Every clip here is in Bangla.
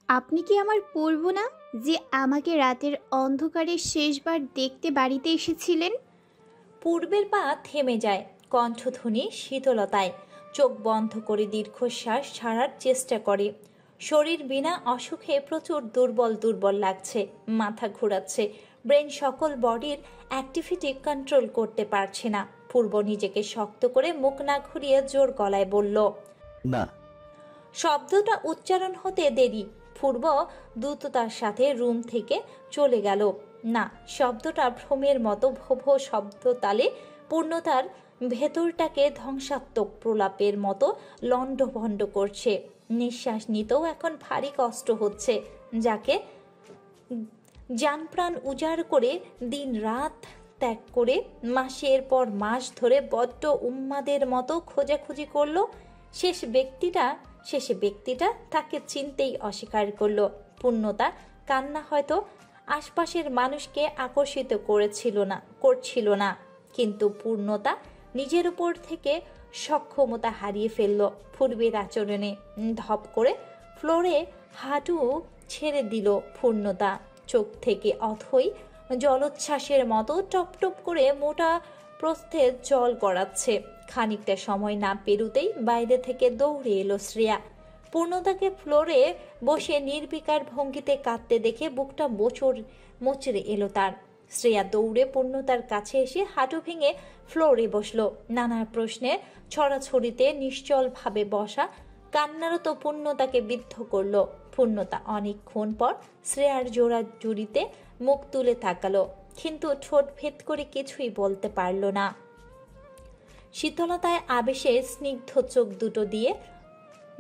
আপনি কি আমার পূর্ব না, যে আমাকে রাতের অন্ধকারে শেষবার দেখতে বাড়িতে এসেছিলেন? পূর্বের পা থেমে যায়, কণ্ঠধ্বনি শীতলতায়। চোখ বন্ধ করে দীর্ঘশ্বাস ছাড়ার চেষ্টা করে। শরীর বিনা অসুখে প্রচুর দুর্বল দুর্বল লাগছে, মাথা ঘোরাচ্ছে, ব্রেন সকল বডির অ্যাক্টিভিটি কন্ট্রোল করতে পারছে না। পূর্ব নিজেকে শক্ত করে মুখ না ঘুরিয়ে জোর গলায় বলল, না। শব্দটা উচ্চারণ হতে দেরি। পূর্ব দ্রুততার সাথে রুম থেকে চলে গেল। না, শব্দটা ভ্রমের মতো ভো ভো শব্দ তালে পূর্ণতার ভেতরটাকে ধ্বংসাত্মক প্রলাপের মতো লণ্ডভণ্ড করছে। নিঃশ্বাস নিতেও এখন ভারী কষ্ট হচ্ছে। যাকে জানপ্রাণ উজাড় করে দিন রাত ত্যাগ করে মাসের পর মাস ধরে বড্ড উন্মাদের মতো খোঁজাখুঁজি করলো, শেষে ব্যক্তিটা তাকে চিনতেই অস্বীকার করলো। পূর্ণতা কান্না হয়তো আশপাশের মানুষকে আকর্ষিত করছিল না, কিন্তু পূর্ণতা নিজের উপর থেকে সক্ষমতা হারিয়ে ফেলল। পূর্বের আচরণে ধপ করে ফ্লোরে হাঁটু ছেড়ে দিল পূর্ণতা। চোখ থেকে অথই জলোচ্ছ্বাসের মতো টপ টপ করে মোটা প্রস্থে জল গড়াচ্ছে। খানিকটা সময় না পেরুতেই বাইরে থেকে দৌড়ে এলো শ্রেয়া। পূর্ণতাকে ফ্লোরে বসে নির্বিকার ভঙ্গিতে কাঁদতে দেখে বুকটা মোচড়ে এলো তার। শ্রেয়া দৌড়ে পূর্ণতার কাছে এসে হাঁটু ভেঙে ফ্লোরে বসলো। নানা প্রশ্নে ছড়াছড়িতে নিশ্চলভাবে বসা কান্নারত পূর্ণতাকে বিদ্ধ করলো। পূর্ণতা অনেকক্ষণ পর শ্রেয়ার জোড়া জুড়িতে মুখ তুলে তাকালো, কিন্তু ঠোঁট ভেদ করে কিছুই বলতে পারল না। শীতলতায় আবেশে স্নিগ্ধ চোখ দুটো দিয়ে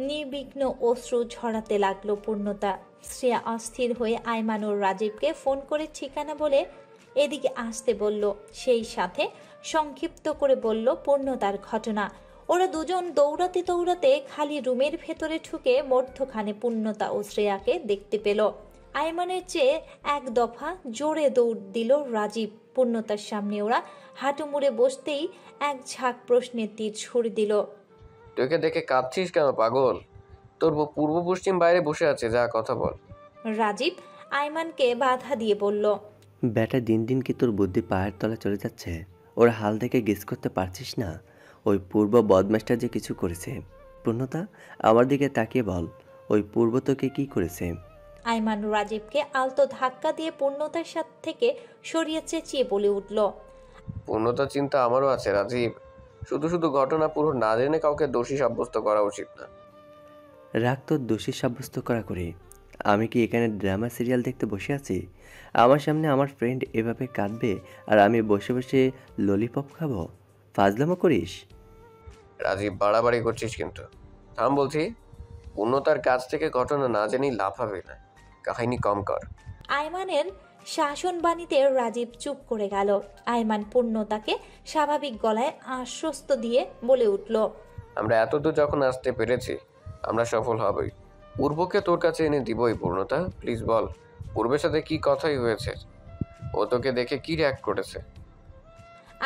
নির্বিঘ্ন অশ্রু ঝরাতে লাগলো পূর্ণতা। শ্রেয়া অস্থির হয়ে আইমানুর রাজীবকে ফোন করে ঠিকানা বলে এদিকে আসতে বলল। সেই সাথে সংক্ষিপ্ত করে বলল পূর্ণতার ঘটনা। ওরা দুজন দৌড়াতে দৌড়াতে খালি রুমের ভেতরে ঢুকে মধ্যখানে পূর্ণতা ও শ্রেয়াকে দেখতে পেল। আইমানের চেয়ে এক দফা জোরে দৌড় দিল রাজীব। পূর্ণতার সামনে ওরা হাঁটু মুড়ে বসতেই এক ঝাঁক প্রশ্নের তীর ছুড়ে দিল। তোকে দেখে কাঁদছিস কেন পাগল? তোর পূর্ব পশ্চিম বাইরে বসে আছে, যা কথা বল। রাজীব আইমানকে বাধা দিয়ে বলল, ব্যাটা দিন দিন কি তোর বুদ্ধি পায়ের তলা চলে যাচ্ছে? ওর হাল দেখে গেস করতে পারছিস না ওই পূর্ব বদমাসটা যে কিছু করেছে? পূর্ণতা, আমার দিকে তাকিয়ে বল, ওই পূর্ব তোকে কি করেছে? আইমান রাজীবকে আলতো ধাক্কা দিয়ে পূর্ণতার সাথে থেকে সরিয়ে চেঁচিয়ে বলে উঠল, পূর্ণতার চিন্তা আমারও আছে রাজীব। শুধু শুধু ঘটনা পুরো না জেনে কাউকে দোষী সাব্যস্ত করা উচিত না। রাগ তোর দোষী সাব্যস্ত করা করে। আমি কি এখানে ড্রামা সিরিয়াল দেখতে বসে আছি? আমার সামনে আমার ফ্রেন্ড এভাবে কাঁদবে আর আমি বসে বসে ললিপপ খাবো? ফাজলামো করিস? রাজীব, বাড়াবাড়ি করছিস কিন্তু। থাম বলছি। পূর্ণতার কাছ থেকে ঘটনা না জেনেই লাফাবে না, কাহিনী কম কর। আইমানের শাসন বাণীতে রাজীব চুপ করে গেল। আইমান পূর্ণতাকে স্বাভাবিক গলায় আশ্বস্ত দিয়ে বলে উঠল, আমরা এতদূর যখন আসতে পেরেছি, আমরা সফল হবই। পূর্বকে তোর কাছে এনে দিবই। পূর্ণতা, প্লিজ বল, পূর্বের সাথে কি কথাই হয়েছে? ও তোকে দেখে কি রিয়াক্ট করেছে?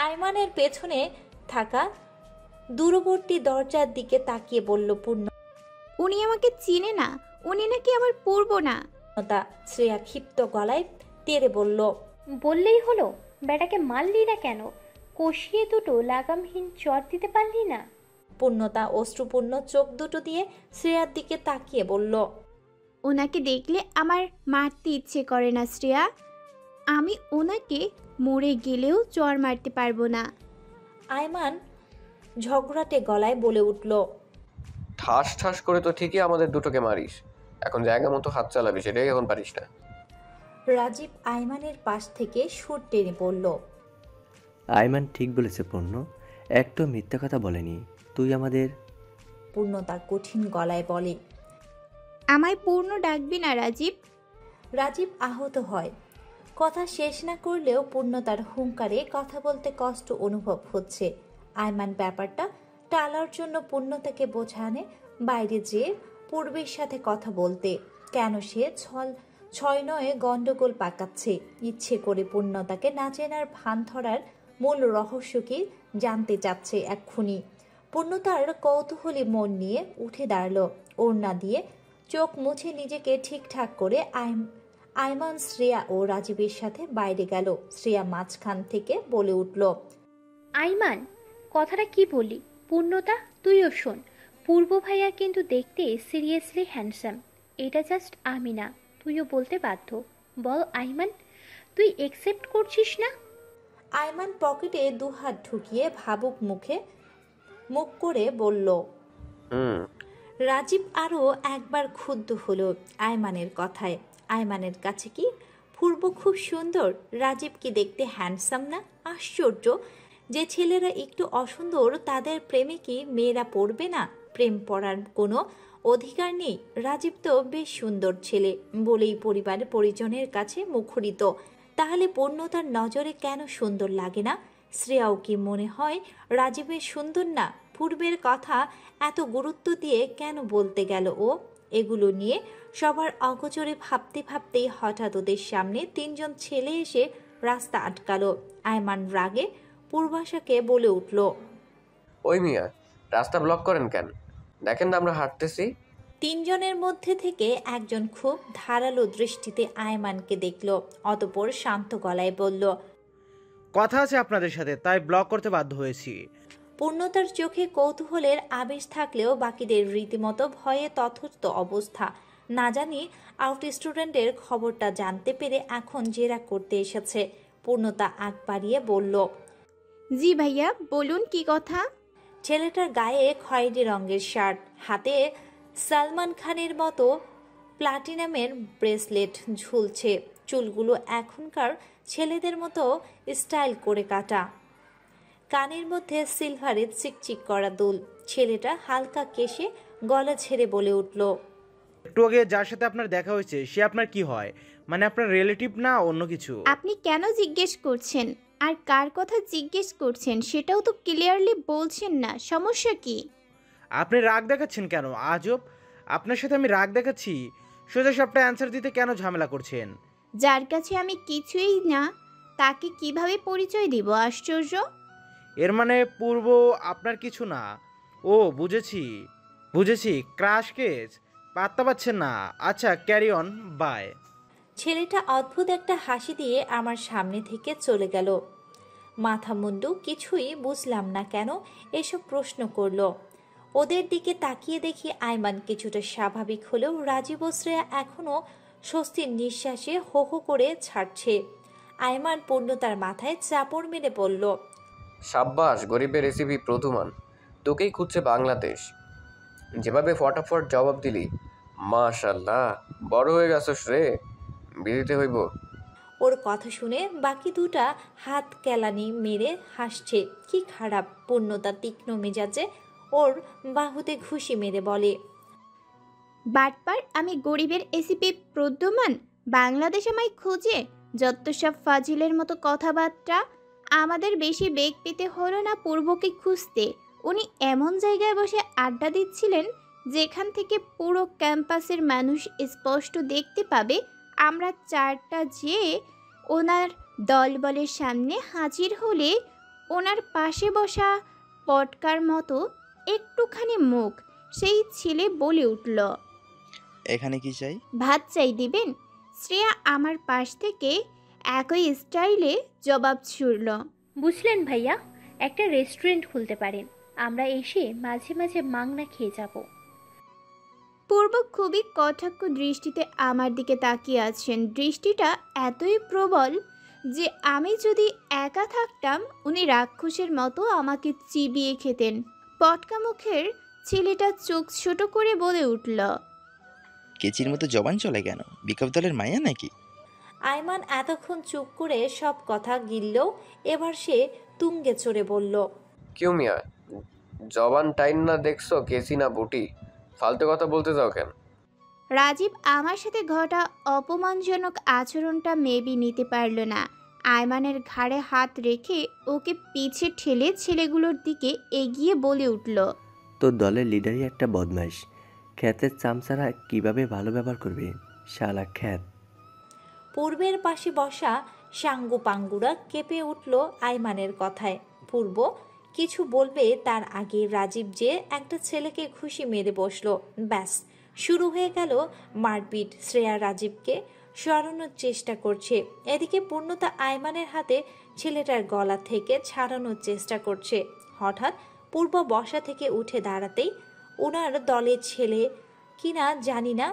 আইমানের পেছনে থাকা দূরবর্তী দরজার দিকে তাকিয়ে বলল উনি আমাকে চিনে না, উনি নাকি আমার পূর্ব না। পূর্ণতা। শ্রেয়া ক্ষিপ্ত গলায় তেড়ে বলল, বললেই হলো, বেটাকে মারলি না কেন? কষিয়ে দুটো লাগামহীন চর দিতে পারলি না? পূর্ণতা অশ্রুপূর্ণ চোখ দুটো দিয়ে শ্রেয়ার দিকে তাকিয়ে বলল, ওনাকে দেখলে আমার মারতে ইচ্ছে করে না শ্রেয়া। আমি ওনাকে মরে গেলেও চর মারতে পারবো না। আইমান ঝগড়াটে গলায় বলে উঠল, ঠাস ঠাস করে তো ঠিকই আমাদের দুটোকে মারিস। এখন জায়গা মতো হাত চালাবি, সেটাই এখন পারিস না। রাজীব আইমানের পাশ থেকে সুর টেনে পড়ল, আইমান ঠিক বলেছে পূর্ণ, একটু মিথ্যা কথা বলেনি। তুই আমাদের। পূর্ণতা কঠিন গলায় বলে, আমায় পূর্ণ ডাকবি না রাজীব। রাজীব আহত হয়। কথা শেষ না করলেও পূর্ণতার হুঙ্কারে কথা বলতে কষ্ট অনুভব হচ্ছে। আইমান ব্যাপারটা টালার জন্য পূর্ণতাকে বোঝানে বাইরে যেয়ে পূর্বের সাথে কথা বলতে। কেন সে ছয় নয়ে গন্ডগোল পাকাচ্ছে? ইচ্ছে করে পূর্ণতাকে না চেনার ভান ধরার মূল রহস্য কি জানতে চাচ্ছে এক্ষুনি। পূর্ণতার কৌতূহলী মন নিয়ে উঠে দাঁড়ালো। ওড়না দিয়ে চোখ মুছে নিজেকে ঠিকঠাক করে আয়মান, শ্রেয়া ও রাজীবের সাথে বাইরে গেল। শ্রেয়া মাঝখান থেকে বলে উঠল, আইমান, কথাটা কি বলি? পূর্ণতা, তুইও শোন। পূর্ব ভাইয়া কিন্তু দেখতে সিরিয়াসলি হ্যান্ডসাম। এটা জাস্ট আমি না, তুইও বলতে বাধ্য। বল আইমান, তুই একসেপ্ট করছিস না? আয়মান পকেটে দুহাত ঢুকিয়ে ভাবুক মুখ করে বলল। হুম। রাজীব আরও একবার ক্ষুব্ধ হলো আয়মানের কথায়। আয়মানের কাছে কি পূর্ব খুব সুন্দর, রাজীব কি দেখতে হ্যান্ডসাম না? আশ্চর্য, যে ছেলেরা একটু অসুন্দর তাদের প্রেমে কি মেয়েরা পড়বে না? প্রেম পড়ার কোনো অধিকার নেই। রাজীব তো বেশ সুন্দর ছেলে বলেই পরিবার পরিজনের কাছে মুখরিত। তাহলে পূর্ণতার নজরে কেন সুন্দর লাগে না? শ্রেয়াও কি মনে হয় রাজীবের সুন্দর না? পূর্বের কথা এত গুরুত্ব দিয়ে কেন বলতে গেল ও? এগুলো নিয়ে সবার অগোচরে ভাবতে ভাবতেই হঠাৎ ওদের সামনে তিনজন ছেলে এসে রাস্তা আটকালো। আয়মান রাগে পূর্বাশাকে বলে উঠল, ওই মিয়া, রাস্তা ব্লক করেন কেন? দেখেন না আমরা হাঁটতেছি। তিনজনের মধ্যে থেকে একজন খুব ধারালো দৃষ্টিতে আয়মানকে দেখল, অতঃপর শান্ত গলায় বলল, কথা আছে আপনাদের সাথে, তাই ব্লক করতে বাধ্য হয়েছি। পূর্ণতার চোখে কৌতূহলের আবেশ থাকলেও বাকিদের রীতিমতো ভয়ে তথস্থ অবস্থা। না জানি আউট স্টুডেন্টের খবরটা জানতে পেরে এখন জেরা করতে এসেছে। পূর্ণতা আগ বাড়িয়ে বলল, জি ভাইয়া, বলুন কি কথা? ছেলেটার গায়ে খয়েরি রঙের শার্ট, হাতে সালমান খানের মতো প্লাটিনামের ব্রেসলেট ঝুলছে। চুলগুলো এখনকার ছেলেদের মতো স্টাইল করে কাটা, কানের মধ্যে সিলভারের চিকচিক করা দুল। ছেলেটা হালকা কেশে গলা ছেড়ে বলে উঠল, একটু আগে যার সাথে আপনার দেখা হয়েছে সে আপনার কি হয়? মানে আপনার রিলেটিভ না অন্য কিছু? আপনি কেন জিজ্ঞেস করছেন? আর কার কথা জিজ্ঞেস করছেন সেটাও তো ক্লিয়ারলি বলছেন না, সমস্যা কি? আপনি রাগ দেখাচ্ছেন কেন? আজব, আপনার সাথে আমি রাগ দেখাচ্ছি? সোজা সবটা অ্যান্সার দিতে কেন ঝামেলা করছেন? যার কাছে আমি কিছুই না তাকে কিভাবে পরিচয় দিব? আশ্চর্য। এর মানে পূর্ব আপনার কিছু না? ও বুঝেছি বুঝেছি, ক্রাশ কেস, পাত্তা পাচ্ছেন না। আচ্ছা, ক্যারি অন, বাই। ছেলেটা অদ্ভুত একটা হাসি দিয়ে আমার সামনে থেকে চলে গেল। মাথা মুন্ডু কিছুই বুঝলাম না কেন এসব প্রশ্ন করলো। ওদের দিকে তাকিয়ে দেখি আয়মান কিছুটা স্বাভাবিক হলেও রাজীব ও শ্রেয়া এখনও স্বস্তির নিঃশ্বাসে হো হো করে ছাড়ছে। আয়মান পূর্ণতার মাথায় চাপড় মেরে বলল, সাব্বাস, গরিবের রেসিপি প্রথমান। তোকেই খুঁজছে বাংলাদেশ। যেভাবে ফটাফট জবাব দিলি, মাশাল্লাহ, বড় হয়ে গেছস রে। বিদিতে হইব। ওর কথা শুনে বাকি দুটা হাত কেলানি মেরে হাসছে। কি খারাপ। পূর্ণতা তীক্ষ্ণ মেজাজে ওর বাহুতে ঘুষি মেরে বলে, বাটপার, আমি গরিবের এসিপি প্রদ্যমান? বাংলাদেশ আমায় খুঁজে? যত সব ফাজিলের মতো কথাবার্তা। আমাদের বেশি বেগ পেতে হলো না পূর্বকে খুঁজতে। উনি এমন জায়গায় বসে আড্ডা দিচ্ছিলেন যেখান থেকে পুরো ক্যাম্পাসের মানুষ স্পষ্ট দেখতে পাবে। আমরা চারটা যেয়ে ওনার দলবলের সামনে হাজির হলে ওনার পাশে বসা পটকার মতো একটুখানি মুখ সেই ছেলে বলে উঠল, এখানে কি চাই? ভাত চাই, দিবেন? শ্রেয়া আমার পাশ থেকে একই স্টাইলে জবাব ছুড়ল, বুঝলেন ভাইয়া, একটা রেস্টুরেন্ট খুলতে পারেন, আমরা এসে মাঝে মাঝে মাংনা খেয়ে যাব। পূর্ব খুবই কটাক্ষ দৃষ্টিতে আমার দিকে তাকিয়ে আছেন। দৃষ্টিটা এতই প্রবল যে আমি যদি একা থাকতাম উনি রাক্ষসের মতো আমাকে চিবিয়ে খেতেন। পটকা মুখের ছেলেটা চোখ ছোট করে বলে উঠল, কেচির মতো জবান চলে কেন? বিকপ দলের মায়া নাকি? আয়মান এতক্ষণ চুপ করে সব কথা গিললেও এবার সে তুঙ্গে চড়ে বলল, কেউ মিয়া, জবান টাইন না দেখছো কেসি না বুটি? ফালতু কথা বলতে যাও কেন? রাজীব আমার সাথে ঘটা অপমানজনক আচরণটা মেবি নিতে পারল না। আয়মানের ঘাড়ে হাত রেখে ওকে পিছে ঠেলে ছেলেগুলোর দিকে এগিয়ে বলে উঠল, তোর দলের লিডারই একটা বদমাইশ। খ্যাতের চামচারা কিভাবে ভালো ব্যবহার করবে? শালা খ্যাত। পূর্বের পাশে বসা সাঙ্গু পাঙ্গুরা কেঁপে উঠল আয়মানের কথায়। পূর্ব কিছু বলবে তার আগে রাজীব যে একটা ছেলেকে ঘুষি মেরে বসলো। ব্যাস, শুরু হয়ে গেল মারপিট। শ্রেয়া রাজীবকে সরানোর চেষ্টা করছে, এদিকে পূর্ণতা আয়মানের হাতে ছেলেটার গলা থেকে ছাড়ানোর চেষ্টা করছে। হঠাৎ পূর্ব বসা থেকে উঠে দাঁড়াতেই ওনার দলের ছেলে কিনা জানি না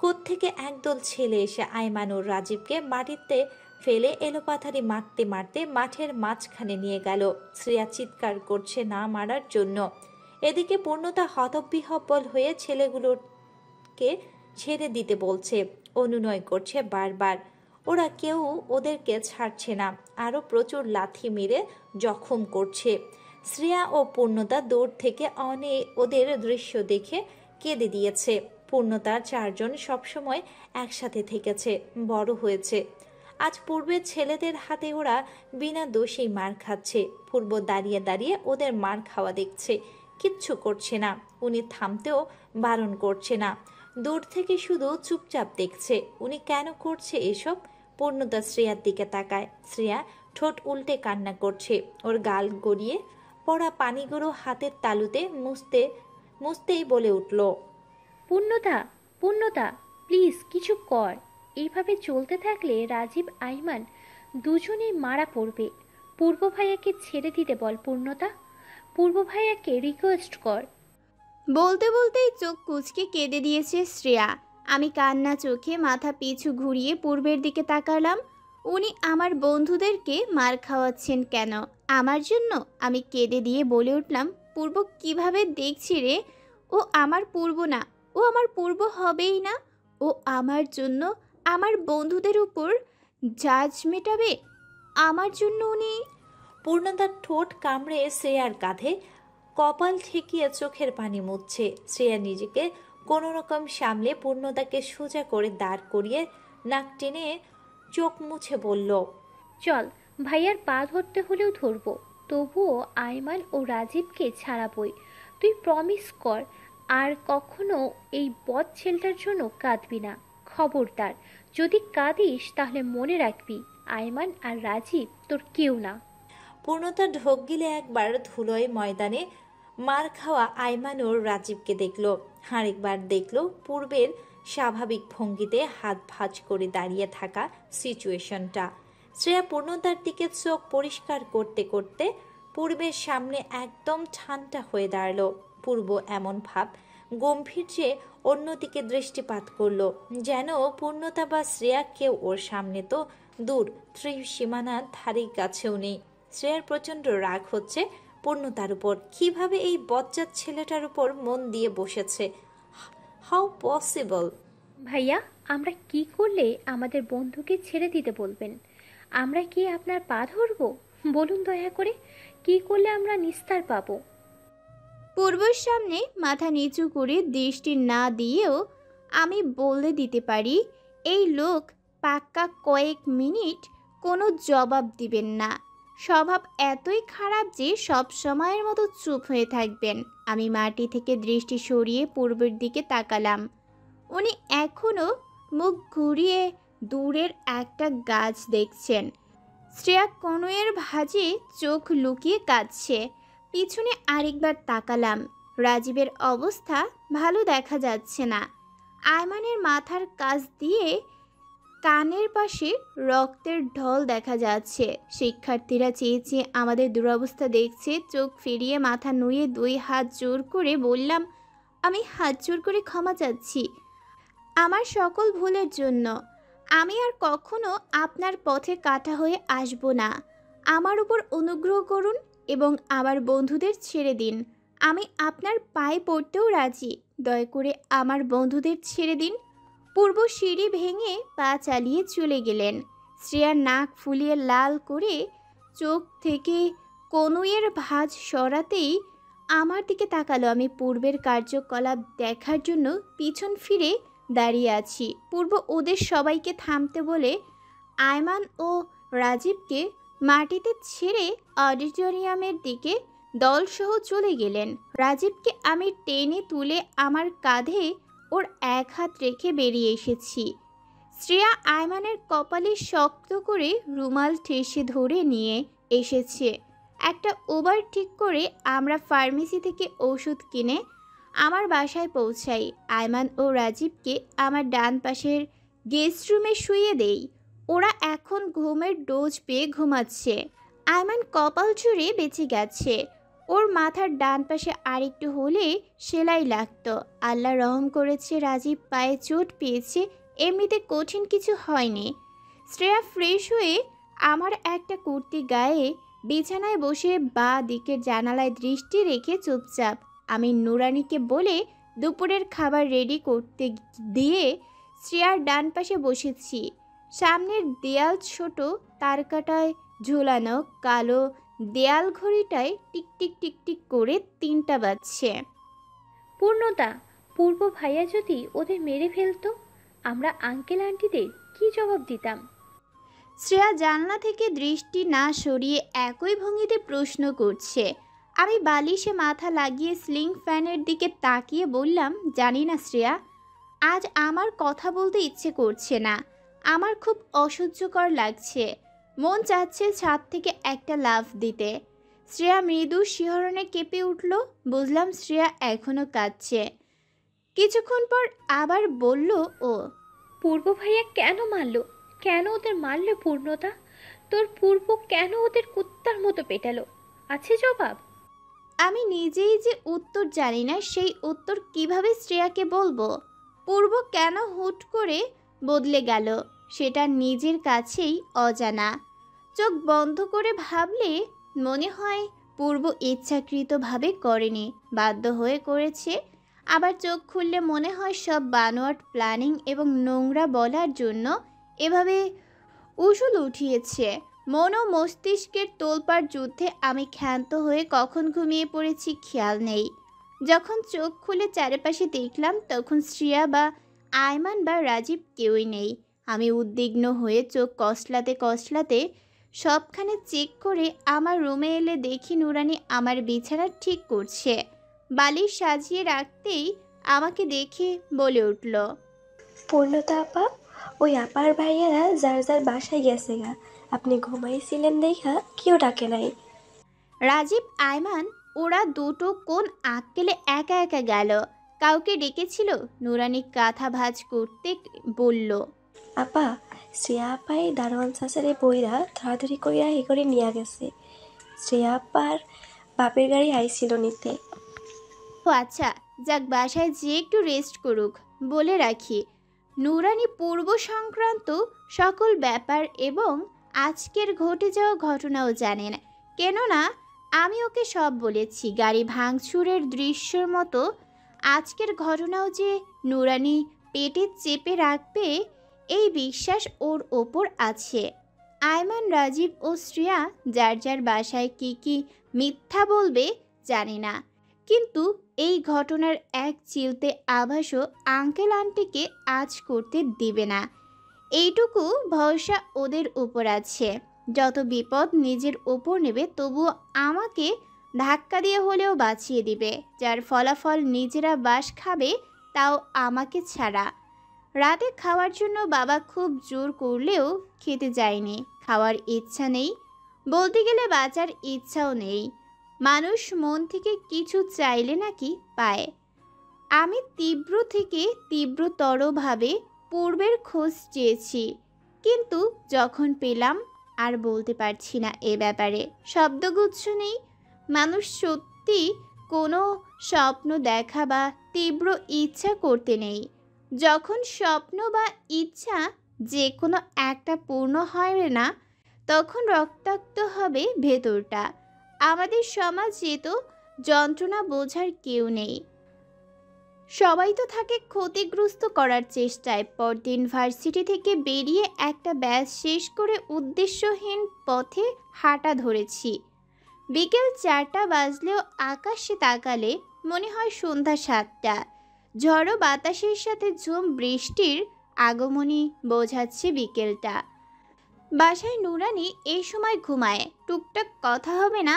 কোত্থেকে একদল ছেলে এসে আয়মান ও রাজীবকে মাটিতে ফেলে এলোপাথারি মারতে মারতে মাঠের মাঝখানে নিয়ে গেল। শ্রেয়া চিৎকার করছে না মারার জন্য, এদিকে পূর্ণতা হতবিহ্বল হয়ে ছেলেগুলোকে ছেড়ে দিতে বলছে, অনুনয় করছে বারবার। ওরা কেউ ওদেরকে ছাড়ছে না, আরও প্রচুর লাথি মেরে জখম করছে। শ্রেয়া ও পূর্ণতা দূর থেকে ওদের দৃশ্য দেখে কেঁদে দিয়েছে। পূর্ণতার 4 জন সবসময় একসাথে থেকেছে, বড় হয়েছে। আজ পূর্বের ছেলেদের হাতে ওরা বিনা দোষেই মার খাচ্ছে। পূর্ব দাঁড়িয়ে দাঁড়িয়ে ওদের মার খাওয়া দেখছে, কিচ্ছু করছে না। উনি থামতেও বারণ করছে না, দূর থেকে শুধু চুপচাপ দেখছে। উনি কেন করছে এসব? পূর্ণতা শ্রেয়ার দিকে তাকায়। শ্রেয়া ঠোঁট উল্টে কান্না করছে, ওর গাল গড়িয়ে পড়া পানিগুলো হাতের তালুতে মুছতেই বলে উঠল, পূর্ণতা, পূর্ণতা, প্লিজ কিছু কর। এইভাবে চলতে থাকলে রাজীব আইমান দুজনেই মারা পড়বে। পূর্ব ভাইয়াকে ছেড়ে দিতে বল পূর্ণতা, পূর্ব ভাইয়াকে রিকোয়েস্ট কর। বলতে বলতেই চোখ কুঁচকে কেঁদে দিয়েছে শ্রেয়া। আমি কান্না চোখে মাথা পিছু ঘুরিয়ে পূর্বের দিকে তাকালাম। উনি আমার বন্ধুদেরকে মার খাওয়াচ্ছেন কেন? আমার জন্য? আমি কেঁদে দিয়ে বলে উঠলাম, পূর্ব কিভাবে দেখছি রে? ও আমার পূর্ব না, ও আমার পূর্ব হবেই না। ও আমার জন্য আমার বন্ধুদের উপর জাজ মেটাবে। আমার জন্য উনি। পূর্ণতার ঠোঁট কামড়ে শ্রেয়ার কাঁধে কপাল ঠেকিয়ে চোখের পানি মুছছে। শ্রেয়া নিজেকে কোনো রকম সামলে পূর্ণতাকে সোজা করে দাঁড় করিয়ে নাক টেনে চোখ মুছে বলল, চল, ভাইয়ার পা ধরতে হলেও ধরবো, তবুও আইমান ও রাজীবকে ছাড়াবই। তুই প্রমিস কর আর কখনো এই বদ ছেলেটার জন্য কাঁদবি না। খবরদার, যদি কাঁদিস তাহলে মনে রাখবি আইমান আর রাজীব তোর কেউ না। পূর্ণতা ঢোক গিলে একবার ধুলোয় ময়দানে মার খাওয়া আয়মান ও রাজীবকে দেখল, আরেকবার দেখল পূর্বের স্বাভাবিক ভঙ্গিতে হাত ভাঁজ করে দাঁড়িয়ে থাকা সিচুয়েশনটা। শ্রেয়া পূর্ণতার দিকে চোখ পরিষ্কার করতে করতে পূর্বের সামনে একদম ঠান্ডা হয়ে দাঁড়ালো। পূর্ব এমন ভাব গম্ভীর যে অন্যদিকে দৃষ্টিপাত করলো, যেন পূর্ণতা বা শ্রেয়া কেউ ওর সামনে তো দূর, ত্রিসীমানার ধারেই কাছেও নেই। শ্রেয়ার প্রচণ্ড রাগ হচ্ছে পূর্ণতার উপর। কিভাবে এই বজ্জাত ছেলেটার উপর মন দিয়ে বসেছে? How possible? ভাইয়া, আমরা কি করলে আমাদের বন্ধুকে ছেড়ে দিতে বলবেন? আমরা কি আপনার পা ধরবো? বলুন দয়া করে, কি করলে আমরা নিস্তার পাবো? পূর্বর সামনে মাথা নিচু করে দৃষ্টি না দিয়েও আমি বলে দিতে পারি, এই লোক পাক্কা কয়েক মিনিট কোনো জবাব দিবেন না। স্বভাব এতই খারাপ যে সব সময়ের মতো চুপ হয়ে থাকবেন। আমি মাটি থেকে দৃষ্টি সরিয়ে পূর্বের দিকে তাকালাম। উনি এখনও মুখ ঘুরিয়ে দূরের একটা গাছ দেখছেন। শ্রেয়া কনুয়ের ভাঁজে চোখ লুকিয়ে কাঁদছে। পিছনে আরেকবার তাকালাম। রাজীবের অবস্থা ভালো দেখা যাচ্ছে না। আয়মানের মাথার কাছ দিয়ে কানের পাশে রক্তের ঢল দেখা যাচ্ছে। শিক্ষার্থীরা চেয়ে চেয়ে আমাদের দুরবস্থা দেখছে। চোখ ফিরিয়ে মাথা নুয়ে 2 হাত জোর করে বললাম, আমি হাত জোর করে ক্ষমা চাচ্ছি আমার সকল ভুলের জন্য। আমি আর কখনো আপনার পথে কাটা হয়ে আসব না। আমার উপর অনুগ্রহ করুন এবং আমার বন্ধুদের ছেড়ে দিন। আমি আপনার পায়ে পড়তেও রাজি। দয়া করে আমার বন্ধুদের ছেড়ে দিন। পূর্ব সিঁড়ি ভেঙে পা চালিয়ে চলে গেলেন। শ্রেয়ার নাক ফুলিয়ে লাল করে চোখ থেকে কনুইয়ের ভাঁজ সরাতেই আমার দিকে তাকালো। আমি পূর্বের কার্যকলাপ দেখার জন্য পিছন ফিরে দাঁড়িয়ে আছি। পূর্ব ওদের সবাইকে থামতে বলে আয়মান ও রাজীবকে মাটিতে ছেড়ে অডিটোরিয়ামের দিকে দলসহ চলে গেলেন। রাজীবকে আমি টেনে তুলে আমার কাঁধে ওর এক হাত রেখে বেরিয়ে এসেছি। শ্রেয়া আয়মানের কপালে শক্ত করে রুমাল ঠেসে ধরে নিয়ে এসেছে। একটা ওভার ঠিক করে আমরা ফার্মেসি থেকে ওষুধ কিনে আমার বাসায় পৌঁছাই। আয়মান ও রাজীবকে আমার ডান পাশের গেস্ট রুমে শুইয়ে দেই। ওরা এখন ঘুমের ডোজ পেয়ে ঘুমাচ্ছে। আয়মান কপাল জুড়ে বেঁচে গেছে। ওর মাথার ডান পাশে আরেকটু হলে সেলাই লাগতো। আল্লাহ রহম করেছে, রাজীব পায়ে চোট পেয়েছে, এমনিতে কঠিন কিছু হয়নি। শ্রেয়া ফ্রেশ হয়ে আমার একটা কুর্তি গায়ে বিছানায় বসে বাঁ দিকের জানালায় দৃষ্টি রেখে চুপচাপ। আমি নুরানিকে বলে দুপুরের খাবার রেডি করতে দিয়ে শ্রেয়ার ডান পাশে বসেছি। সামনের দেয়াল ছোট তারকাটায় ঝোলানো কালো দেয়াল ঘড়িটায় টিকটিক টিকটিক করে 3টা বাজছে। পূর্ণতা, পূর্ব ভাইয়া যদি ওদের মেরে ফেলতো, আমরা আঙ্কেল আন্টিদের কি জবাব দিতাম? শ্রেয়া জানলা থেকে দৃষ্টি না সরিয়ে একই ভঙ্গিতে প্রশ্ন করছে। আমি বালিশে মাথা লাগিয়ে স্লিং ফ্যানের দিকে তাকিয়ে বললাম, জানি না শ্রেয়া, আজ আমার কথা বলতে ইচ্ছে করছে না। আমার খুব অসহ্যকর লাগছে। মন চাচ্ছে ছাদ থেকে একটা লাফ দিতে। শ্রেয়া মৃদু শিহরণে কেঁপে উঠল। বুঝলাম শ্রেয়া এখনো কাঁদছে। কিছুক্ষণ পর আবার বলল ও, পূর্ব ভাইয়া কেন মারলো? কেন ওদের মারলো পূর্ণতা? তোর পূর্ব কেন ওদের কুত্তার মতো পেটালো? আছে জবাব? আমি নিজেই যে উত্তর জানি না, সেই উত্তর কিভাবে শ্রেয়াকে বলবো? পূর্ব কেন হুট করে বদলে গেল সেটা নিজের কাছেই অজানা। চোখ বন্ধ করে ভাবলে মনে হয় পূর্ব ইচ্ছাকৃতভাবে করেনি, বাধ্য হয়ে করেছে। আবার চোখ খুললে মনে হয় সব বানোয়াট প্ল্যানিং এবং নোংরা বলার জন্য এভাবে উসুল উঠিয়েছে। মন ও মস্তিষ্কের তোলপাড় যুদ্ধে আমি ক্ষান্ত হয়ে কখন ঘুমিয়ে পড়েছি খেয়াল নেই। যখন চোখ খুলে চারপাশে দেখলাম তখন শ্রেয়া বা আয়মান বা রাজীব কেউই নেই। আমি উদ্বিগ্ন হয়ে চোখ কসলাতে কসলাতে সবখানে চেক করে আমার রুমে এলে দেখি নুরানি আমার বিছানা ঠিক করছে। বালিশ সাজিয়ে রাখতেই আমাকে দেখে বলে উঠল, পূর্ণতা আপা, ওই আপার ভাইয়ারা যার যার বাসায় গেছে গা, আপনি ঘুমাইছিলেন দেখা কেউ ডাকে নাই। রাজীব আয়মান ওরা দুটো কোন আক্কেলে একা একা গেল? কাউকে ডেকেছিল? নুরানি কাঁথা ভাঁজ করতে বলল, আপা, শ্রেয়া আপাই দারোয়ান চাচারে বইরা ধরাধরি কইরা ই করে নিয়ে গেছে। শ্রেয়া আপার বাপের গাড়ি আইছিল নিতে। ও আচ্ছা, যাক, বাসায় যেয়ে একটু রেস্ট করুক। বলে রাখি, নুরানি পূর্ব সংক্রান্ত সকল ব্যাপার এবং আজকের ঘটে যাওয়া ঘটনাও জানেন, কেননা আমি ওকে সব বলেছি। গাড়ি ভাঙচুরের দৃশ্যর মতো আজকের ঘটনাও যে নুরানি পেটে চেপে রাখবে এই বিশ্বাস ওর ওপর আছে। আয়মান, রাজীব ও শ্রেয়া যার যার বাসায় কি মিথ্যা বলবে জানি না, কিন্তু এই ঘটনার এক চিলতে আভাসও আঙ্কেল আন্টিকে আজ করতে দিবে না। এইটুকু ভরসা ওদের উপর আছে। যত বিপদ নিজের ওপর নেবে তবুও আমাকে ধাক্কা দিয়ে হলেও বাঁচিয়ে দিবে, যার ফলাফল নিজেরা বাস খাবে, তাও আমাকে ছাড়া। রাতে খাওয়ার জন্য বাবা খুব জোর করলেও খেতে যায়নি। খাওয়ার ইচ্ছা নেই, বলতে গেলে বাঁচার ইচ্ছাও নেই। মানুষ মন থেকে কিছু চাইলে নাকি পায়। আমি তীব্র থেকে তীব্রতরভাবে পূর্বের খোঁজ চেয়েছি, কিন্তু যখন পেলাম আর বলতে পারছি না এ ব্যাপারে। শব্দগুচ্ছ নেই। মানুষ সত্যি কোনো স্বপ্ন দেখা বা তীব্র ইচ্ছা করতে নেই। যখন স্বপ্ন বা ইচ্ছা যে কোনো একটা পূর্ণ হয় না, তখন রক্তাক্ত হবে ভেতরটা। আমাদের সমাজে তো যন্ত্রণা বোঝার কেউ নেই, সবাই তো থাকে ক্ষতিগ্রস্ত করার চেষ্টায়। পরদিন ভার্সিটি থেকে বেরিয়ে একটা ব্যাচ শেষ করে উদ্দেশ্যহীন পথে হাঁটা ধরেছি। বিকেল 4টা বাজলেও আকাশে তাকালে মনে হয় সন্ধ্যা 7টা। ঝড়ো বাতাসের সাথে ঝুম বৃষ্টির আগমনী বোঝাচ্ছে বিকেলটা। বাসায় নুরানি এই সময় ঘুমায়, টুকটাক কথা হবে না,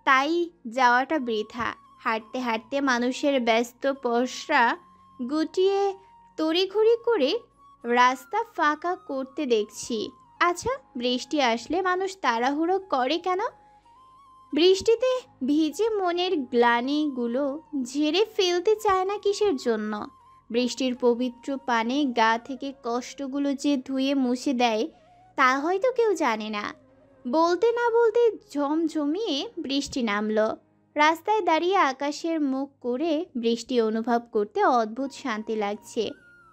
তাই যাওয়াটা বৃথা। হাঁটতে হাঁটতে মানুষের ব্যস্ত পসরা গুটিয়ে তড়িঘড়ি করে রাস্তা ফাঁকা করতে দেখছি। আচ্ছা, বৃষ্টি আসলে মানুষ তাড়াহুড়ো করে কেন? বৃষ্টিতে ভিজে মনের গ্লানিগুলো ঝেড়ে ফেলতে চায় না কিসের জন্য। বৃষ্টির পবিত্র পানে গা থেকে কষ্টগুলো যে ধুয়ে মুছে দেয় তা হয়তো কেউ জানে না। বলতে না বলতে ঝমঝমিয়ে বৃষ্টি নামলো। রাস্তায় দাঁড়িয়ে আকাশের মুখ করে বৃষ্টি অনুভব করতে অদ্ভুত শান্তি লাগছে।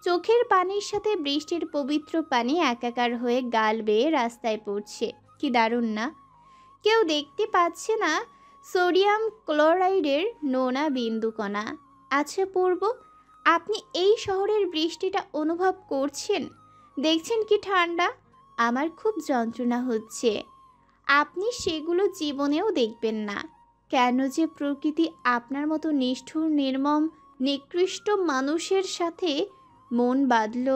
চোখের পানির সাথে বৃষ্টির পবিত্র পানি একাকার হয়ে গাল বেয়ে রাস্তায় পড়ছে। কি দারুণ না! কেউ দেখতে পাচ্ছে না সোডিয়াম ক্লোরাইডের নোনা বিন্দুকণা। আচ্ছা পূর্ব, আপনি এই শহরের বৃষ্টিটা অনুভব করছেন, দেখছেন কি ঠান্ডা? আমার খুব যন্ত্রণা হচ্ছে। আপনি সেগুলো জীবনেও দেখবেন না। কেন যে প্রকৃতি আপনার মতো নিষ্ঠুর নির্মম নিকৃষ্ট মানুষের সাথে মন বাঁধল।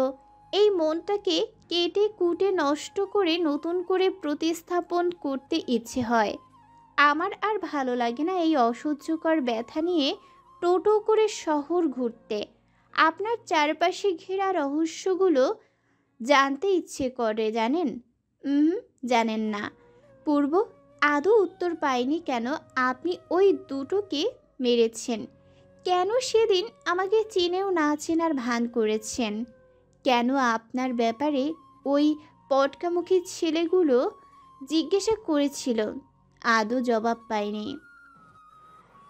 এই মনটাকে কেটে কুটে নষ্ট করে নতুন করে প্রতিস্থাপন করতে ইচ্ছে হয়। আমার আর ভালো লাগে না এই অসহ্যকর ব্যথা নিয়ে টোটো করে শহর ঘুরতে। আপনার চারপাশে ঘেরা রহস্যগুলো জানতে ইচ্ছে করে, জানেন? জানেন না। পূর্ব, আদৌ উত্তর পাইনি কেন আপনি ওই দুটোকে মেরেছেন। কেন সেদিন আমাকে চিনেও না চেনার ভান করেছেন। কেন আপনার ব্যাপারে ওই পটকামুখী ছেলেগুলো জিজ্ঞাসা করেছিল, আদৌ জবাব পাইনি।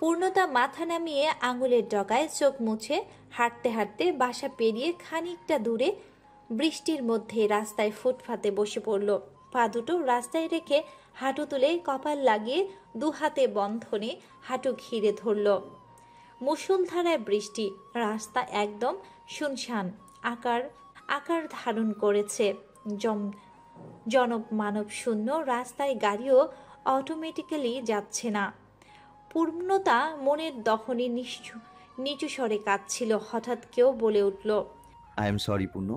পূর্ণতা মাথা নামিয়ে আঙুলের ডগায় চোখ মুছে হাঁটতে হাঁটতে বাসা পেরিয়ে খানিকটা দূরে বৃষ্টির মধ্যে রাস্তায় ফুটপাতে বসে পড়ল। পা দুটো রাস্তায় রেখে হাঁটু তুলে কপাল লাগিয়ে দু হাতে বন্ধনে হাঁটু ঘিরে ধরল। মুষলধারায় বৃষ্টি, রাস্তা একদম শুনশান আকার ধারণ করেছে। জনব মানব শূন্য রাস্তায় গাড়িও অটোমেটিক্যালি যাচ্ছে না। পূর্ণতা মনের দহনে নিচু স্বরে কাঁদছিল। হঠাৎ কেউ বলে উঠল, আই এম সরি পূর্ণ।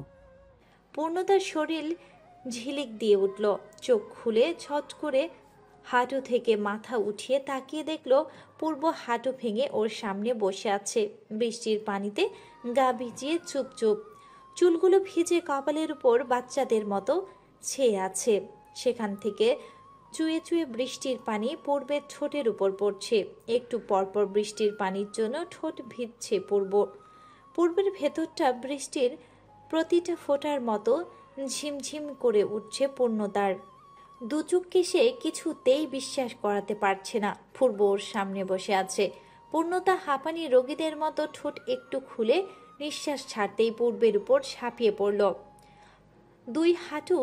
পূর্ণতার শরীর ঝিলিক দিয়ে উঠল। চোখ খুলে ছট করে হাঁটু থেকে মাথা উঠিয়ে তাকিয়ে দেখল পূর্ব হাঁটু ভেঙে ওর সামনে বসে আছে। বৃষ্টির পানিতে গা ভিজিয়ে চুপচুপ, চুলগুলো ভিজে কপালের উপর বাচ্চাদের মতো ছেয়ে আছে। সেখান থেকে চুয়ে চুয়ে বৃষ্টির পানি পূর্বের ঠোঁটের উপর পড়ছে। একটু পরপর বৃষ্টির পানির জন্য ঠোঁট ভিজছে পূর্বের ভেতরটা বৃষ্টির প্রতিটা ফোঁটার মতো ঝিমঝিম করে উঠছে পূর্ণতার। দু চোখকে সে কিছুতেই বিশ্বাস করাতে পারছে না পূর্ব ওর সামনে বসে আছে। পূর্ণতা হাঁপানি রোগীদের মতো ঠোঁট একটু খুলে নিঃশ্বাস ছাড়তেই পূর্বের উপর ঝাঁপিয়ে পড়ল। দুই হাঁটু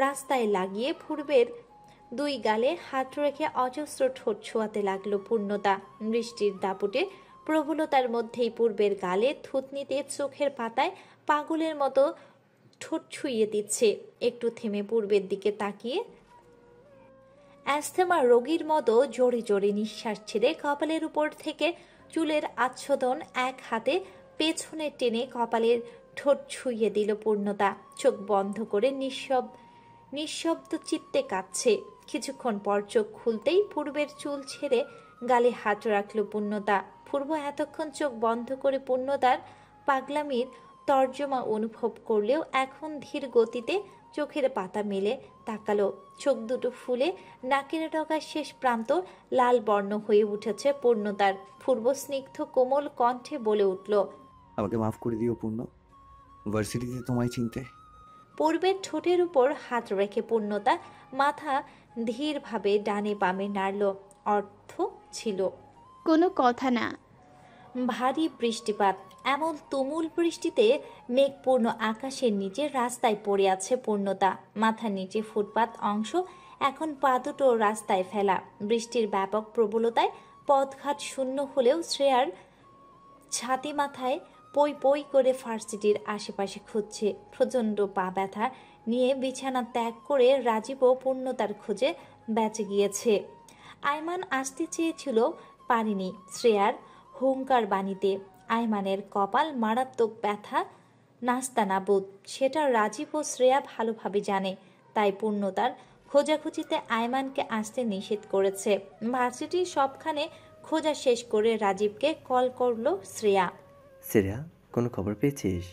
রাস্তায় লাগিয়ে পূর্বের দুই গালে হাত রেখে অজস্র ঠোঁট ছোঁয়াতে লাগলো পূর্ণতা। বৃষ্টির দাপুটে প্রবলতার মধ্যেই পূর্বের গালে থুতনিতে চোখের পাতায় পাগলের মতো ঠোঁট ছুঁয়ে দিচ্ছে। একটু থেমে পূর্বের দিকে তাকিয়ে অ্যাস্থমা রোগীর মতো জোরে জোরে নিঃশ্বাস ছেড়ে কপালের উপর থেকে চুলের আচ্ছাদন এক হাতে পেছনে টেনে কপালের ঠোঁট ছুঁয়ে দিল পূর্ণতা। চোখ বন্ধ করে নিঃশব্দ চিত্তে কাঁদছে। কিছুক্ষণ পর চোখ খুলতেই পূর্বের চুল ছেড়ে গালে হাত রাখল পূর্ণতা। পূর্ব এতক্ষণ চোখ বন্ধ করে পূর্ণতার পাগলামির তর্জমা অনুভব করলেও এখন ধীর গতিতে চোখের পাতা মেলে তাকালো। চোখ দুটো ফুলে নাকের ডগার শেষ প্রান্ত লাল বর্ণ হয়ে উঠেছে পূর্ণতার। পূর্ব স্নিগ্ধ কোমল কণ্ঠে বলে উঠল, আমাকে মাফ করে দিও পূর্ণ, ভার্সিটিতে তোমায় চিনতে। পূর্বের ঠোঁটের উপর হাত রেখে পূর্ণতা মাথা ধীরভাবে ডানে বামে নাড়ল। অর্থ ছিল কোনো কথা না। ভারী বৃষ্টিপাত। এমন তুমুল বৃষ্টিতে মেঘপূর্ণ আকাশের নিচে রাস্তায় পড়ে আছে পূর্ণতা। মাথার নিচে ফুটপাত অংশ এখন পা দুটো রাস্তায় ফেলা। বৃষ্টির ব্যাপক প্রবলতায় পথঘাট শূন্য হলেও শ্রেয়ার ছাতি মাথায় পই পই করে ভার্সিটির আশেপাশে খুঁজছে। প্রচণ্ড পা ব্যথা নিয়ে বিছানা ত্যাগ করে রাজীবও পূর্ণতার খোঁজে বেঁচে গিয়েছে। আয়মান আসতে চেয়েছিল, পারেনি। শ্রেয়ার হুঙ্কার বাণীতে আয়মানের কপাল মারাত্মক ব্যথা নাস্তানাবুদ, সেটা রাজীব ও শ্রেয়া ভালোভাবে জানে। তাই পূর্ণতার খোঁজাখুঁজিতে আয়মানকে আসতে নিষেধ করেছে। ভার্সিটির সবখানে খোঁজা শেষ করে রাজীবকে কল করলো শ্রেয়া। শ্রেয়া, কোনো খবর পেয়েছিস?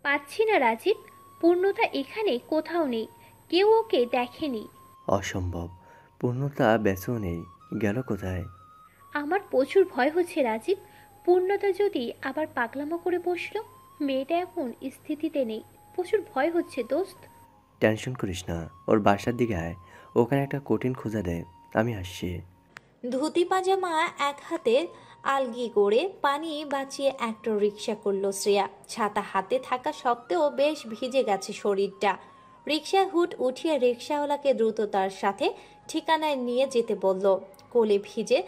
পাচ্ছি না রাজীব, পূর্ণতা এখানে কোথাও নেই, কেউ ওকে দেখেনি। অসম্ভব, পূর্ণতা বেঁচেও নেই। গেল কোথায়? আমার প্রচুর ভয় হচ্ছে রাজীব। পূর্ণতা যদি আবার পাগলামো করে বসলো। মেয়েটা এখন স্থিতিতে নেই, প্রচুর ভয় হচ্ছে দোস্ত। টেনশন করিস না, ওর বাসার দিকে আয়, ওখানে একটা কঠিন খোঁজা দেয়, আমি আসছি। ধুতি পাজামা এক হাতে আলগি করে পানি বাঁচিয়ে একটা রিক্সা করলো শ্রেয়া। ছাতা হাতে থাকা সত্ত্বেও বেশ ভিজে গেছে শরীরটা। রিক্সার হুড উঠিয়ে রিক্সাওয়ালাকে দ্রুততার সাথে ঠিকানায় নিয়ে যেতে বলল। কোলে ভিজে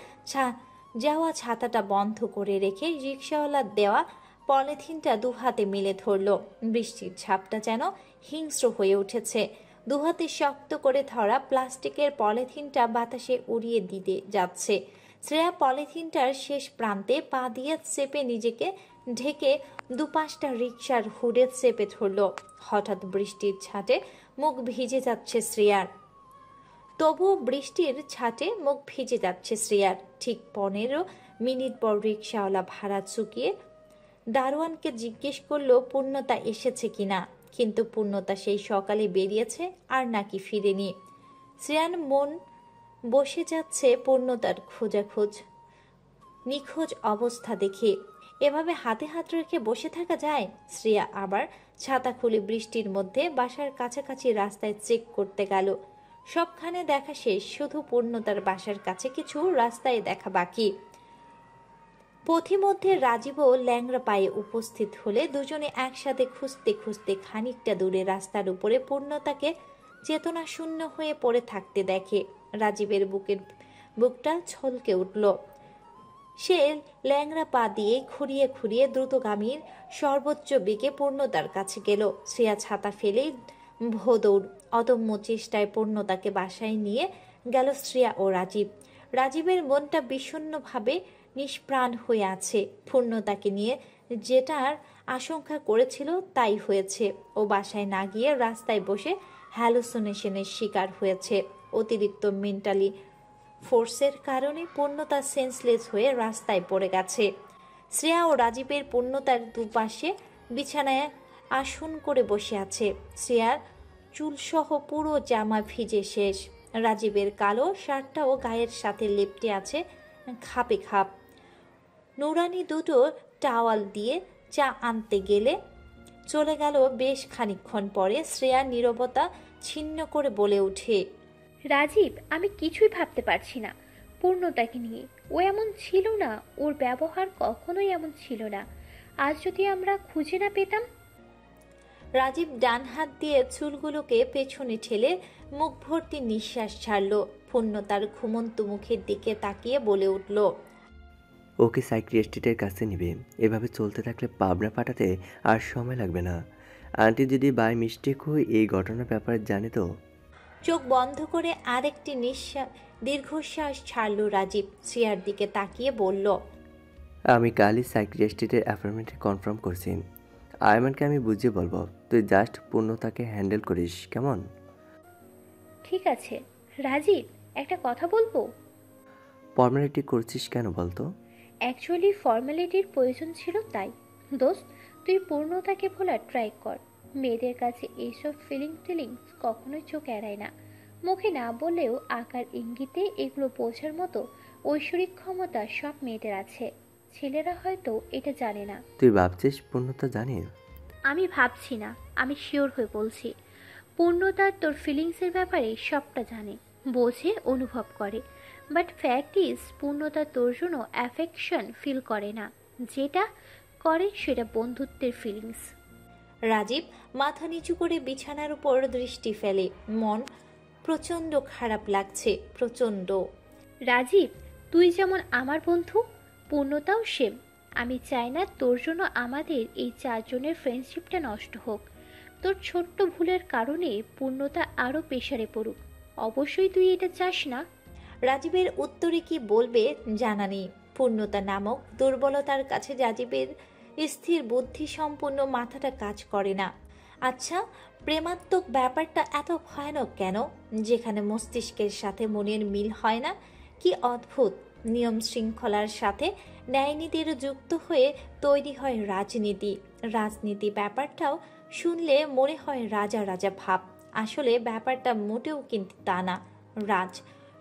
যাওয়া ছাতাটা বন্ধ করে রেখে রিক্সাওয়ালার দেওয়া পলিথিনটা দুহাতে মেলে ধরল। বৃষ্টির ঝাপটা যেন হিংস্র হয়ে উঠেছে। দুহাতে শক্ত করে ধরা প্লাস্টিকের পলিথিনটা বাতাসে উড়িয়ে দিতে যাচ্ছে। শ্রেয়া পলিথিনটার শেষ প্রান্তে পা দিয়ে চেপে নিজেকে ঢেকে দুপাশটা রিক্সার হুডে চেপে ধরল। হঠাৎ বৃষ্টির ছাটে মুখ ভিজে যাচ্ছে শ্রেয়ার। তবুও বৃষ্টির ছাটে মুখ ভিজে যাচ্ছে শ্রেয়ার। ঠিক 15 মিনিট পর রিক্সাওয়ালা ভাড়া চুকিয়ে দারোয়ানকে জিজ্ঞেস করলো পূর্ণতা এসেছে কিনা। কিন্তু পূর্ণতা সেই সকালে বেরিয়েছে আর নাকি ফিরেনি। শ্রেয়ার মন বসে যাচ্ছে পূর্ণতার খোঁজাখোঁজ নিখোঁজ অবস্থা দেখে। এভাবে হাতে হাত রেখে বসে থাকা যায়? শ্রেয়া আবার ছাতা খুলে বৃষ্টির মধ্যে বাসার কাছাকাছি রাস্তায় চেক করতে গেল। সবখানে দেখা শেষ, শুধু পূর্ণতার বাসার কাছে কিছু রাস্তায় দেখা বাকি। পথিমধ্যে রাজীবও ল্যাংড়া পায়ে উপস্থিত হলে দুজনে একসাথে খুঁজতে খুঁজতে খানিকটা দূরে রাস্তার উপরে পূর্ণতাকে চেতনা শূন্য হয়ে পড়ে থাকতে দেখে। রাজীবের বুকটা ছলকে উঠল। সে ল্যাংড়া পা দিয়ে খুঁড়িয়ে খুঁড়িয়ে দ্রুতগামীর সর্বোচ্চ বেগে পূর্ণতার কাছে গেল। শ্রেয়া ছাতা ফেলেই ভোদৌড়। অদম্য চেষ্টায় পূর্ণতাকে বাসায় নিয়ে গেল শ্রেয়া ও রাজীব। রাজীবের মনটা বিষণ্ণভাবে নিষ্প্রাণ হয়ে আছে। পূর্ণতাকে নিয়ে যেটার আশঙ্কা করেছিল তাই হয়েছে। ও বাসায় না গিয়ে রাস্তায় বসে হ্যালুসিনেশনের শিকার হয়েছে। অতিরিক্ত মেন্টালি ফোর্সের কারণে পূর্ণতা সেন্সলেস হয়ে রাস্তায় পড়ে গেছে। শ্রেয়া ও রাজীবের পূর্ণতার দুপাশে বিছানায় আসন করে বসে আছে। শ্রেয়ার চুলসহ পুরো জামা ভিজে শেষ। রাজীবের কালো শার্টটাও গায়ের সাথে লেপ্টে আছে খাপে খাপ। নুরানি দুটো টাওয়াল দিয়ে চা আনতে গেলে চলে গেল। বেশ খানিকক্ষণ পরে শ্রেয়ার নীরবতা ছিন্ন করে বলে ওঠে, রাজীব, আমি কিছুই ভাবতে পারছি না পূর্ণতাকে নিয়ে। ও এমন ছিল না, ওর ব্যবহার কখনোই এমন ছিল না। আজ যদি আমরা খুঁজে না পেতাম। রাজীব ডান হাত দিয়ে চুলগুলোকে পেছনে ঠেলে মুখ ভর্তি নিঃশ্বাস ছাড়ল। পূর্ণতার ঘুমন্ত মুখের দিকে তাকিয়ে বলে উঠল, ওকে সাইকিয়াট্রিস্টের কাছে নিবে। এভাবে চলতে থাকলে পাবনা পাঠাতে আর সময় লাগবে না। আন্টি যদি বাই মিস্টেকও এই ঘটনার ব্যাপারে জানে তো? চোখ বন্ধ করে আরেকটি দীর্ঘশ্বাস ছাড়ল রাজীব। শ্রেয়ার দিকে তাকিয়ে বলল, আমি কালই সাইকিয়াট্রিস্টের অ্যাপয়েন্টমেন্টে কনফার্ম করছি। আয়মানকে আমি বুঝিয়ে বলবো, তুই জাস্ট পূর্ণতাকে হ্যান্ডেল করিস, কেমন? ঠিক আছে রাজীব, একটা কথা বলবো? ফর্মালিটি করছিস কেন বলতো? অ্যাকচুয়ালি ফর্মালিটির প্রয়োজন ছিল তাই। দোস্ত, তুই পূর্ণতাকে ভোলার ট্রাই কর। মেয়েদের কাছে এইসব ফিলিংস কখনোই চোখ এড়ায় না। মুখে না বললেও আকার ইঙ্গিতে এগুলো বোঝার মতো ঐশ্বরিক ক্ষমতা সব মেয়েদের আছে। ছেলেরা হয়তো এটা জানে না। তুই ভাবছিস পূর্ণতা জানে? আমি ভাবছি না, আমি শিওর হয়ে বলছি। পূর্ণতা তোর ফিলিংসের ব্যাপারে সবটা জানে, বোঝে, অনুভব করে। বাট ফ্যাক্ট ইজ পূর্ণতা তোর জন্য অ্যাফেকশন ফিল করে না। যেটা করে সেটা বন্ধুত্বের ফিলিংস। রাজীব মাথা নিচু করে বিছানার উপর দৃষ্টি ফেলে। মন প্রচণ্ড খারাপ লাগছে, প্রচণ্ড। রাজীব, তুই যেমন আমার বন্ধু, পূর্ণতাও সেম। আমি চাই না তোর জন্য আমাদের এই 4 জনের ফ্রেন্ডশিপটা নষ্ট হোক। তোর ছোট্ট ভুলের কারণে পূর্ণতা আরও প্রেশারে পড়ুক। অবশ্যই তুই এটা চাস না। রাজীবের উত্তরে কি বলবে জানা নেই। পূর্ণতা নামক দুর্বলতার কাছে রাজীবের স্থির বুদ্ধি সম্পূর্ণ মাথাটা কাজ করে না। আচ্ছা, প্রেমাত্মক ব্যাপারটা এত ভয়ানক কেন, যেখানে মস্তিষ্কের সাথে মনের মিল হয় না? কি অদ্ভুত! নিয়ম শৃঙ্খলার সাথে ন্যায়নীতির যুক্ত হয়ে তৈরি হয় রাজনীতি। রাজনীতি ব্যাপারটাও শুনলে মনে হয় রাজা রাজা ভাব। আসলে ব্যাপারটা মোটেও কিন্তু তা না। রাজ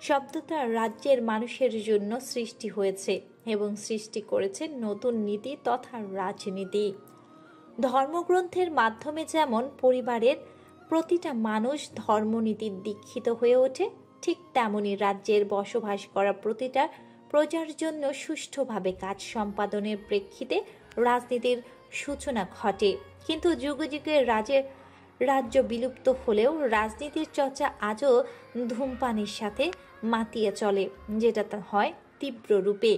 শব্দটা রাজ্যের মানুষের জন্য সৃষ্টি হয়েছে এবং সৃষ্টি করেছে নতুন নীতি তথা রাজনীতি। ধর্মগ্রন্থের মাধ্যমে যেমন পরিবারের প্রতিটা মানুষ ধর্মনীতির দীক্ষিত হয়ে ওঠে, ঠিক তেমনি রাজ্যের বসবাস করা প্রতিটা প্রজার জন্য সুষ্ঠুভাবে কাজ সম্পাদনের প্রেক্ষিতে রাজনীতির সূচনা ঘটে। কিন্তু যুগে যুগে রাজ্য বিলুপ্ত হলেও রাজনীতির চর্চা আজও ধূমপানের সাথে মাতিয়ে চলে, যেটা হয় তীব্র রূপে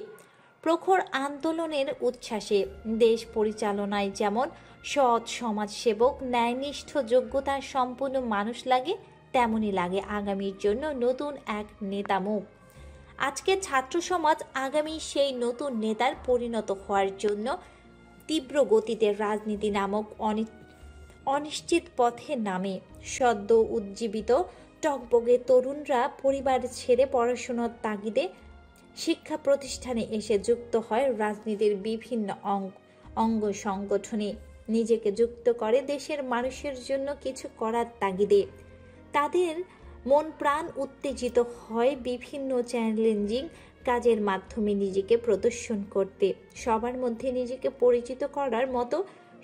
প্রখর আন্দোলনের উচ্ছ্বাসে। দেশ পরিচালনায় যেমন সৎ সমাজসেবক, ন্যায়নিষ্ঠ, যোগ্যতা সম্পন্ন মানুষ লাগে, তেমনি লাগে আগামীর জন্য নতুন এক নেতামুখ। আজকে ছাত্র সমাজ আগামী সেই নতুন নেতার পরিণত হওয়ার জন্য তীব্র গতিতে রাজনীতি নামক অনিশ্চিত পথে নামে। সদ্য উজ্জীবিত টকবগে তরুণরা পরিবার ছেড়ে পড়াশোনার তাগিদে শিক্ষা প্রতিষ্ঠানে এসে যুক্ত হয় রাজনীতির বিভিন্ন অঙ্গ সংগঠনে, নিজেকে যুক্ত করে দেশের মানুষের জন্য কিছু করার তাগিদে। তাদের মন প্রাণ উত্তেজিত হয় বিভিন্ন চ্যালেঞ্জিং কাজের মাধ্যমে নিজেকে প্রদর্শন করতে। সবার মধ্যে নিজেকে পরিচিত করার মতো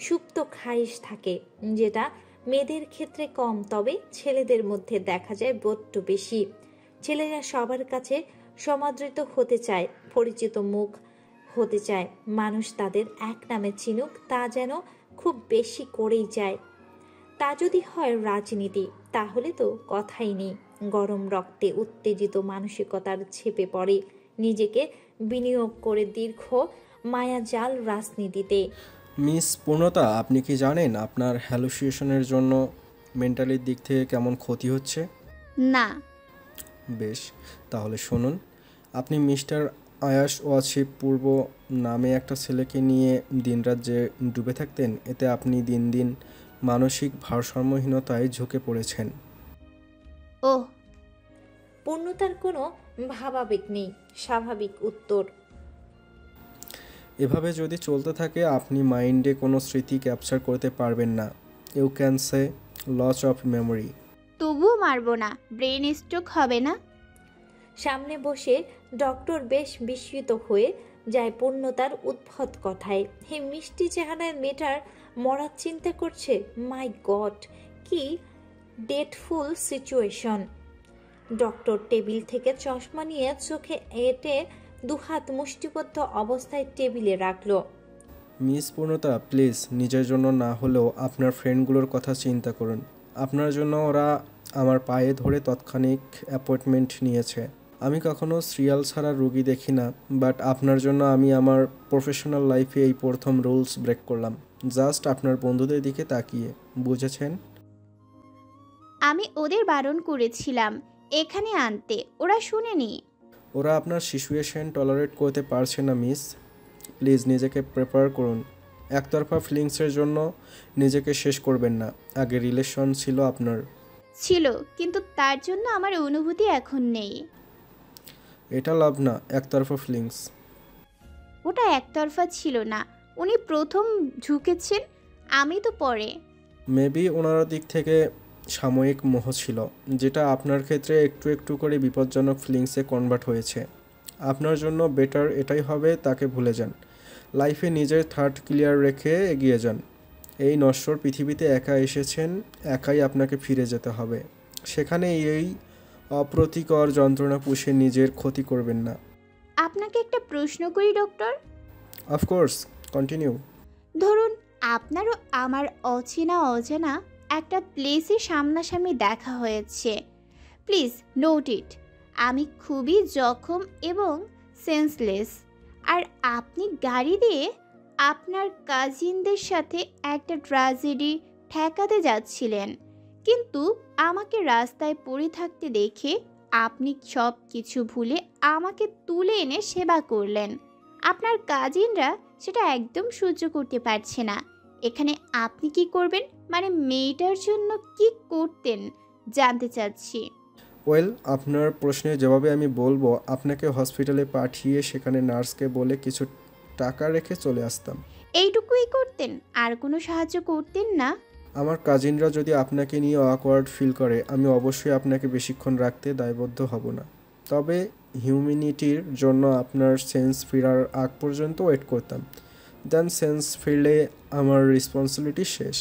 সুপ্ত খায়েশ থাকে, যেটা মেয়েদের ক্ষেত্রে কম, তবে ছেলেদের মধ্যে দেখা যায় বড্ড বেশি। ছেলেরা সবার কাছে সমাদৃত হতে চায়, পরিচিত মুখ হতে চায়, মানুষ তাদের এক নামে চিনুক, তা যেন খুব বেশি করেই যায়। তা যদি হয় রাজনীতি, তাহলে তো কথাই নেই। গরম রক্তে উত্তেজিত মানসিকতার ছেপে পড়ে নিজেকে বিনিয়োগ করে দীর্ঘ মায়াজাল রাজনীতিতে। মিস পূর্ণতা, আপনি কি জানেন আপনার হ্যালুসিনেশনের জন্য মেন্টালির দিক থেকে কেমন ক্ষতি হচ্ছে? না। বেশ, তাহলে শুনুন। আপনি মিস্টার আয়াস ওয়াসিফ পূর্ব নামে একটা ছেলেকে নিয়ে দিনরাত যে ডুবে থাকতেন, এতে আপনি দিন দিন মানসিক ভারসাম্যহীনতায় ঝুঁকে পড়েছেন। ওহ। পূর্ণতার কোনো ভাবাবেগ নেই, স্বাভাবিক উত্তর। এভাবে যদি চলতে থাকে আপনি মাইন্ডে কোনো স্মৃতি ক্যাপচার করতে পারবেন না। You can say loss of memory. তবুও মারবো না, ব্রেন স্ট্রোক হবে না? সামনে বসে ডক্টর বেশ বিস্মিত হয়ে যায় পূর্ণতার উদ্ভট কথায়। হে মিষ্টি চেহারার মেয়েটার মরার চিন্তা করছে। মাই গড, কি ডেটফুল সিচুয়েশন। ডক্টর টেবিল থেকে চশমা নিয়ে চোখে এঁটে দুহাত মুষ্টিবদ্ধ অবস্থায় টেবিলে রাখলো। মিস পূর্ণতা, প্লিজ নিজের জন্য না হলেও আপনার ফ্রেন্ডগুলোর কথা চিন্তা করুন। আপনার জন্য ওরা আমার পায়ে ধরে তাৎক্ষণিক অ্যাপয়েন্টমেন্ট নিয়েছে। আমি কখনো সিরিয়াল ছাড়া রুগী দেখি না, বাট আপনার জন্য আমি আমার প্রফেশনাল লাইফে এই প্রথম রুলস ব্রেক করলাম, জাস্ট আপনার বন্ধুদের দিকে তাকিয়ে। বুঝেছেন? আমি ওদের বারণ করেছিলাম এখানে আনতে, ওরা শুনেনি। ওরা আপনার সিচুয়েশন টলারেট করতে পারছে না মিস। প্লিজ নিজেকে প্রিপেয়ার করুন। একতরফা ফিলিংসের জন্য নিজেকে শেষ করবেন না। আগে রিলেশন ছিল আপনার। ছিল, কিন্তু তার জন্য আমার অনুভূতি এখন নেই। এটা লাভ না, একতরফা ফিলিংস। ওটা একতরফা ছিল না, উনি প্রথম ঝুঁকেছেন, আমি তো পরে। মেবি ওনার দিক থেকে সাময়িক মোহ ছিল, যেটা আপনার ক্ষেত্রে একটু একটু করে বিপজ্জনক ফিলিংসে কনভার্ট হয়েছে। আপনার জন্য বেটার এটাই হবে, তাকে ভুলে যান। লাইফে নিজের থার্ড ক্লিয়ার রেখে এগিয়ে যান। এই নশ্বর পৃথিবীতে একা এসেছেন, একাই আপনাকে ফিরে যেতে হবে। সেখানে এই অপ্রতিকর যন্ত্রণা পুষে নিজের ক্ষতি করবেন না। আপনাকে একটা প্রশ্ন করি ডক্টর। Of course, continue. ধরুন আপনারও আমার অজানা একটা প্লেসে সামনাসামনি দেখা হয়েছে। প্লিজ নোট ইট। আমি খুবই জখম এবং সেন্সলেস, আর আপনি গাড়ি দিয়ে আপনার কাজিনদের সাথে একটা ট্র্যাজেডি ঠেকাতে যাচ্ছিলেন, কিন্তু আমাকে রাস্তায় পড়ে থাকতে দেখে আপনি সব কিছু ভুলে আমাকে তুলে এনে সেবা করলেন। আপনার কাজিনরা সেটা একদম সহ্য করতে পারছে না। এখানে আপনি কি করবেন, মানে মেয়েটার জন্য কি করতেন জানতে চাচ্ছি। ওয়েল, আপনার প্রশ্নের জবাবে আমি বলবো আপনাকে হসপিটালে পাঠিয়ে সেখানে নার্সকে বলে কিছু টাকা রেখে চলে আসতাম। এইটুকুই করতেন, আর কোনো সাহায্য করতেন না? আমার কাজিনরা যদি আপনাকে নিয়ে অকওয়ার্ড ফিল করে, আমি অবশ্যই আপনাকে বেশিক্ষণ রাখতে দায়বদ্ধ হব না। তবে হিউম্যানিটির জন্য আপনার সেন্স ফেরার আগ পর্যন্ত ওয়েট করতাম। দেন সেন্স ফিরলে আমার রেসপন্সিবিলিটি শেষ।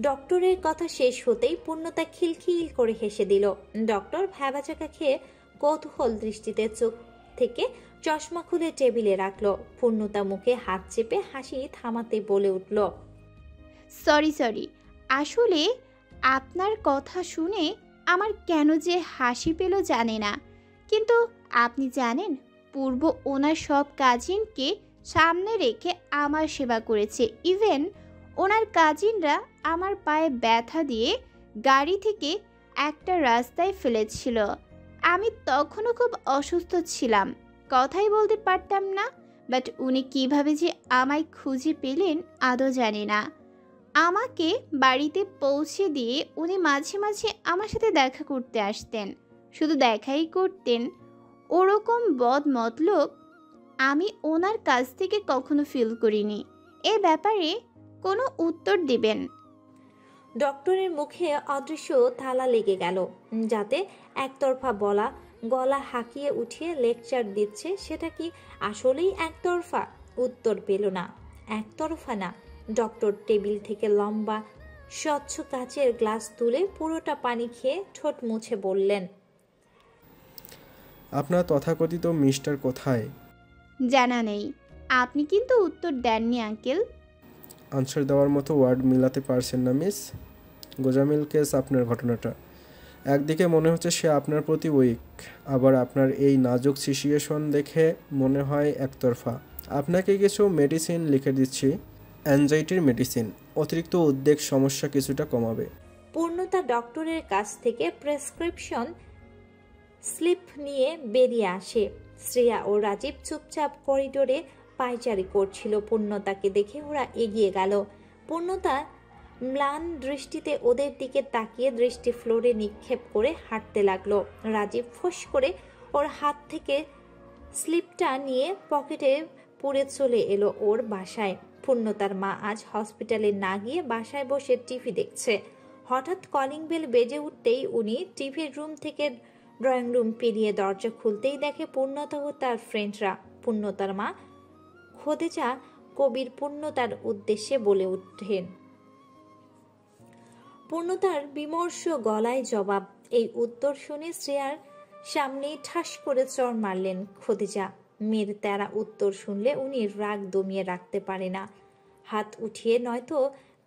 ডক্টরের কথা শেষ হতেই পূর্ণতা খিলখিল করে হেসে দিল। ডক্টর ভ্যাবাচাকা খেয়ে কৌতূহল দৃষ্টিতে চোখ থেকে চশমা খুলে টেবিলে রাখলো। পূর্ণতা মুখে হাত চেপে হাসি থামাতে বলে উঠল, সরি, আসলে আপনার কথা শুনে আমার কেন যে হাসি পেল জানে না, কিন্তু আপনি জানেন পূর্ব ওনার সব কাজিনকে সামনে রেখে আমার সেবা করেছে। ইভেন ওনার কাজিনরা আমার পায়ে ব্যথা দিয়ে গাড়ি থেকে একটা রাস্তায় ফেলেছিল। আমি তখনও খুব অসুস্থ ছিলাম, কথাই বলতে পারতাম না, বাট উনি কিভাবে যে আমায় খুঁজে পেলেন আদৌ জানি না। আমাকে বাড়িতে পৌঁছে দিয়ে উনি মাঝে মাঝে আমার সাথে দেখা করতে আসতেন, শুধু দেখাই করতেন। ওরকম বদ মতলব আমি ওনার কাছ থেকে কখনো ফিল করিনি। এ ব্যাপারে কোনো উত্তর দেবেন? ডক্টরের মুখে অদৃশ্য তালা লেগে গেল, যাতে একতরফা বলা গলা হাঁকিয়ে উঠিয়ে লেকচার দিচ্ছে সেটা কি আসলেই একতরফা? উত্তর পেল না। একতরফা না। ডক্টর টেবিল থেকে লম্বা স্বচ্ছ কাচের গ্লাস তুলে পুরোটা পানি খেয়ে ঠোঁট মুছে বললেন, আপনার তথাকথিত মিস্টার কোথায়? জানা নেই। আপনি কিন্তু উত্তর দেননি আঙ্কেল। আনসার দেওয়ার মতো ওয়ার্ড মিলাতে পারছেন না মিস? গোজামিল কেস আপনার ঘটনাটা। একদিকে মনে হচ্ছে সে আপনার প্রতি উইক, আবার আপনার এই নাজুক সিচুয়েশন দেখে মনে হয় একতরফা। আপনাকে কিছু মেডিসিন লিখে দিচ্ছি, অ্যাংজাইটির মেডিসিন। অতিরিক্ত উদ্বেগ সমস্যা কিছুটা কমাবে। পূর্ণতা ডক্টরের কাছ থেকে প্রেসক্রিপশন স্লিপ নিয়ে বেরিয়ে আসে। শ্রেয়া ও রাজীব চুপচাপ করিডোরে পায়চারি করছিল। পূর্ণতাকে দেখে ওরা এগিয়ে গেল। পূর্ণতা ম্লান দৃষ্টিতে ওদের দিকে তাকিয়ে দৃষ্টি ফ্লোরে নিক্ষেপ করে হাঁটতে লাগলো। রাজীব ফোঁস করে ওর হাত থেকে স্লিপটা নিয়ে পকেটে পুরে চলে এলো ওর বাসায়। পূর্ণতার মা আজ হসপিটালে না গিয়ে বাসায় বসে টিভি দেখছে। হঠাৎ কলিং বেল বেজে উঠতেই উনি টিভির রুম থেকে ড্রয়িং রুম পেরিয়ে দরজা খুলতেই দেখে পূর্ণতা ও তার ফ্রেন্ডরা। পূর্ণতার মা খোদেজা কবির পূর্ণতার উদ্দেশ্যে বলে উঠেন। পূর্ণতার বিমর্ষ গলায় জবাব। এই উত্তর শুনে শ্রেয়ার সামনেই ঠাস করে চড় মারলেন খোদেজা। মেয়ের তেরা উত্তর শুনলে উনি রাগ দমিয়ে রাখতে পারে না। হাত উঠিয়ে নয়তো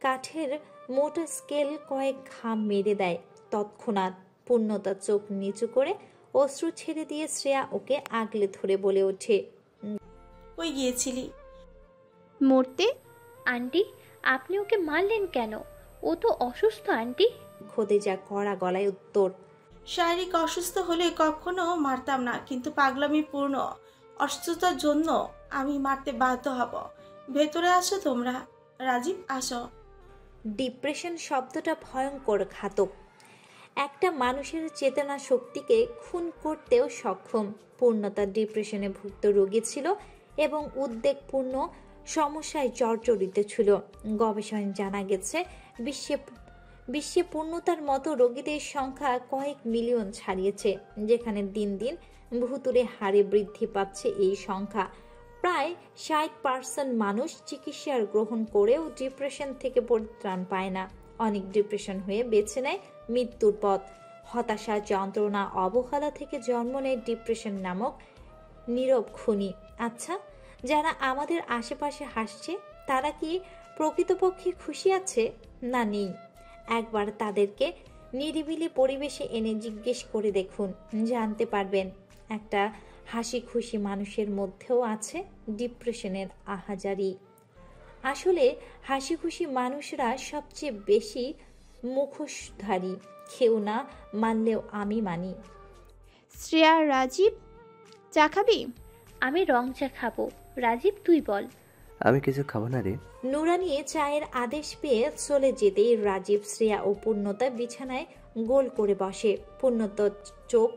কাঠের মোটা স্কেল কয়েক ঘাম মেরে দেয়। তৎক্ষণাৎ পূর্ণতা চোখ নিচু করে অশ্রু ছেড়ে দিয়ে শ্রেয়া ওকে আগলে ধরে বলে ওঠে, কই গিয়েছিলি? মরতে। আন্টি, আপনি ওকে মারলেন কেন? ও তো অসুস্থ আন্টি। খোদেজা কড়া গলায় উত্তর। শারীরিক অসুস্থ হলে কখনো মারতাম না, কিন্তু পাগলামিপূর্ণ অসুস্থতার জন্য আমি মারতে বাধ্য হব। ভেতরে আসো তোমরা। রাজীব আসো। ডিপ্রেশন শব্দটা ভয়ঙ্কর ঘাতক। একটা মানুষের চেতনা শক্তিকে খুন করতেও সক্ষম। পূর্ণতা ডিপ্রেশনে ভুক্ত রোগী ছিল এবং উদ্বেগপূর্ণ সমস্যায় জর্জরিত ছিল। গবেষণায় জানা গেছে বিশ্বে পূর্ণতার মতো রোগীদের সংখ্যা কয়েক মিলিয়ন ছাড়িয়েছে, যেখানে দিন দিন ভুতুড়ে হারে বৃদ্ধি পাচ্ছে এই সংখ্যা। প্রায় 60% মানুষ চিকিৎসা গ্রহণ করেও ডিপ্রেশন থেকে পরিত্রাণ পায় না। অনেক ডিপ্রেশন হয়ে বেছে নেয় মৃত্যুর পথ। হতাশা, যন্ত্রণা, অবহেলা থেকে জন্ম নেয় ডিপ্রেশন নামক নীরব খুনি। আচ্ছা, যারা আমাদের আশেপাশে হাসছে তারা কি প্রকৃতপক্ষে খুশি আছে না নেই? একবার তাদেরকে নিরিবিলি পরিবেশে এনে জিজ্ঞেস করে দেখুন, জানতে পারবেন একটা হাসি খুশি মানুষের মধ্যেও আছে ডিপ্রেশনের আহাজারি। আসলে হাসি খুশি মানুষরা সবচেয়ে বেশি মুখোশধারী। কেউ না মানলেও আমি মানি। শ্রেয়া, রাজীব, চা খাবি? আমি রং চা খাবো। রাজীব, তুই বল। আমি কিছু খাবো না রে। নুরানি চায়ের আদেশ পেয়ে চলে যেতেই রাজীব, শ্রেয়া ও পূর্ণতা বিছানায় গোল করে বসে। পূর্ণতার চোখ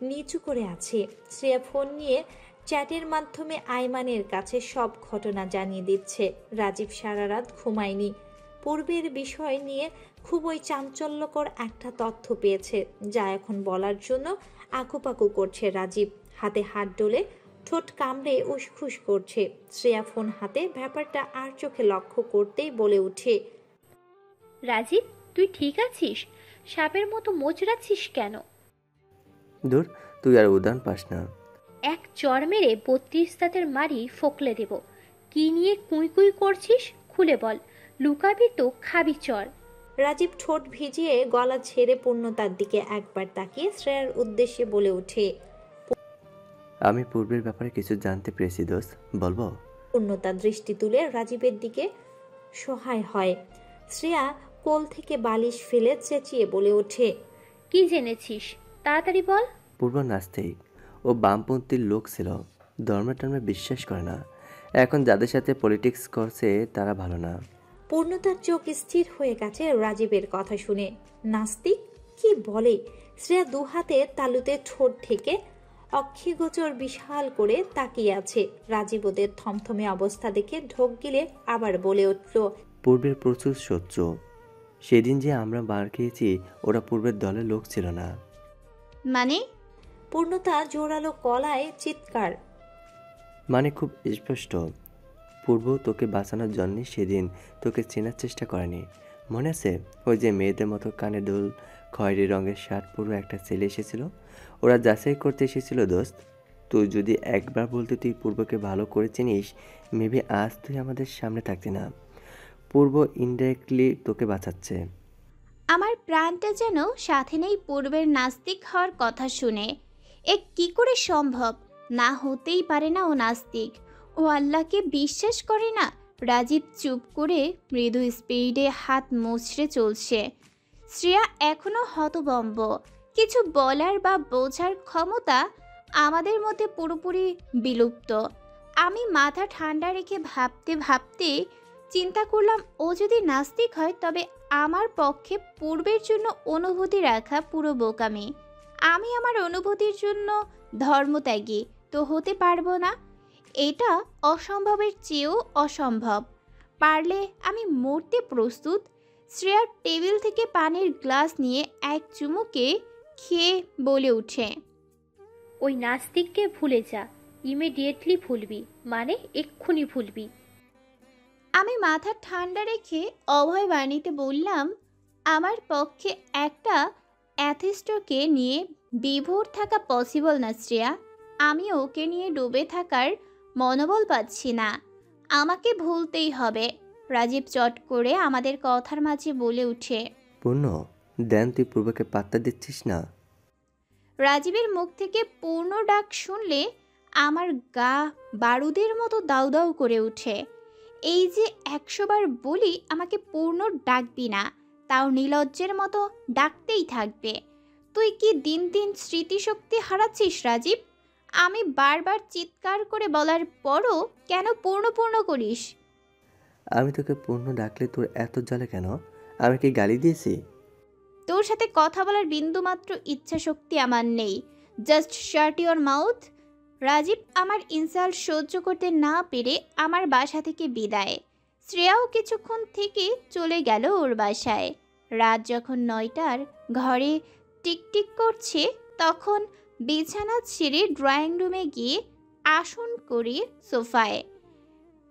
নিচু করে আছে। শ্রেয়া ফোন নিয়ে চ্যাটের মাধ্যমে আইমানের কাছে সব ঘটনা জানিয়ে দিচ্ছে। রাজীব সারা রাত ঘুমায়নি। পূর্বের বিষয় নিয়ে খুবই চাঞ্চল্যকর একটা তথ্য পেয়েছে, যা এখন বলার জন্য আকুপাকু করছে রাজীব, হাতে হাত ডলে ঠোঁট কামড়ে উসখুস করছে। শ্রেয়া ফোন হাতে ব্যাপারটা আর চোখে লক্ষ্য করতেই বলে উঠে, রাজীব, তুই ঠিক আছিস? সাপের মতো মোচড়াচ্ছিস কেন? দূর, তুই আর উদাহরণ পাস না। এক চর মেরে 32 দাঁতের মারি ফোকলে দেব। কি নিয়ে কুই কুই করছিস? খুলে বল, লুকাবি তো খাবি চর। রাজীব ঠোঁট ভিজিয়ে গলা ছেড়ে পূর্ণতার দিকে একবার তাকিয়ে শ্রেয়ার উদ্দেশ্যে বলে ওঠে, আমি পূর্বের ব্যাপারে কিছু জানতে পেরেছি দোস্ত, বলবো? পূর্ণতার দৃষ্টি তুলে রাজীবের দিকে সহায় হয়। শ্রেয়া কোল থেকে বালিশ ফেলে চেঁচিয়ে বলে ওঠে, কি জেনেছিস? তাড়াতাড়ি বল। পূর্ব নাস্তিক, ও বামপন্থীর লোক ছিল, ধর্মে টর্মে বিশ্বাস করে না। এখন যাদের সাথে পলিটিক্স করছে তারা ভালো না। পূর্ণতার চোখ স্থির হয়ে গেছে রাজীবের কথা শুনে। নাস্তিক? কি বলে? শ্রেয়া দুহাতে তালুতে ঠোঁট ঢেকে অক্ষিগোচর বিশাল করে তাকিয়ে আছে। রাজীব ওদের থমথমে অবস্থা দেখে ঢোক গিলে আবার বলে উঠল, পূর্বের প্রচুর শত্রু। সেদিন যে আমরা বার খেয়েছি ওরা পূর্বের দলের লোক ছিল না। মানে? পূর্ণতা জোরালো গলায় চিৎকার। মানে খুব স্পষ্ট, পূর্ব তোকে বাঁচানোর জন্যে সেদিন তোকে চেনার চেষ্টা করেনি। মনে আছে ওই যে মেয়েদের মতো কানে দুল, খয়েরি রঙের শার্ট পরে একটা ছেলে এসেছিল? ওরা যাচাই করতে এসেছিল দোস্ত। তুই যদি একবার বলতে তুই পূর্বকে ভালো করে চিনিস, মেবি আজ তুই আমাদের সামনে থাকতি না। পূর্ব ইনডাইরেক্টলি তোকে বাঁচাচ্ছে। আমার প্রাণটা যেন সাথে নেই পূর্বের নাস্তিক হওয়ার কথা শুনে। এ কি করে সম্ভব? না, হতেই পারে না ও নাস্তিক। ও আল্লাহকে বিশ্বাস করে না। রাজীব চুপ করে মৃদু স্পিডে হাত মুচড়ে চলছে। শ্রেয়া এখনো হতভম্ব। কিছু বলার বা বোঝার ক্ষমতা আমাদের মধ্যে পুরোপুরি বিলুপ্ত। আমি মাথা ঠান্ডা রেখে ভাবতে ভাবতে চিন্তা করলাম, ও যদি নাস্তিক হয় তবে আমার পক্ষে পূর্বের জন্য অনুভূতি রাখা পুরো বোকামি। আমি আমার অনুভূতির জন্য ধর্মত্যাগী তো হতে পারবো না। এটা অসম্ভবের চেয়েও অসম্ভব। পারলে আমি মরতে প্রস্তুত। শ্রেয়ার টেবিল থেকে পানির গ্লাস নিয়ে এক চুমুকে খেয়ে বলে উঠে, ওই নাস্তিককে ভুলে যা। ইমিডিয়েটলি ভুলবি, মানে এক্ষুনি ভুলবি। আমি মাথা ঠান্ডা রেখে অভয় বাণীতে বললাম, আমার পক্ষে একটা অ্যাথিস্টকে নিয়ে বিভোর থাকা পসিবল না শ্রেয়া। আমি ওকে নিয়ে ডুবে থাকার মনোবল পাচ্ছি না। আমাকে ভুলতেই হবে। রাজীব চট করে আমাদের কথার মাঝে বলে উঠে, পূর্ণ দেন, তুই পূর্বকে পাত্তা দিচ্ছিস না। রাজীবের মুখ থেকে পূর্ণ ডাক শুনলে আমার গা বারুদের মতো দাউ দাউ করে ওঠে। এই যে 100 বার বলি আমাকে পূর্ণ ডাকবি না, তাও নির্লজ্জের মতো ডাকতেই থাকবে। তুই কি দিন দিন স্মৃতিশক্তি হারাচ্ছিস রাজীব? আমি বারবার চিৎকার করে বলার পরও কেন পূর্ণ পূর্ণ করিস? আমি তোকে পূর্ণ ডাকলে তোর এত জ্বলে কেন? আমি কি গালি দিয়েছি? তোর সাথে কথা বলার বিন্দুমাত্র ইচ্ছা শক্তি আমার নেই। Just shut your mouth. Rajib আমার ইনসাল্ট সহ্য করতে না পেরে আমার বাসা থেকে বিদায়। শ্রেয়াও কিছুক্ষণ থেকে চলে গেল ওর বাসায়। রাত যখন 9টার ঘরে টিকটিক করছে, তখন বিছানা ছেড়ে ড্রয়িং রুমে গিয়ে আসন করে সোফায়।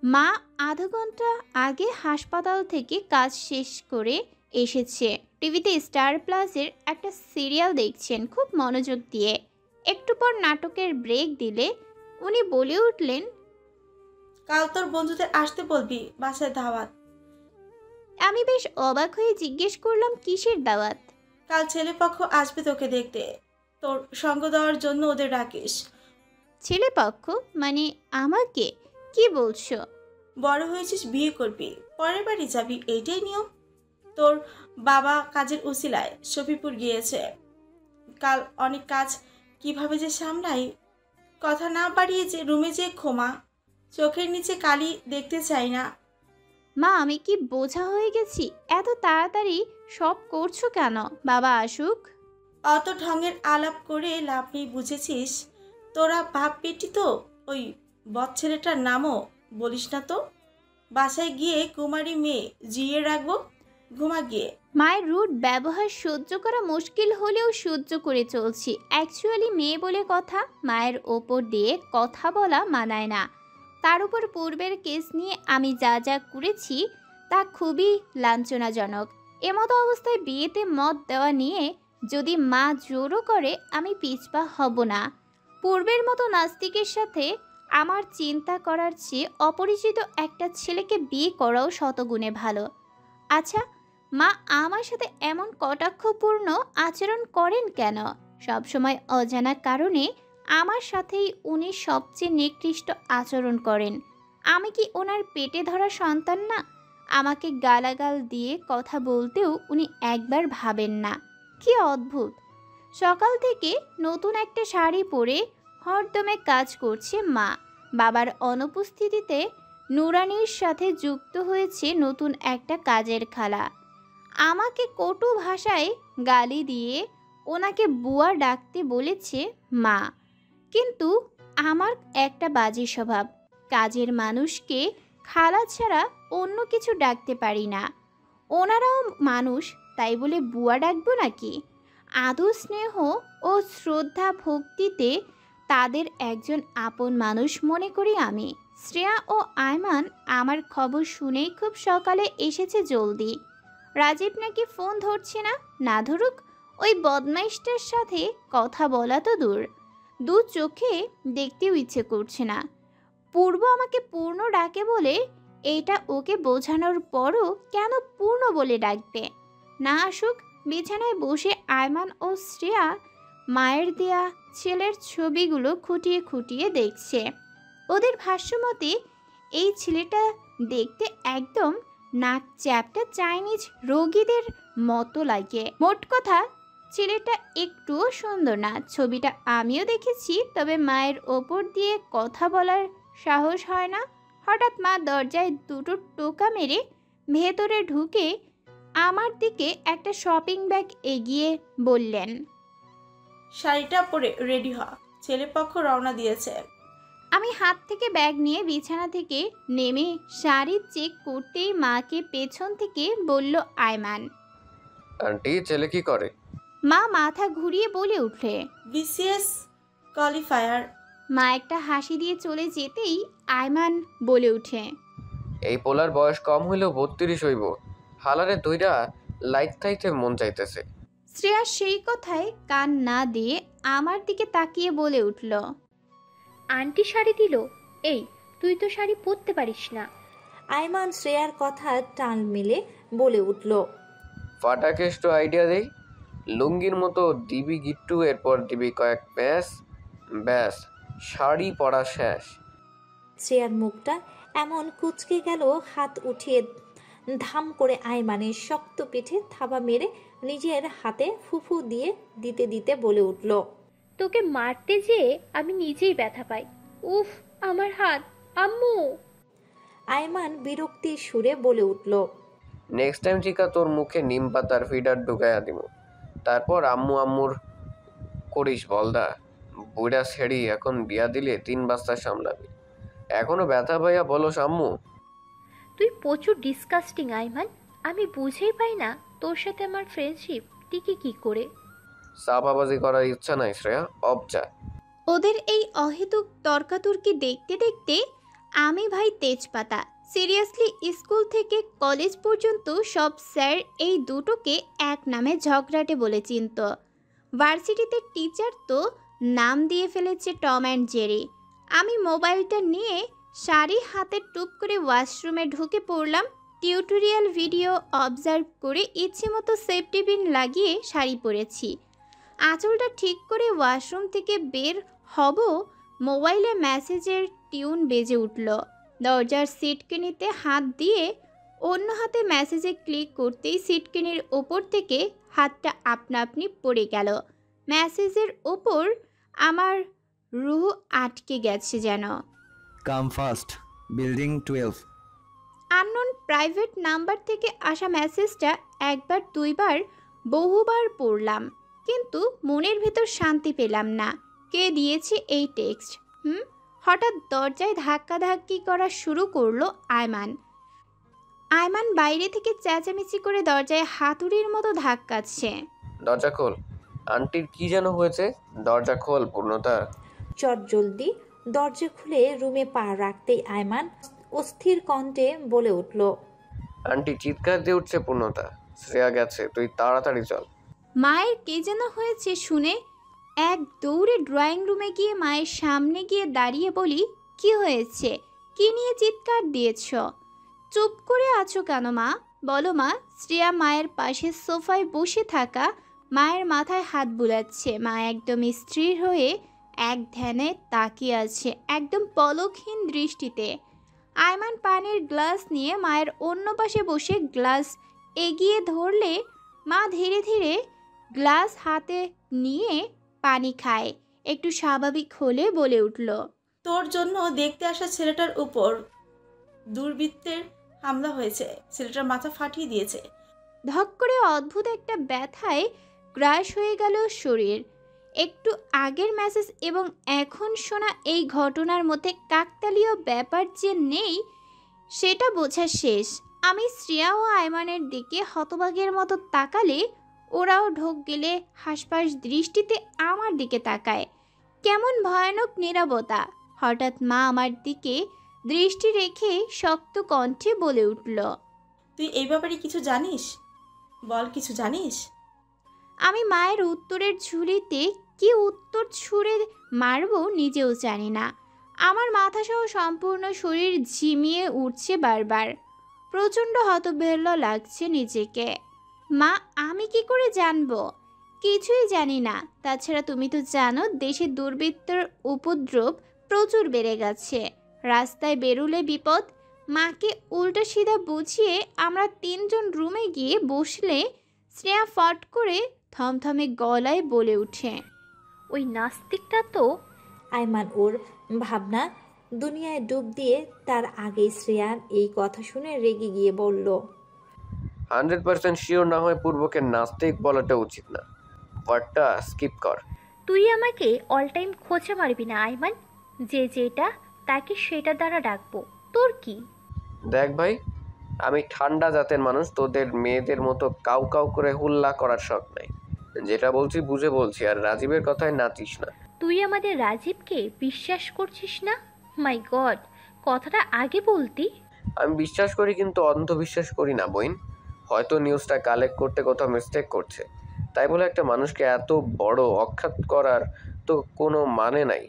মা আধা ঘন্টা আগে হাসপাতাল থেকে কাজ শেষ করে এসেছে। টিভিতে স্টার প্লাসের একটা সিরিয়াল দেখছেন খুব মনোযোগ দিয়ে। একটু পর নাটকের ব্রেক দিলে উনি বলে উঠলেন, কাল তোর বন্ধুদের আসতে বলবি, বাসায় দাওয়াত। আমি বেশ অবাক হয়ে জিজ্ঞেস করলাম, কিসের দাওয়াত? কাল ছেলেপক্ষ আসবে তোকে দেখতে, তোর সঙ্গ দেওয়ার জন্য ওদের ডাকিস। ছেলেপক্ষ মানে আমাকে? কি বলছো? বড় হয়েছিস, বিয়ে করবি, পরের বাড়ি যাবি, এইটাই নিয়ম। তোর বাবা কাজের উসিলায় শফিপুর গিয়েছে। কাল অনেক কাজ, কিভাবে যে সামলাই। কথা না বাড়িয়ে যে রুমে যে ক্ষমা, চোখের নিচে কালি দেখতে চাই না। মা, আমি কি বোঝা হয়ে গেছি? এত তাড়াতাড়ি সব করছো কেন? বাবা আসুক। অত ঢঙের আলাপ করে লাভ নেই, বুঝেছিস? তোরা বাপ পেটি তো। ওই বদ ছেলেটার নামও বলিস না তো। বাসায় গিয়ে কুমারী মেয়ে জিয়ে রাখবো। ঘুমা গিয়ে। মায়ের রুড ব্যবহার সহ্য করা মুশকিল হলেও সহ্য করে চলছি। অ্যাকচুয়ালি মেয়ে বলে কথা, মায়ের ওপর দিয়ে কথা বলা মানায় না। তার উপর পূর্বের কেস নিয়ে আমি যা যা করেছি তা খুবই লাঞ্ছনাজনক। এমতো অবস্থায় বিয়েতে মত দেওয়া নিয়ে যদি মা জোরও করে আমি পিছপা হব না। পূর্বের মতো নাস্তিকের সাথে আমার চিন্তা করার চেয়ে অপরিচিত একটা ছেলেকে বিয়ে করাও শতগুণে ভালো। আচ্ছা, মা আমার সাথে এমন কটাক্ষপূর্ণ আচরণ করেন কেন? সবসময় অজানা কারণে আমার সাথেই উনি সবচেয়ে নিকৃষ্ট আচরণ করেন। আমি কি ওনার পেটে ধরা সন্তান না? আমাকে গালাগাল দিয়ে কথা বলতেও উনি একবার ভাবেন না। কি অদ্ভুত! সকাল থেকে নতুন একটা শাড়ি পরে হরদমে কাজ করছে মা। বাবার অনুপস্থিতিতে নুরানির সাথে যুক্ত হয়েছে নতুন একটা কাজের খালা। আমাকে কটু ভাষায় গালি দিয়ে ওনাকে বুয়া ডাকতে বলেছে মা। কিন্তু আমার একটা বাজে স্বভাব, কাজের মানুষকে খালা ছাড়া অন্য কিছু ডাকতে পারি না। ওনারাও মানুষ, তাই বলে বুয়া ডাকবো নাকি? আদর স্নেহ ও শ্রদ্ধা ভক্তিতে তাদের একজন আপন মানুষ মনে করি আমি। শ্রেয়া ও আয়মান আমার খবর শুনেই খুব সকালে এসেছে জলদি। রাজীব নাকি ফোন ধরছে না। না ধরুক, ওই বদমাইশটার সাথে কথা বলা তো দূর, দু চোখে দেখতেও ইচ্ছে করছে না। পূর্ব আমাকে পূর্ণ ডাকে বলে এটা ওকে বোঝানোর পরও কেন পূর্ণ বলে ডাকবে? না আসুক। বিছানায় বসে আয়মান ও শ্রেয়া মায়ের দেয়া ছেলের ছবিগুলো খুঁটিয়ে খুঁটিয়ে দেখছে। ওদের ভাষ্যমতে এই ছেলেটা দেখতে একদম নাক চ্যাপটা চাইনিজ রোগীদের মতো লাগে। মোট কথা, ছেলেটা একটুও সুন্দর না। ছবিটা আমিও দেখেছি, তবে মায়ের ওপর দিয়ে কথা বলার সাহস হয় না। হঠাৎ মা দরজায় দুটো টোকা মেরে ভেতরে ঢুকে আমার দিকে একটা শপিং ব্যাগ এগিয়ে বললেন, শাড়িটা পরে রেডি হ, ছেলেপক্ষ রওনা দিয়েছে। আমি হাত থেকে ব্যাগ নিয়ে বিছানা থেকে নেমে শাড়ি চেক করতেই মাকে পেছন থেকে বলল আয়মান। আন্টি, ছেলে কি করে? মা মাথা ঘুরিয়ে বলে উঠলে, বিসিএস কোয়ালিফায়ার। মা একটা হাসি দিয়ে চলে যেতেই আয়মান বলে উঠে, এই পোলার বয়স কম হইলেও 32 হইব। হালারে দইরা লাইট থাইতে মন চাইতেছে। শ্রেয়া সেই কথায় কান না দিয়ে আমার দিকে তাকিয়ে বলে উঠল, আন্টি শাড়ি দিল? এই, তুই তো শাড়ি পরতে পারিস না। আয়মান শ্রেয়ার কথা টান মিলে বলে উঠল, ফাটাকেষ্ট আইডিয়া দেই। লুঙ্গির মতো দিবি গিট্টু, এরপর দিবি কয়েক প্যাস, ব্যাস শাড়ি পরা শেষ। শ্রেয়ার মুখটা এমন কুচকে গেল, হাত উঠিয়ে ধাম করে আয়মানের শক্ত পিঠে থাবা মেরে নিজের হাতে ফুফু দিয়ে দিতে দিতে বলে উঠল, তোকে মারতে যেয়ে আমি নিজেই ব্যথা পাই। উফ, আমার হাত, আম্মু! আয়মান বিরক্তির সুরে বলে উঠল, নেক্সট টাইম চিকা তোর মুখে নিম পাতার ফিডার ঢুকাইয়া দিব, তারপর আম্মু আম্মুর করিস বলদা। বুড়া ছেড়ি এখন বিয়া দিলে 3 বাচ্চা সামলাবি, এখনো ব্যথা পাইয়া বলস আম্মু? তুই প্রচুর ডিসকাস্টিং আইমান। আমি বুঝেই পাই না তোর সাথে আমার ফ্রেন্ডশিপ টিকে কি করে। সাফাবাজি করার ইচ্ছা নাই শ্রেয়া, অবজা। ওদের এই অহেতুক তর্কাতর্কি দেখতে দেখতে আমি ভাই তেজপাতা। সিরিয়াসলি, স্কুল থেকে কলেজ পর্যন্ত সব স্যার এই দুটোকে এক নামে ঝগড়াটে বলে চিনত। ভার্সিটিতে টিচার তো নাম দিয়ে ফেলেছে টম অ্যান্ড জেরি। আমি মোবাইলটা নিয়ে শাড়ি হাতে টুপ করে ওয়াশরুমে ঢুকে পড়লাম। টিউটোরিয়াল ভিডিও অবজার্ভ করে ইচ্ছে মতো সেফটি পিন লাগিয়ে শাড়ি পরেছি। আঁচলটা ঠিক করে ওয়াশরুম থেকে বের হব, মোবাইলে মেসেজের টিউন বেজে উঠল। দরজার সিটকিনিতে হাত দিয়ে অন্য হাতে মেসেজে ক্লিক করতেই সিটকিনির ওপর থেকে হাতটা আপনা আপনি পড়ে গেল। মেসেজের ওপর আমার রুহ আটকে গেছে যেন। Come fast, building 12। Unknown private number থেকে আসা মেসেজটা একবার দুইবার বহুবার পড়লাম, কিন্তু মনের ভেতর শান্তি পেলাম না। কে দিয়েছে এই টেক্সট? হঠাৎ দরজায় ধাক্কাধাক্কি করা শুরু করলো আয়মান। আয়মান বাইরে থেকে চেঁচামেচি করে দরজায় হাতুড়ির মতো ধাক্কাচ্ছে। দরজা খোল। আন্টির কি যেন হয়েছে? দরজা খোল পূর্ণতা। চট জলদি দরজা খুলে রুমে পা রাখতেই আয়মান অস্থির কণ্ঠে বলে উঠল, আন্টি চিৎকার দিয়ে উঠছে পূর্ণতা। শ্রেয়া গেছে, তুই তাড়াতাড়ি চল। মায়ের কে যেন হয়েছে শুনে এক দৌড়ে ড্রয়িং রুমে গিয়ে মায়ের সামনে গিয়ে দাঁড়িয়ে বলি, কি হয়েছে? কি নিয়ে চিৎকার দিয়েছ? চুপ করে আছো কেন মা? বলো মা। শ্রেয়া মায়ের পাশে সোফায় বসে থাকা মায়ের মাথায় হাত বুলাচ্ছে। মা একদম স্থির হয়ে এক ধ্যানে তাকিয়ে আছে, একদম পলকহীন দৃষ্টিতে। আয়মান পানির গ্লাস নিয়ে মায়ের অন্য পাশে বসে গ্লাস এগিয়ে ধরলে মা ধীরে ধীরে গ্লাস হাতে নিয়ে পানি খায়। একটু স্বাভাবিক হলে বলে উঠল, তোর জন্য দেখতে আসা ছেলেটার উপর দুর্বৃত্তের হামলা হয়েছে। ছেলেটার মাথা ফাটিয়ে দিয়েছে। ধক করে অদ্ভুত একটা ব্যথায় গ্রাস হয়ে গেল শরীর। একটু আগের মেসেজ এবং এখন শোনা এই ঘটনার মধ্যে কাকতালীয় ব্যাপার যে নেই সেটা বোঝা শেষ। আমি শ্রেয়া ও আয়মানের দিকে হতবাগের মতো তাকালে ওরাও ঢোক গেলে হাসপাস দৃষ্টিতে আমার দিকে তাকায়। কেমন ভয়ানক নীরবতা। হঠাৎ মা আমার দিকে দৃষ্টি রেখে শক্ত কণ্ঠে বলে উঠল, তুই এই ব্যাপারে কিছু জানিস? বল, কিছু জানিস? আমি মায়ের উত্তরের ঝুলিতে কি উত্তর ছুঁড়ে মারবো নিজেও জানি না। আমার মাথাসহ সম্পূর্ণ শরীর ঝিমিয়ে উঠছে বারবার। প্রচণ্ড হতবেল্য লাগছে নিজেকে। মা, আমি কি করে জানবো? কিছুই জানি না। তাছাড়া তুমি তো জানো দেশে দুর্বৃত্তের উপদ্রব প্রচুর বেড়ে গেছে। রাস্তায় বেরুলে বিপদ। মাকে উল্টো সিধা বুঝিয়ে আমরা তিনজন রুমে গিয়ে বসলে শ্রেয়া ফট করে থমথমে গলায় বলে ওঠে, ওই নাস্তিকটা তো। আয়মান ওর ভাবনা দুনিয়ায় ডুব দিয়ে তার আগেই শ্রেয়ার এই কথা শুনে রেগে গিয়ে বলল, 100% শিওর না হয় পূর্বকে নাস্তিক বলাটা উচিত না। ওয়ার্ডটা স্কিপ কর। তুই আমাকে অল টাইম খোঁচা মারবি না আইমান। যে যেটা তাকে সেটা দ্বারা ডাকবো। তোর কি? দেখ ভাই, আমি ঠান্ডা জাতের মানুষ। তোদের মেয়েদের মতো কাউ কাউ করে হুল্লা করার শখ নাই। যেটা বলছি বুঝে বলছি, আর রাজীবের কথায় নাচিস না। তুই আমাদের রাজীবকে বিশ্বাস করছিস না? মাই গড, কথাটা আগে বলতি। আমি বিশ্বাস করি কিন্তু অন্ধবিশ্বাস করি না বইন। হয়তো নিউজটা কালেক্ট করতে কোথাও মিস্টেক করছে, তাই বলে একটা মানুষকে এত বড় অখ্যাত করার তো কোনো মানে নাই।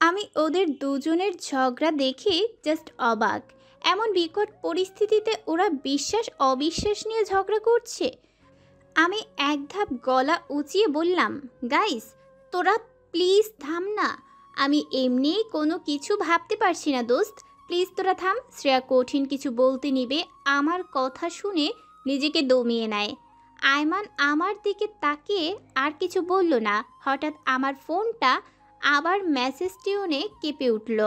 আমি ওদের দুজনের ঝগড়া দেখে জাস্ট অবাক। এমন বিকট পরিস্থিতিতে ওরা বিশ্বাস অবিশ্বাস নিয়ে ঝগড়া করছে। আমি এক ধাপ গলা উঁচিয়ে বললাম, গাইস তোরা প্লিজ থাম না। আমি এমনিই কোনো কিছু ভাবতে পারছি না দোস্ত, প্লিজ তোরা থাম। শ্রেয়া কঠিন কিছু বলতে নিবে, আমার কথা শুনে নিজেকে দমিয়ে নেয়। আয়মান আমার দিকে তাকিয়ে আর কিছু বলল না। হঠাৎ আমার ফোনটা আবার মেসেজ টিউনে কেঁপে উঠল।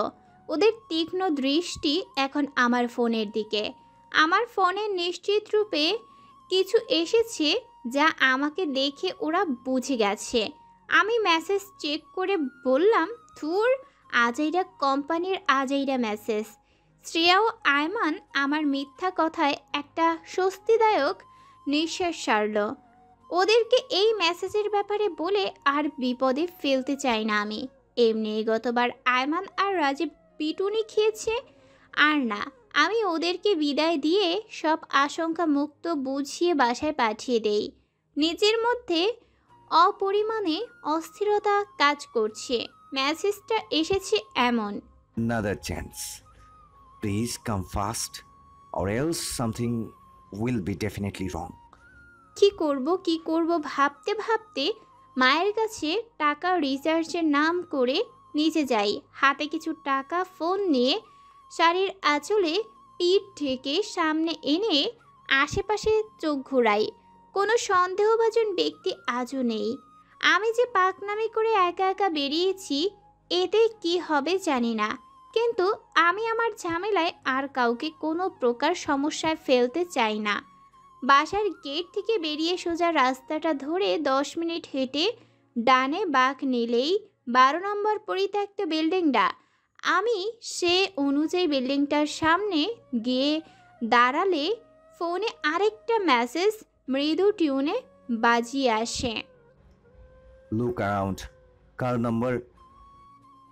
ওদের তীক্ষ্ণ দৃষ্টি এখন আমার ফোনের দিকে। আমার ফোনে নিশ্চিত রূপে কিছু এসেছে যা আমাকে দেখে ওরা বুঝে গেছে। আমি মেসেজ চেক করে বললাম, ধুর, আজাইরা কোম্পানির আজাইরা মেসেজ। শ্রেয়া ও আয়মান আমার মিথ্যা কথায় একটা স্বস্তিদায়ক নিঃশ্বাস সারল। ওদেরকে এই মেসেজের ব্যাপারে বলে আর বিপদে ফেলতে চাই না আমি। এমনি গতবার আয়মান আর রাজীব পিটুনি খেয়েছে, আর না, আমি ওদেরকে বিদায় দিয়ে সব আশঙ্কা মুক্ত বুঝিয়ে বাসায় পাঠিয়ে দেই। নিজের মধ্যে অপরিমাণে অস্থিরতা কাজ করছে। মেসেজটা এসেছে এমন, Another chance. Please come fast, or else something will be definitely wrong. কি করব ভাবতে ভাবতে মায়ের কাছে টাকা রিচার্জের নাম করে নিচে যাই। হাতে কিছু টাকা ফোন নিয়ে শাড়ির আঁচলে পিঠ ঢেকে সামনে এনে আশেপাশে চোখ ঘোরাই। কোনো সন্দেহভাজন ব্যক্তি আজও নেই। আমি যে পাকনামি করে একা একা বেরিয়েছি এতে কি হবে জানি না, কিন্তু আমি আমার ঝামেলায় আর কাউকে কোনো প্রকার সমস্যায় ফেলতে চাই না। বাসার গেট থেকে বেরিয়ে সোজা রাস্তাটা ধরে 10 মিনিট হেঁটে ডানে বাঁক নিলেই 12 নম্বর পরিত্যক্ত বিল্ডিংটা। আমি সে অনুযায়ী বিল্ডিংটার সামনে গিয়ে দাঁড়ালে ফোনে আরেকটা মেসেজ মৃদু টিউনে বাজিয়ে আসে। Look around. কার নাম্বার?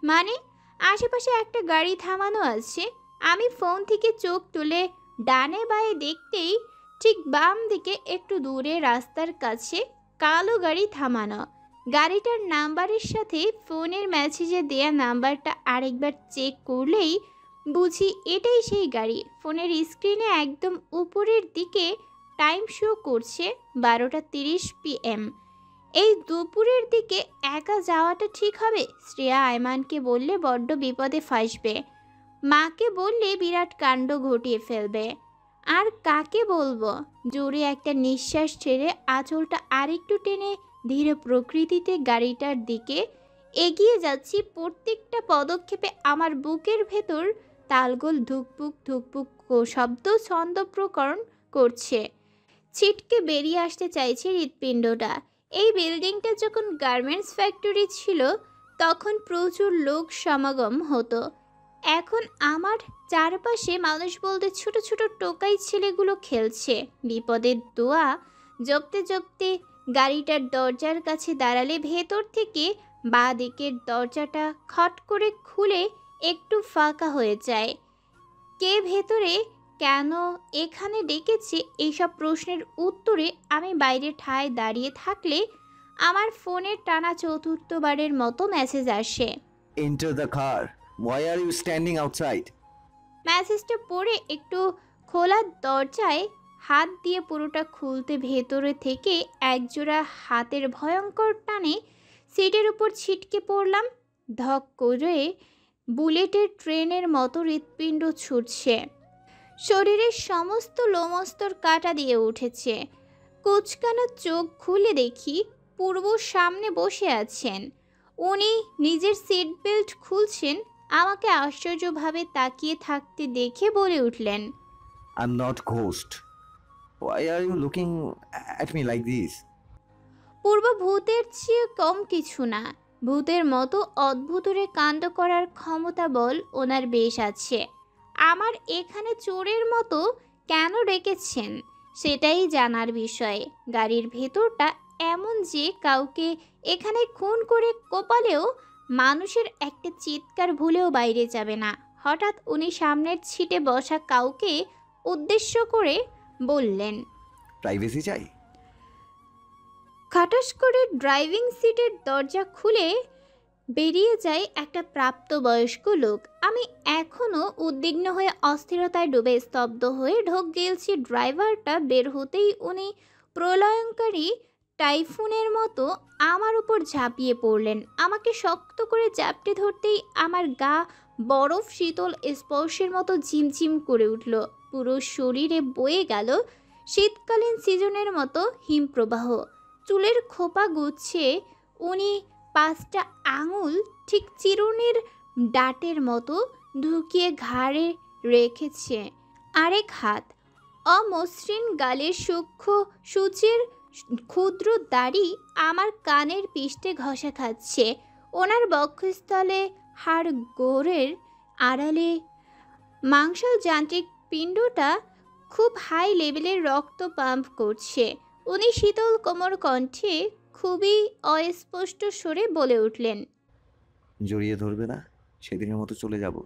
মানে আশেপাশে একটা গাড়ি থামানো আছে। আমি ফোন থেকে চোখ তুলে ডানে বাঁয়ে দেখতেই ঠিক বাম দিকে একটু দূরে রাস্তার কাছে কালো গাড়ি থামানো। গাড়িটার নাম্বারের সাথে ফোনের মেসেজে দেয়া নাম্বারটা আরেকবার চেক করলেই বুঝি এটাই সেই গাড়ি। ফোনের স্ক্রিনে একদম উপরের দিকে টাইম শো করছে 12:30 PM। এই দুপুরের দিকে একা যাওয়াটা ঠিক হবে? শ্রেয়া আয়মানকে বললে বড্ড বিপদে ফাঁসবে, মাকে বললে বিরাট কাণ্ড ঘটিয়ে ফেলবে, আর কাকে বলবো? জোরে একটা নিঃশ্বাস ছেড়ে আঁচলটা আরেকটু টেনে ধীরে প্রকৃতিতে গাড়িটার দিকে এগিয়ে যাচ্ছি। প্রত্যেকটা পদক্ষেপে আমার বুকের ভেতর তালগোল ধুকপুক ধুকপুক শব্দ ছন্দপ্রকরণ করছে। ছিটকে বেরিয়ে আসতে চাইছে হৃৎপিণ্ডটা। এই বিল্ডিংটা যখন গার্মেন্টস ফ্যাক্টরি ছিল তখন প্রচুর লোক সমাগম হতো। এখন আমার চারপাশে মানুষ বলতে ছোট ছোট টোকাই ছেলেগুলো খেলছে। বিপদের দোয়া জপতে জপতে গাড়িটার দরজার কাছে দাঁড়ালে ভেতর থেকে বাঁ দিকের দরজাটা খট করে খুলে একটু ফাঁকা হয়ে যায়। কে ভেতরে, কেন এখানে ডেকেছে, এইসব প্রশ্নের উত্তরে আমি বাইরে ঠায় দাঁড়িয়ে থাকলে আমার ফোনের টানা চতুর্থবারের মতো মেসেজ আসে। Enter the car. Why are you standing outside? মেসেজটা পড়ে একটু খোলা দরজায় হাত দিয়ে পুরোটা খুলতে ভেতরে থেকে একজোড়া হাতের ভয়ঙ্কর টানে সিটের উপর ছিটকে পড়লাম। ধক করে বুলেটের ট্রেনের মতো হৃৎপিণ্ড ছুটছে। শরীরের সমস্ত লোমস্তর কাটা দিয়ে উঠেছে। কুচকানো চোখ খুলে দেখি পূর্ব সামনে বসে আছেন। উনি নিজের সিট বেল্ট খুলছেন। আমাকে আশ্চর্যভাবে তাকিয়ে থাকতে দেখে বলে উঠলেন, I'm not ghost. Why are you looking at me like this? পূর্ব ভূতের চেয়ে কম কিছু না। ভূতের মতো অদ্ভুতরে কাণ্ড করার ক্ষমতা বল ওনার বেশ আছে। আমার এখানে চোরের মতো কেন রেখেছেন সেটাই জানার বিষয়। গাড়ির ভেতরটা এমন যে কাউকে এখানে খুন করে কোপালেও মানুষের একটা চিৎকার ভুলেও বাইরে যাবে না। হঠাৎ উনি সামনের সিটে বসা কাউকে উদ্দেশ্য করে বললেন, প্রাইভেসি চাই? খাটাস করে ড্রাইভিং সিটের দরজা খুলে বেরিয়ে যায় একটা প্রাপ্তবয়স্ক লোক। আমি এখনও উদ্বিগ্ন হয়ে অস্থিরতায় ডুবে স্তব্ধ হয়ে ঢোক গিলছি। ড্রাইভারটা বের হতেই উনি প্রলয়ঙ্কারী টাইফুনের মতো আমার উপর ঝাঁপিয়ে পড়লেন। আমাকে শক্ত করে জাপটে ধরতেই আমার গা বরফ শীতল স্পর্শের মতো ঝিমঝিম করে উঠল। পুরো শরীরে বয়ে গেল শীতকালীন সিজনের মতো হিমপ্রবাহ। চুলের খোপা গুচ্ছে উনি 5টা আঙুল ঠিক চিরুনির ডাটের মতো ঢুকিয়ে ঘাড়ে রেখেছে। আরেক হাত অমসৃণ গালের সূক্ষ্ম সূচের ক্ষুদ্র দাড়ি আমার কানের পিষ্টে ঘষা খাচ্ছে। ওনার বক্ষস্থলে হাড় গোড়ের আড়ালে মাংসল যান্ত্রিক পিণ্ডটা খুব হাই লেভেলের রক্ত পাম্প করছে। উনি শীতল কোমর কণ্ঠে খুবই অস্পষ্ট স্বরে বলে উঠলেন, জড়িয়ে ধরবে না? সেদিনের মতো চলে যাব।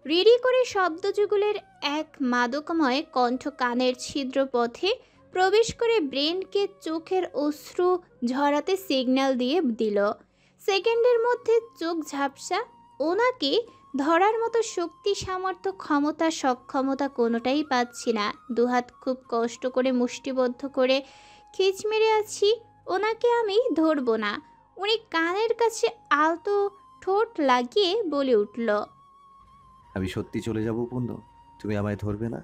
রিডি করে শব্দযুগলের এক মাদকময় কণ্ঠ কানের ছিদ্র পথে প্রবেশ করে ব্রেনকে চোখের অশ্রু ঝরাতে সিগন্যাল দিয়ে দিল। সেকেন্ডের মধ্যে চোখ ঝাপসা। ওনাকে ধরার মতো শক্তি, সামর্থ্য, ক্ষমতা, সক্ষমতা কোনোটাই পাচ্ছি না। দুহাত খুব কষ্ট করে মুষ্টিবদ্ধ করে খিঁচ মেরে আছি। ওনাকে আমি ধরব না। উনি কানের কাছে আলতো ঠোঁট লাগিয়ে বলে উঠল, আমি সত্যি চলে যাব পূর্ণ, তুমি আমায় ধরবে না?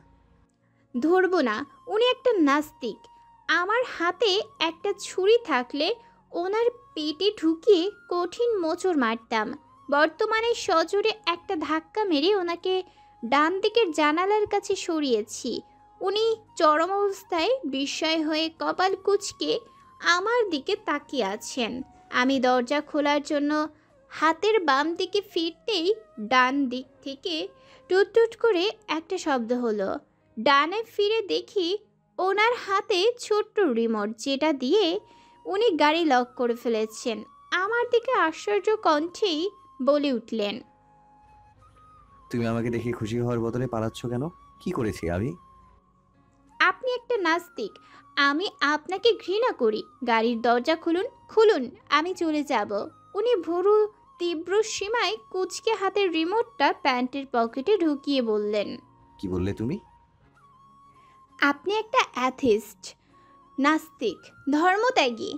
ধরব না। উনি একটা নাস্তিক। আমার হাতে একটা ছুরি থাকলে ওনার পেটে ঢুকিয়ে কঠিন মোচড় মারতাম। বর্তমানে সজোরে একটা ধাক্কা মেরে ওনাকে ডান দিকের জানালার কাছে সরিয়েছি। উনি চরম অবস্থায় বিস্ময় হয়ে কপাল কুঁচকে আমার দিকে তাকিয়ে আছেন। আমি দরজা খোলার জন্য হাতের বাম দিকে ফিরতেই ডান দিক থেকে টুট টুট করে একটা শব্দ হলো। ডানে ফিরে দেখি ওনার হাতে ছোট্ট রিমোট, যেটা দিয়ে উনি গাড়ি লক করে ফেলেছেন। আমার দিকে আশ্চর্য কণ্ঠেই বলে উঠলেন, তুমি আমাকে দেখে খুশি হওয়ার বদলে পালাচ্ছ কেন? কি করেছি আমি? আপনি একটা নাস্তিক। আমি আপনাকে ঘৃণা করি। গাড়ির দরজা খুলুন, খুলুন, আমি চলে যাব। উনি ভুরু তীব্র সীমায় কুঁচকে হাতের রিমোটটা প্যান্টের পকেটে ঢুকিয়ে বললেন, কি বললে তুমি? আপনি একটা অ্যাথিস্ট, নাস্তিক, ধর্মত্যাগী।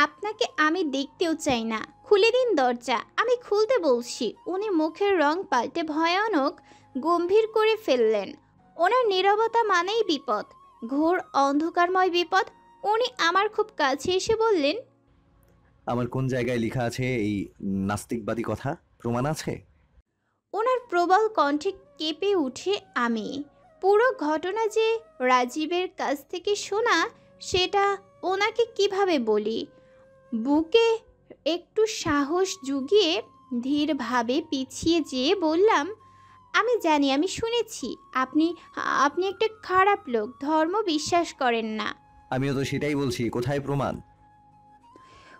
আপনাকে আমি দেখতেও চাই না। খুলে দিন দরজা। আমি খুলতে বলছি। উনি মুখের রং পাল্টে ভয়ানক গম্ভীর করে ফেললেন। ওনার নীরবতা মানেই বিপদ, ঘোর অন্ধকারময় বিপদ। উনি আমার খুব কাছে এসে বললেন, আমার কোন জায়গায় লেখা আছে এই নাস্তিকবাদী কথা? প্রমাণ আছে? ওনার প্রবল কণ্ঠে কেঁপে উঠে আমি। পুরো ঘটনা যে রাজীবের কাছ থেকে শোনা, সেটা ওনাকে কিভাবে বলি? বুকে একটু সাহস জুগিয়ে ধীরভাবে পিছিয়ে যেয়ে বললাম, আমি জানি, আমি শুনেছি আপনি আপনি একটা খারাপ লোক, ধর্ম বিশ্বাস করেন না। আমিও তো সেটাই বলছি, কোথায় প্রমাণ?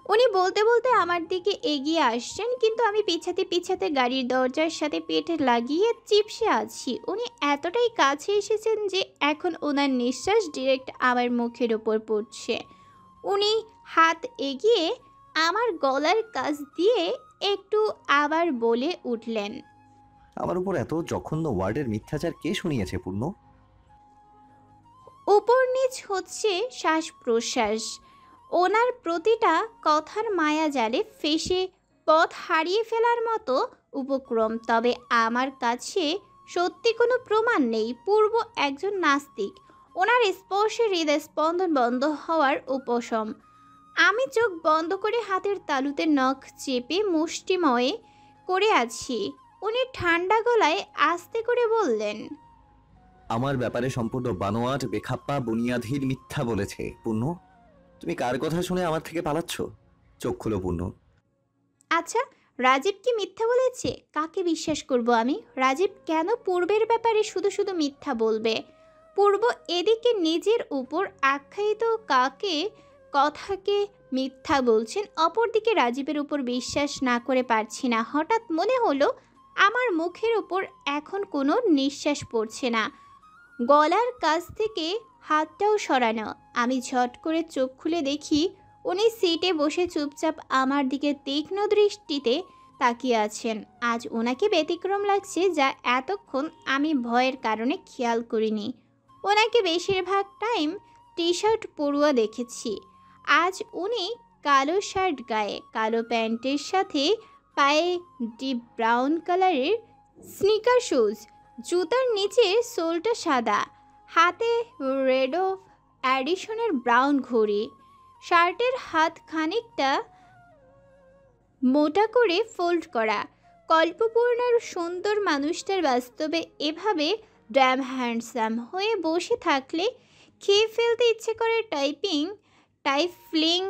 উনি বলতে বলতে আমার দিকে এগিয়ে আসছেন, কিন্তু আমি পিছাতে পিছাতে গাড়ির দরজার সাথে পেটে লাগিয়ে চিপসে আছি। উনি এতটাই কাছে এসেছেন যে এখন ওনার নিঃশ্বাস ডিরেক্ট আমার মুখের ওপর পড়ছে। উনি হাত এগিয়ে আমার গলার কাছ দিয়ে একটু আবার বলে উঠলেন, আমার উপর এত জঘন্য ওয়ার্ডের মিথ্যাচার কে শুনিয়েছে পূর্ণ? উপর নিচ হচ্ছে শ্বাস প্রশ্বাস। ওনার প্রতিটা কথার মায়া জালে ফেসে পথ হারিয়ে ফেলার মতো উপক্রম। তবে আমার কাছে সত্যি কোনো প্রমাণ নেই। পূর্ব একজন নাস্তিক। ওনার স্পর্শে হৃদয় স্পন্দন বন্ধ হওয়ার উপশম। আমি চোখ বন্ধ করে হাতের তালুতে নখ চেপে মুষ্টিময় করে আছি। উনি ঠান্ডা গলায় আস্তে করে বললেন, আমার ব্যাপারে সম্পূর্ণ বানোয়াট, বেখাপ্পা, বুনিয়াদহীন মিথ্যা বলেছে পূর্ণ। তুমি কার কথা শুনে আমার থেকে পালাচ্ছ? চোখ খুলো পূর্ণ। আচ্ছা, রাজীব কি মিথ্যা বলেছে? কাকে বিশ্বাস করব আমি? রাজীব কেন পূর্বের ব্যাপারে শুধু শুধু মিথ্যা বলবে? পূর্ব এদিকে নিজের উপর আখ্যায়িত কথাকে মিথ্যা বলছেন, অপরদিকে রাজীবের উপর বিশ্বাস না করে পারছি না। হঠাৎ মনে হলো আমার মুখের উপর এখন কোনো নিঃশ্বাস পড়ছে না, গলার কাছ থেকে হাতটাও সরানো। আমি ঝট করে চোখ খুলে দেখি উনি সিটে বসে চুপচাপ আমার দিকে তীক্ষ্ণ দৃষ্টিতে তাকিয়ে আছেন। আজ ওনাকে ব্যতিক্রম লাগছে, যা এতক্ষণ আমি ভয়ের কারণে খেয়াল করিনি। ওনাকে বেশিরভাগ টাইম টি শার্ট পরুয়া দেখেছি। আজ উনি কালো শার্ট গায়ে, কালো প্যান্টের সাথে পায়ে ডিপ ব্রাউন কালারের স্নিকার শুজ, জুতার নিচে সোলটা সাদা, হাতে রেডো অ্যাডিশনের ব্রাউন ঘড়ি। শার্টের হাত খানিকটা মোটা করে ফোল্ড করা। কল্পপূর্ণের সুন্দর মানুষটার বাস্তবে এভাবে ড্যাম হ্যান্ডসাম হয়ে বসে থাকলে খেয়ে ফেলতে ইচ্ছে করে টাইফলিং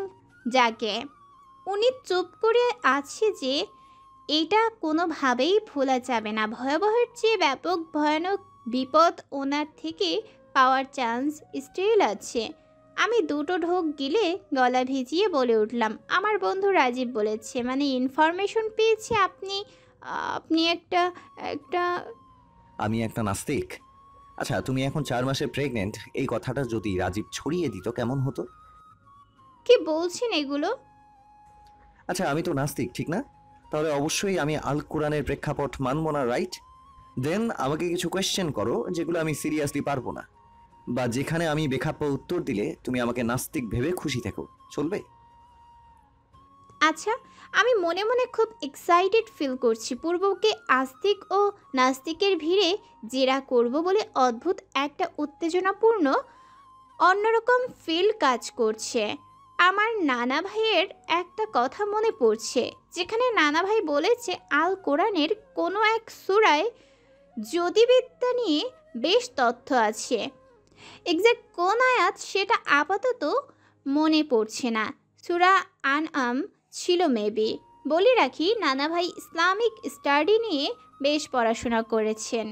যাকে। উনি চুপ করে আছে যে এটা কোনোভাবেই ভোলা যাবে না। ভয়াবহের চেয়ে ব্যাপক ভয়ানক বিপদ ওনার থেকে পাওয়ার চান্স স্টিল আছে। আমি দুটো ঢোক গিলে গলা ভিজিয়ে বলে উঠলাম, আমার বন্ধু রাজীব বলেছে, মানে ইনফরমেশন পেয়েছে আপনি একটা। আমি একটা নাস্তিক? আচ্ছা, তুমি এখন 4 মাসে প্রেগনেন্ট, এই কথাটা যদি রাজীব ছড়িয়ে দিত কেমন হতো? কি বলছেন এগুলো? আচ্ছা, আমি তো নাস্তিক, ঠিক না? তাহলে অবশ্যই আমি আল কোরআনের প্রেক্ষাপট মানব না, রাইট? দেন আমাকে কিছু কোয়েশ্চেন করো যেগুলো আমি সিরিয়াসলি পারবো না, বা যেখানে আমি বেখাপ্পা উত্তর দিলে তুমি আমাকে নাস্তিক ভেবে খুশি থেকো, চলবে? আচ্ছা, আমি মনে মনে খুব এক্সাইটেড ফিল করছি। পূর্বকে আস্তিক ও নাস্তিকের ভিড়ে জেরা করব বলে অদ্ভুত একটা উত্তেজনাপূর্ণ অন্যরকম ফিল কাজ করছে। আমার নানা ভাইয়ের একটা কথা মনে পড়ছে, যেখানে নানা ভাই বলেছে আল কোরআনের কোনো এক সূরায় জ্যোতির্বিদ্যা নিয়ে বেশ তথ্য আছে। এক্সাক্ট কোন আয়াত সেটা আপাতত মনে পড়ছে না। সূরা আনআম ছিল মেবি। বলে রাখি, নানা ভাই ইসলামিক স্টাডি নিয়ে বেশ পড়াশোনা করেছেন,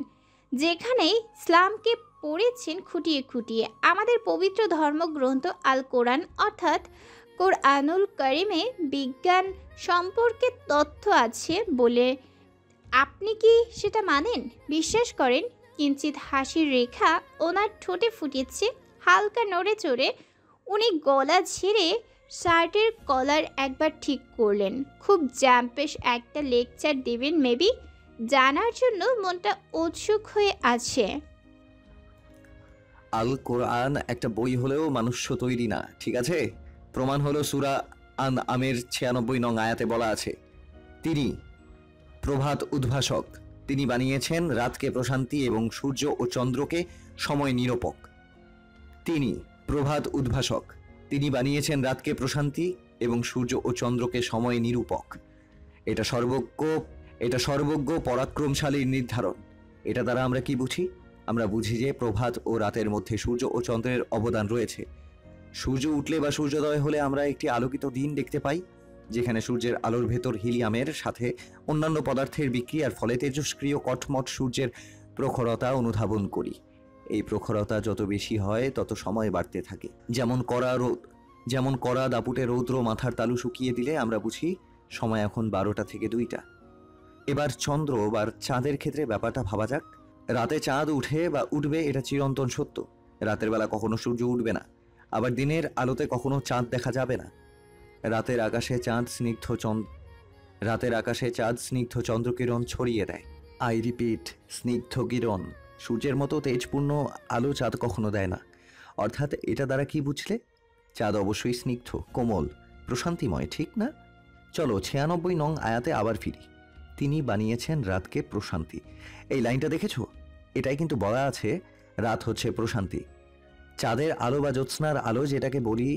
যেখানেই ইসলামকে পড়েছেন খুঁটিয়ে খুঁটিয়ে। আমাদের পবিত্র ধর্মগ্রন্থ আল কোরআন অর্থাৎ কোরআনুল কারিমে বিজ্ঞান সম্পর্কে তথ্য আছে বলে আপনি কি সেটা মানেন, বিশ্বাস করেন? কিঞ্চিত হাসির রেখা ওনার ঠোঁটে ফুটেছে, হালকা নড়ে চড়ে উনি গলা ঝেড়ে শার্টের কলার একবার ঠিক করলেন। খুব জ্যাম্পেশ একটা লেকচার দেবেন মেবি, জানার জন্য মনটা উৎসুক হয়ে আছে। আল কোরআন একটা বই হলেও মানুষ্য তৈরি না, ঠিক আছে? প্রমাণ হলো সূরা আন আমের 96 নং আয়াতে বলা আছে, তিনি প্রভাত উদ্ভাসক, তিনি বানিয়েছেন রাতকে প্রশান্তি এবং সূর্য ও চন্দ্রকে সময় নিরূপক। তিনি প্রভাত উদ্ভাসক, তিনি বানিয়েছেন রাতকে প্রশান্তি এবং সূর্য ও চন্দ্রকে সময় নিরূপক। এটা সর্বজ্ঞ পরাক্রমশালীর নির্ধারণ। এটা দ্বারা আমরা কি বুঝি? আমরা বুঝি যে প্রভাত ও রাতের মধ্যে সূর্য ও চন্দ্রের অবদান রয়েছে। সূর্য উঠলে বা সূর্যোদয় হলে আমরা একটি আলোকিত দিন দেখতে পাই, যেখানে সূর্যের আলোর ভেতর হিলিয়ামের সাথে অন্যান্য পদার্থের বিক্রিয়ার ফলে তেজস্ক্রিয় কটমট সূর্যের প্রখরতা অনুধাবন করি। এই প্রখরতা যত বেশি হয় তত সময় বাড়তে থাকে। যেমন কড়া দাপুটে রৌদ্র মাথার তালু শুকিয়ে দিলে আমরা বুঝি সময় এখন 12টা থেকে 2টা। এবার চন্দ্র বা চাঁদের ক্ষেত্রে ব্যাপারটা ভাবা যাক। রাতে চাঁদ উঠে বা উঠবে, এটা চিরন্তন সত্য। রাতের বেলা কখনো সূর্য উঠবে না, আবার দিনের আলোতে কখনো চাঁদ দেখা যাবে না। রাতের আকাশে চাঁদ স্নিগ্ধ চন্দ্রকিরণ ছড়িয়ে দেয়। আই রিপিট, স্নিগ্ধ কিরণ। সূর্যের মতো তেজপূর্ণ আলো চাঁদ কখনো দেয় না। অর্থাৎ এটা দ্বারা কি বুঝলে? চাঁদ অবশ্যই স্নিগ্ধ, কোমল, প্রশান্তিময়, ঠিক না? চলো 96 নং আয়াতে আবার ফিরি। তিনি বানিয়েছেন রাতকে প্রশান্তি। এই লাইনটা দেখেছো? এটাই কিন্তু বলা আছে রাত হচ্ছে প্রশান্তি। চাঁদের আলো বা জ্যোৎস্নার আলো যেটাকে বলি,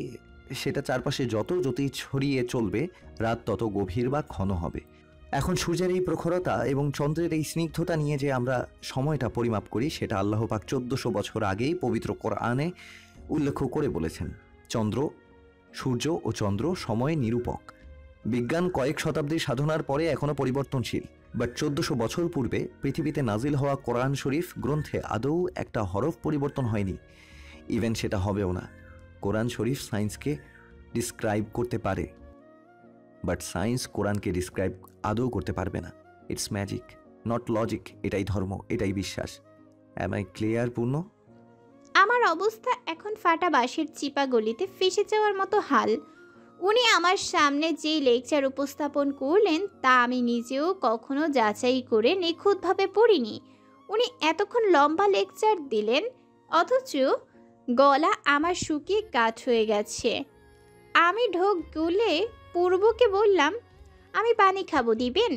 সেটা চারপাশে যত জ্যোতি ছড়িয়ে চলবে রাত তত গভীর বা ঘন হবে। এখন সূর্যের এই প্রখরতা এবং চন্দ্রের এই স্নিগ্ধতা নিয়ে যে আমরা সময়টা পরিমাপ করি, সেটা আল্লাহ পাক 1400 বছর আগেই পবিত্র কোরআনে উল্লেখ করে বলেছেন। সূর্য ও চন্দ্র সময় নিরূপক। বিজ্ঞান কয়েক শতাব্দীর সাধনার পরে এখনো পরিবর্তনশীল, বাট 1400 বছর পূর্বে পৃথিবীতে নাজিল হওয়া কোরআন শরীফ গ্রন্থে আদৌ একটা হরফ পরিবর্তন হয়নি, ইভেন সেটা হবেও না। কোরআন শরীফ সায়েন্সকে ডিসক্রাইব করতে পারে, বাট সায়েন্স কোরআনকে ডিসক্রাইব আদৌ করতে পারবে না। It's magic, not logic. এটাই ধর্ম, এটাই বিশ্বাস। অ্যাম আই ক্লিয়ার পূর্ণ? আমার অবস্থা এখন ফাটা বাঁশের চিপা গলিতে ফেসে যাওয়ার মতো হাল। উনি আমার সামনে যেই লেকচার উপস্থাপন করলেন তা আমি নিজেও কখনো যাচাই করে নিখুঁতভাবে পড়িনি। উনি এতক্ষণ লম্বা লেকচার দিলেন, অথচ গলা আমার শুকিয়ে কাঠ হয়ে গেছে। আমি ঢোক গলে পূর্বকে বললাম, আমি পানি খাবো, দিবেন?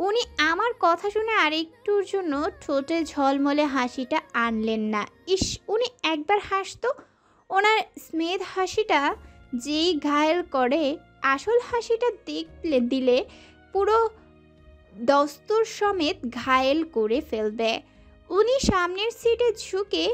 উনি আমার কথা শুনে আরেকটুর জন্য ঠোঁটে ঝলমলে হাসিটা আনলেন না। ইস, উনি একবার হাসতো, ওনার স্মেদ হাসিটা যেই ঘায়েল করে, আসল হাসিটা দিলে পুরো দস্তর সমেত ঘায়েল করে ফেলবে। উনি সামনের সিটে ঝুঁকে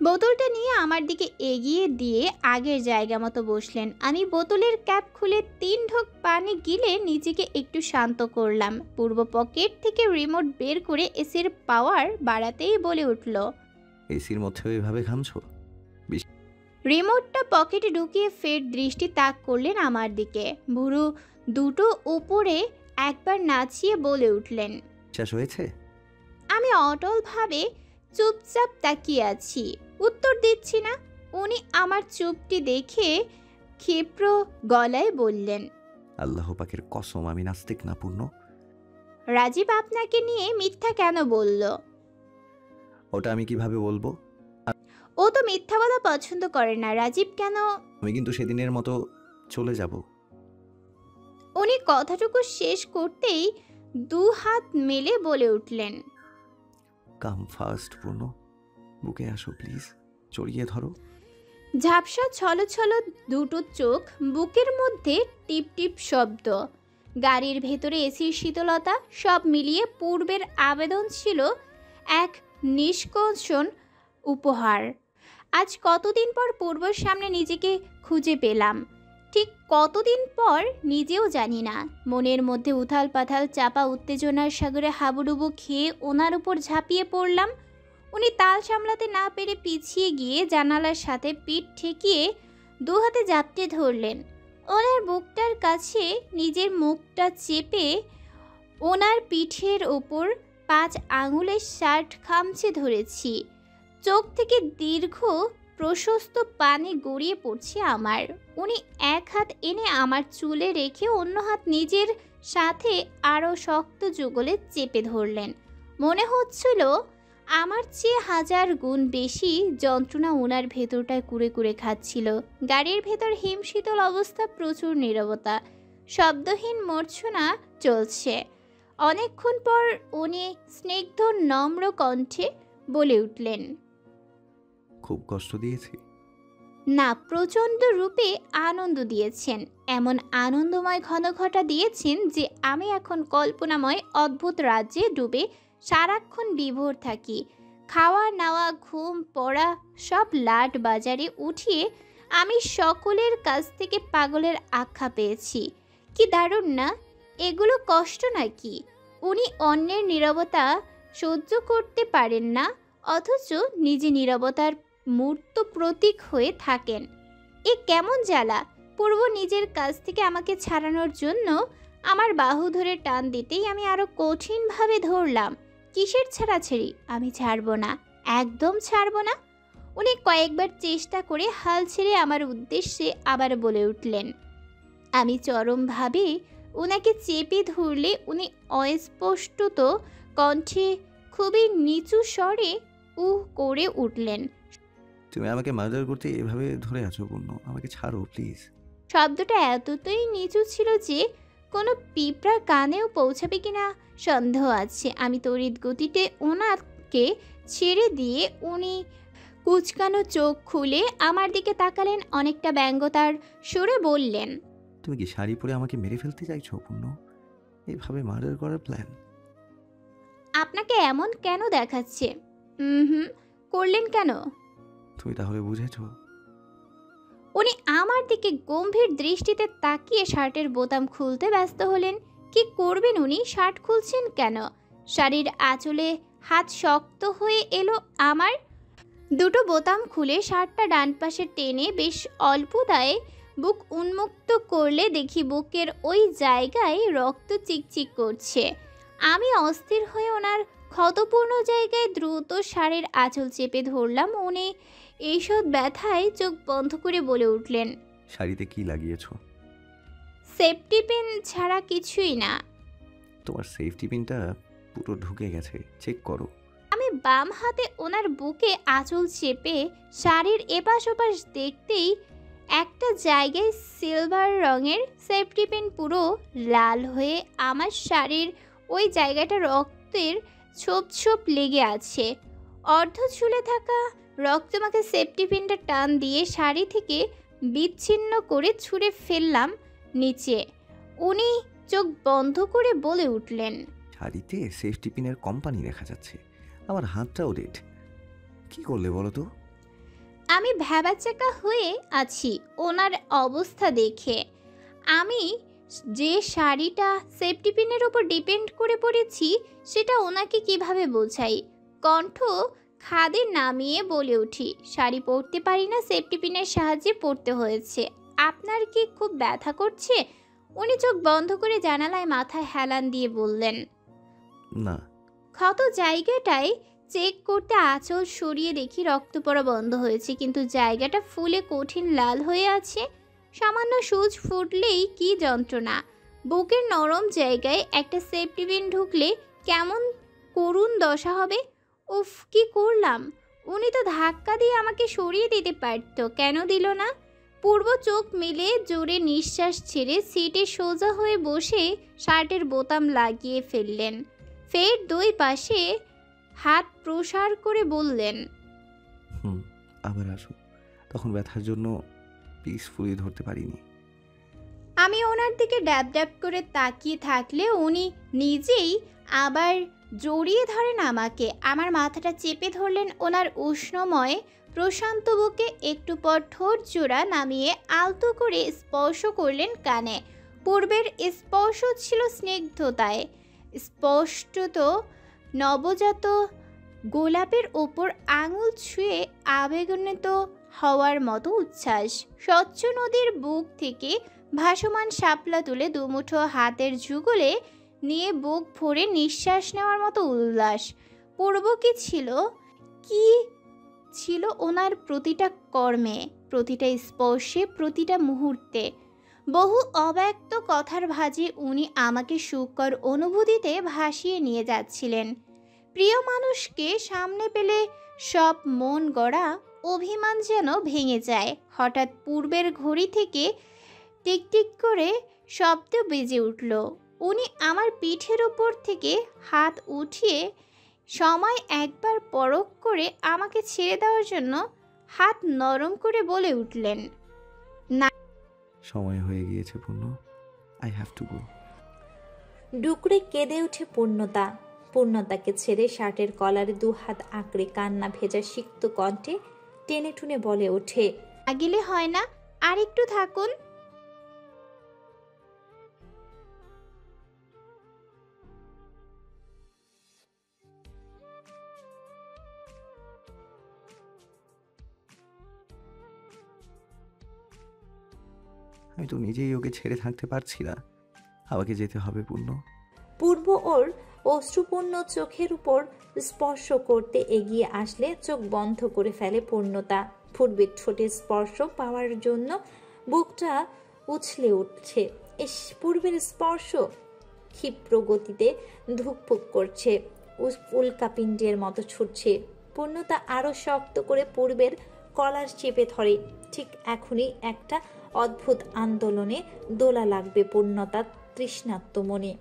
বোতলটা নিয়ে আমার দিকে এগিয়ে দিয়ে আগের জায়গা মতো বসলেন। আমি বোতলের ক্যাপ খুলে 3 ঢোক পানি গিলে নিজেকে একটু শান্ত করলাম। পূর্ব পকেট থেকে রিমোট বের করে এসির পাওয়ার বাড়াতেই বলে উঠল, এসির মধ্যেও এভাবে ঘামছো? রিমোটটা পকেটে ঢুকিয়ে ফের দৃষ্টি তাক করলেন আমার দিকে। ভুরু দুটো উপরে একবার নাচিয়ে বলে উঠলেন, শেষ হয়েছে? আমি অটলভাবে চুপচাপ তাকিয়ে আছি, উত্তর দিচ্ছি না। উনি আমার চুপটি দেখে ক্ষিপ্র গলায় বললেন, আল্লাহ পাকের কসম আমি নাস্তিক না পূর্ণ। রাজীব আপনাকে নিয়ে মিথ্যা কেন বলল? ওটা আমি কিভাবে বলবো? ও তো মিথ্যা বলা পছন্দ করে না। রাজীব কেন? আমি কিন্তু সেদিনের মতো চলে যাব। উনি কথাটুকু শেষ করতেই 2 হাত মেলে বলে উঠলেন, কাম ফাস্ট পূর্ণ, বুকে আসো প্লিজ, জড়িয়ে ধরো। ঝাপসা ছলো ছলো দুটো চোখ, বুকের মধ্যে টিপ টিপ শব্দ, গাড়ির ভেতরে এসির শীতলতা, সব মিলিয়ে পূর্বের আবেদন ছিল এক নিষ্কষণ উপহার। আজ কতদিন পর পূর্বর সামনে নিজেকে খুঁজে পেলাম। ঠিক কতদিন পর নিজেও জানি না। মনের মধ্যে উথাল পাথাল চাপা উত্তেজনার সাগরে হাবুডুবু খেয়ে ওনার উপর ঝাঁপিয়ে পড়লাম। উনি তাল সামলাতে না পেরে পিছিয়ে গিয়ে জানালার সাথে পিঠ ঠেকিয়ে দু হাতে জাপটে ধরলেন। ওনার বুকটার কাছে নিজের মুখটা চেপে ওনার পিঠের ওপর 5 আঙুলের শার্ট খামচে ধরেছি। চোখ থেকে দীর্ঘ প্রশস্ত পানি গড়িয়ে পড়ছে আমার। উনি এক হাত এনে আমার চুলে রেখে অন্য হাত নিজের সাথে আরও শক্ত যুগলে চেপে ধরলেন। মনে হচ্ছিল আমার চেয়ে 1000 গুণ বেশি যন্ত্রণা ওনার ভেতরটায় কুড়ে কুড়ে খাচ্ছিল। গাড়ির ভেতর হিমশীতল অবস্থা, প্রচুর নীরবতা, শব্দহীন মূর্ছনা চলছে। অনেকক্ষণ পর উনি স্নিগ্ধ নম্র কণ্ঠে বলে উঠলেন, খুব কষ্ট দিয়েছি? না, প্রচণ্ড রূপে আনন্দ দিয়েছেন। এমন আনন্দময় ঘনঘটা দিয়েছেন যে আমি এখন কল্পনাময় অদ্ভুত রাজ্যে ডুবে সারাক্ষণ বিভোর থাকি। খাওয়া নাওয়া ঘুম পড়া সব লাট বাজারে উঠিয়ে আমি সকলের কাছ থেকে পাগলের আখ্যা পেয়েছি। কি দারুণ না? এগুলো কষ্ট নাকি? উনি অন্যের নীরবতা সহ্য করতে পারেন না, অথচ নিজে নীরবতার মূর্ত প্রতীক হয়ে থাকেন। এ কেমন জ্বালা! পূর্ব নিজের কাছ থেকে আমাকে ছাড়ানোর জন্য আমার বাহু ধরে টান দিতেই আমি আরো কঠিনভাবে ধরলাম। কিসের ছাড়াছাড়ি? আমি ছাড়ব না, একদম ছাড়ব না। উনি কয়েকবার চেষ্টা করে হাল ছেড়ে আমার উদ্দেশ্যে আবার বলে উঠলেন। আমি চরমভাবে ওনাকে চেপে ধরলে উনি অস্পষ্টত কণ্ঠে খুবই নিচু স্বরে উহ করে উঠলেন। তুমি আমাকে মার্ডার করতে এভাবে ধরে আছো পূর্ণ, আমাকে ছাড়ো প্লিজ। শব্দটা এতটাই নিচু ছিল যে কোনো পিঁপড়া কানেও পৌঁছাবে কিনা সন্দেহ আছে। আমি তড়িৎ গতিতে ওনাকে ছেড়ে দিয়ে উনি কুচকানো চোখ খুলে আমার দিকে তাকালেন। অনেকটা ব্যঙ্গতার সুরে বললেন, তুমি কি শাড়ি পরে আমাকে মেরে ফেলতে চাইছো পূর্ণ? এভাবে মার্ডার করার প্ল্যান? আপনাকে এমন কেন দেখাচ্ছে? করলেন কেন? তুমি তাহলে বুঝেছো? উনি আমার দিকে গম্ভীর দৃষ্টিতে তাকিয়ে শার্টের বোতাম খুলতে ব্যস্ত হলেন। কি করবেন উনি? শার্ট খুলছেন কেন? শাড়ির আঁচলে হাত শক্ত হয়ে এলো আমার। দুটো বোতাম খুলে শার্টটা ডান পাশে টেনে বেশ অল্প দায়ে বুক উন্মুক্ত করলে দেখি বুকের ওই জায়গায় রক্ত চিকচিক করছে। আমি অস্থির হয়ে ওনার ক্ষতপূর্ণ জায়গায় দ্রুত শাড়ির আঁচল চেপে ধরলাম। উনি এইসব ব্যথায় চোখ বন্ধ করে বলে উঠলেন, শাড়িতে কি লাগিয়েছো? সেফটি পিন ছাড়া কিছুই না। তোমার সেফটি পিনটা পুরো ঢুকে গেছে, চেক করো। আমি বাম হাতে ওনার বুকে আঁচল চেপে শাড়ির এপাশ ওপাশ দেখতেই একটা জায়গায় সিলভার রঙের সেফটি পিন পুরো লাল হয়ে আমার শাড়ির ওই জায়গাটা রক্তের ছোপ ছোপ লেগে আছে। অর্ধ ঝুলে থাকা রক্তমাখা সেফটি পিনটা টান দিয়ে শাড়ি থেকে বিচ্ছিন্ন করে ছুঁড়ে ফেললাম নিচে। উনি চোখ বন্ধ করে বলে উঠলেন, শাড়িতে সেফটি পিনের কোম্পানি দেখা যাচ্ছে, আমার হাতটাও রেড। কি করলে বলো তো? আমি ভ্যাবাচ্যাকা হয়ে আছি ওনার অবস্থা দেখে। আমি যে শাড়িটা সেফটি পিনের ওপর ডিপেন্ড করে পড়েছি সেটা ওনাকে কিভাবে বোঝাই? কণ্ঠ খাদে নামিয়ে বলে উঠি, শাড়ি পরতে পারি না, সেফটি পিনের সাহায্যে পরতে হয়েছে। আপনার কি খুব ব্যথা করছে? উনি চোখ বন্ধ করে জানালায় মাথায় হেলান দিয়ে বললেন, না। ক্ষত জায়গাটায় চেক করতে আঁচল সরিয়ে দেখি রক্ত পড়া বন্ধ হয়েছে, কিন্তু জায়গাটা ফুলে কঠিন লাল হয়ে আছে। সামান্য সূচ ফুটলেই কি যন্ত্রণা! বুকের নরম জায়গায় একটা সেফটি পিন ঢুকলে কেমন করুণ দশা হবে। উফ, কি করলাম! উনি তো ধাক্কা দিয়ে আমাকে সরিয়ে দিতে পারত, কেন দিল না? পূর্ব চোখ মিলে জোরে নিঃশ্বাস ছেড়ে সিটে সোজা হয়ে বসে শার্টের বোতাম লাগিয়ে ফেললেন। ফের দুই পাশে হাত প্রসার করে বললেন, আবার আসো। তখন ব্যথার জন্য পিসফুলি ধরতে পারিনি। আমি ওনার দিকে ড্যাব ড্যাব করে তাকিয়ে থাকলে উনি নিজেই আবার জড়িয়ে ধরেন আমাকে। আমার মাথাটা চেপে ধরলেন ওনার উষ্ণময় প্রশান্ত বুকে। একটু পর ঠোঁট জোড়া নামিয়ে আলতো করে স্পর্শ করলেন কানে। পূর্বের স্পর্শ ছিল স্নিগ্ধতায়, স্পষ্টত নবজাত গোলাপের ওপর আঙুল ছুঁয়ে আবেগান্বিত হওয়ার মতো উচ্ছ্বাস। স্বচ্ছ নদীর বুক থেকে ভাসমান শাপলা তুলে দুমুঠো হাতের যুগলে নিয়ে বুক ভরে নিঃশ্বাস নেওয়ার মতো উল্লাস। পূর্ব কি ছিল ওনার প্রতিটা কর্মে, প্রতিটা স্পর্শে, প্রতিটা মুহূর্তে। বহু অব্যক্ত কথার ভাঁজে উনি আমাকে সুখকর অনুভূতিতে ভাসিয়ে নিয়ে যাচ্ছিলেন। প্রিয় মানুষকে সামনে পেলে সব মন গড়া অভিমান যেন ভেঙে যায়। হঠাৎ পূর্বের ঘড়ি থেকে টিকটিক করে শব্দ বেজে উঠল। উনি আমার পিঠের ওপর থেকে হাত উঠিয়ে সময় একবার পরখ করে আমাকে ছেড়ে দেওয়ার জন্য হাত নরম করে বলে উঠলেন, না। সময় হয়ে গিয়েছে পূর্ণ, আই হ্যাভ টু গো। ডুকরে কেঁদে উঠে পূর্ণতা। পূর্ণতাকে ছেড়ে শার্টের কলারে 2 হাত আঁকড়ে কান্না ভেজা সিক্ত কণ্ঠে টেনে টুনে বলে ওঠে, আগেলে হয় না, আর একটু থাকুন। আমি তো নিজেই ওকে ছেড়ে থাকতে পারছি না, আমাকে যেতে হবে পূর্ণ। পূর্ব ওর অশ্রুপূর্ণ চোখের উপর স্পর্শ করতে এগিয়ে আসলে চোখ বন্ধ করে ফেলে পূর্ণতা। পূর্বের ঠোঁটের স্পর্শ পাওয়ার জন্য বুকটা উছলে উঠছে। পূর্বের স্পর্শ ক্ষিপ্র গতিতে ধুকপুক করছে, উল্কাপিণ্ডের মতো ছুটছে। পূর্ণতা আরো শক্ত করে পূর্বের কলার চেপে ধরে। ঠিক এখনই একটা অদ্ভুত আন্দোলনে দোলা লাগবে পূর্ণতার তৃষ্ণাত্ম মনে।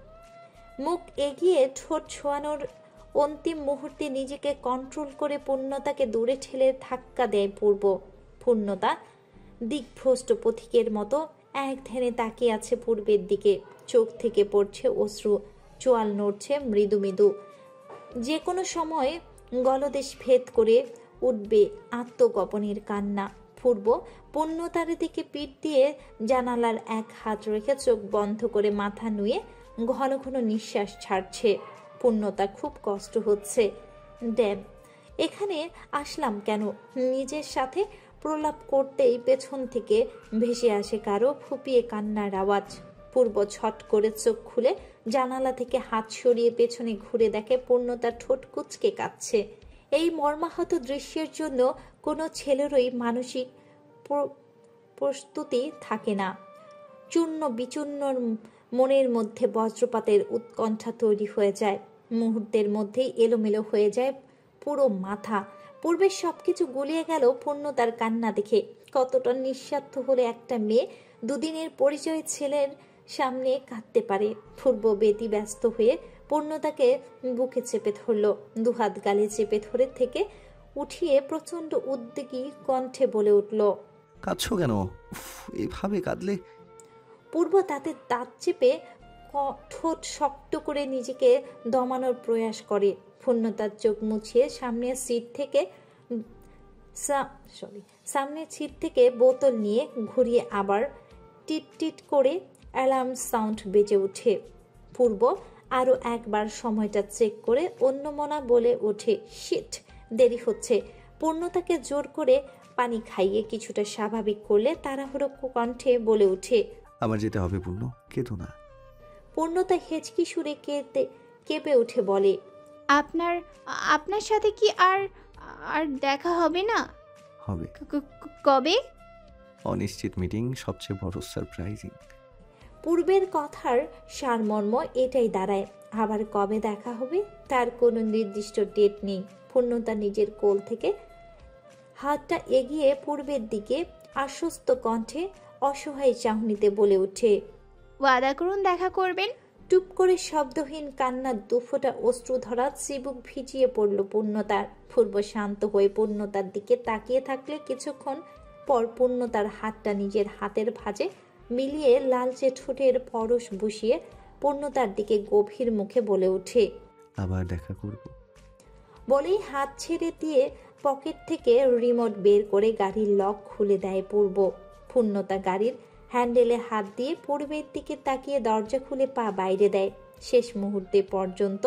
মুখ এগিয়ে ঠোঁট ছোঁয়ানোর অন্তিম মুহূর্তে নিজেকে কন্ট্রোল করে পূর্ণতাকে দূরে ঠেলে ধাক্কা দেয় পূর্ব। পূর্ণতা দিগ্ভ্রষ্ট পথিকের মতো এক ধ্যানে তাকিয়ে আছে পূর্বের দিকে। চোখ থেকে পড়ছে অশ্রু, চোয়াল নড়ছে মৃদু মৃদু। যে কোনো সময় গলদেশ ভেদ করে উঠবে আত্মগোপনের কান্না। পূর্ব পূর্ণতার দিকে পিঠ দিয়ে জানালার এক হাত রেখে চোখ বন্ধ করে মাথা নুয়ে ঘন ঘন নিঃশ্বাস ছাড়ছে। পূর্ণতা খুব কষ্ট হচ্ছে। ড্যাম, এখানে আসলাম কেন? নিজের সাথে প্রলাপ করতেই পেছন থেকে ভেসে আসে কারো ফুপিয়ে কান্নার আওয়াজ। পূর্ব ছট করে চোখ খুলে জানালা থেকে হাত সরিয়ে পেছনে ঘুরে দেখে পূর্ণতার ঠোঁট কুঁচকে কাঁদছে। এই মর্মাহত দৃশ্যের জন্য কোনো ছেলেরই মানসিক প্রস্তুতি থাকে না। চূর্ণ বিচূর্ণ মনের মধ্যে বজ্রপাতের উৎকণ্ঠা তৈরি হয়ে যায়। মুহূর্তের মধ্যেই এলোমেলো হয়ে যায় পুরো মাথা। পূর্বের সবকিছু গুলিয়ে গেল পূর্ণতার কান্না দেখে। কতটা নিঃস্বার্থ হলে একটা মেয়ে দুদিনের পরিচয় ছেলের সামনে কাঁদতে পারে। পূর্ব বেতি ব্যস্ত হয়ে পূর্ণতাকে বুকে চেপে ধরল, 2 হাত গালে চেপে ধরে থেকে উঠিয়ে প্রচন্ড উদ্বেগী কণ্ঠে বলে উঠল, কাঁদছো কেন? এভাবে কাঁদলে। পূর্ব তাতে দাঁত চেপে ঠোঁট শক্ত করে নিজেকে দমানোর প্রয়াস করে। পূর্ণতার চোখ মুছিয়ে সামনের সিট থেকে বোতল নিয়ে ঘুরিয়ে আবার টিট টিট করে অ্যালার্ম সাউন্ড বেজে ওঠে। পূর্ব আরও একবার সময়টা চেক করে অন্যমনা বলে ওঠে, শিট, দেরি হচ্ছে। পূর্ণতাকে জোর করে পানি খাইয়ে কিছুটা স্বাভাবিক করলে তাড়াহুড়ো কণ্ঠে বলে ওঠে, আমার যেতে হবে পূর্ণ, কেঁদো না। পূর্ণতা হেঁচকি সুরে কেঁপে উঠে বলে, আপনার সাথে কি আর দেখা হবে না? হবে। কবে? অনিশ্চিত মিটিং সবচেয়ে বড় সারপ্রাইজিং। পূর্বের কথার সারমর্ম এটাই দাঁড়ায়। আবার কবে দেখা হবে তার কোনো নির্দিষ্ট ডেট নেই। পূর্ণতা নিজের কোল থেকে হাতটা এগিয়ে পূর্বের দিকে আশ্বস্ত কণ্ঠে অসহায় চাহনিতে বলে ওঠে, ওয়াদা করুন দেখা করবেন। টুপ করে শব্দহীন কান্নার 2 ফোঁটা অশ্রু ধরা চিবুক ভিজিয়ে পড়ল পূর্ণতার। পূর্ব শান্ত হয়ে পূর্ণতার দিকে তাকিয়ে থাকলে কিছুক্ষণ পর পূর্ণতার হাতটা নিজের হাতের ভাঁজে মিলিয়ে লালচে ঠোঁটের পরশ বসিয়ে পূর্ণতার দিকে গভীর মুখে বলে ওঠে, আবার দেখা করব। বলেই হাত ছেড়ে দিয়ে পকেট থেকে রিমোট বের করে গাড়ির লক খুলে দেয় পূর্ব। পূর্ণতা গাড়ির হ্যান্ডেলে হাত দিয়ে পূর্বের দিকে তাকিয়ে দরজা খুলে পা বাইরে দেয়। শেষ মুহূর্তে পর্যন্ত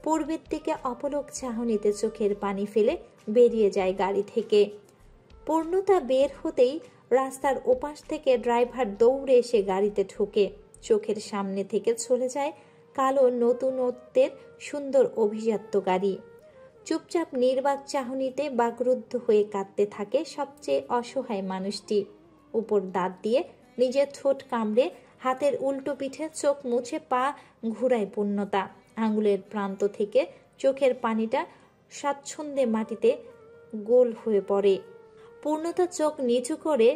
পূর্বের দিকে অপলক চাহনিতে চোখের পানি ফেলে বেরিয়ে যায় গাড়ি থেকে। পূর্ণতা বের হতেই রাস্তার ওপাশ থেকে ড্রাইভার দৌড়ে এসে গাড়িতে ঢুকে। চোখের সামনে থেকে চলে যায় কালো নতুনত্বের সুন্দর অভিজাত্য গাড়ি। চুপচাপ নির্বাক চাহনিতে বাকরুদ্ধ হয়ে কাঁদতে থাকে সবচেয়ে অসহায় মানুষটি। উপর দাঁত দিয়ে নিজের ঠোঁট কামড়ে হাতের উল্টো পিঠে চোখ মুছে পা ঘুরায় পূর্ণতা। আঙুলের প্রান্ত থেকে চোখের পানিটা স্বাচ্ছন্দ্যে মাটিতে গোল হয়ে পড়ে। পূর্ণতা চোখ নিচু করে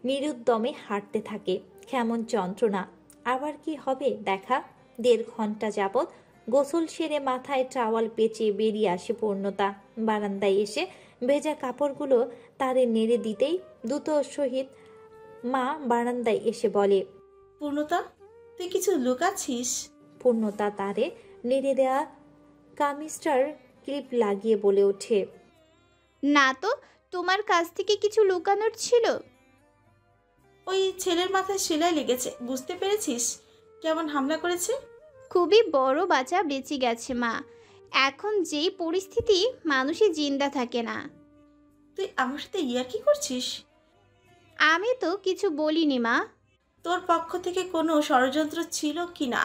নিরুদ্যমে হাঁটতে থাকে। কেমন যন্ত্রণা, আবার কি হবে দেখা। 1.5 ঘন্টা যাবৎ গোসল সেরে মাথায় টাওয়াল পেঁচিয়ে বেরিয়ে আসে পূর্ণতা। বারান্দায় এসে ভেজা কাপড়গুলো তারে নেড়ে দিতেই দ্রুত সহিত মা বারান্দায় এসে বলে, পূর্ণতা, তুই কিছু লুকাচ্ছিস? পূর্ণতা তারে নেড়ে দেয়া কামিজটার ক্লিপ লাগিয়ে বলে ওঠে, না তো, তোমার কাছ থেকে কিছু লুকানোর ছিল? ওই ছেলের মাথায় সেলাই লেগেছে, বুঝতে পেরেছিস কেমন হামলা করেছে? খুবই বড় বাচ্চা বেঁচে গেছে মা। এখন যেই পরিস্থিতি, মানুষই জিন্দা থাকে না। তুই আমার সাথে ইয়ার্কি করছিস? আমি তো কিছু বলিনি মা। তোর পক্ষ থেকে কোনো ষড়যন্ত্র ছিল কি না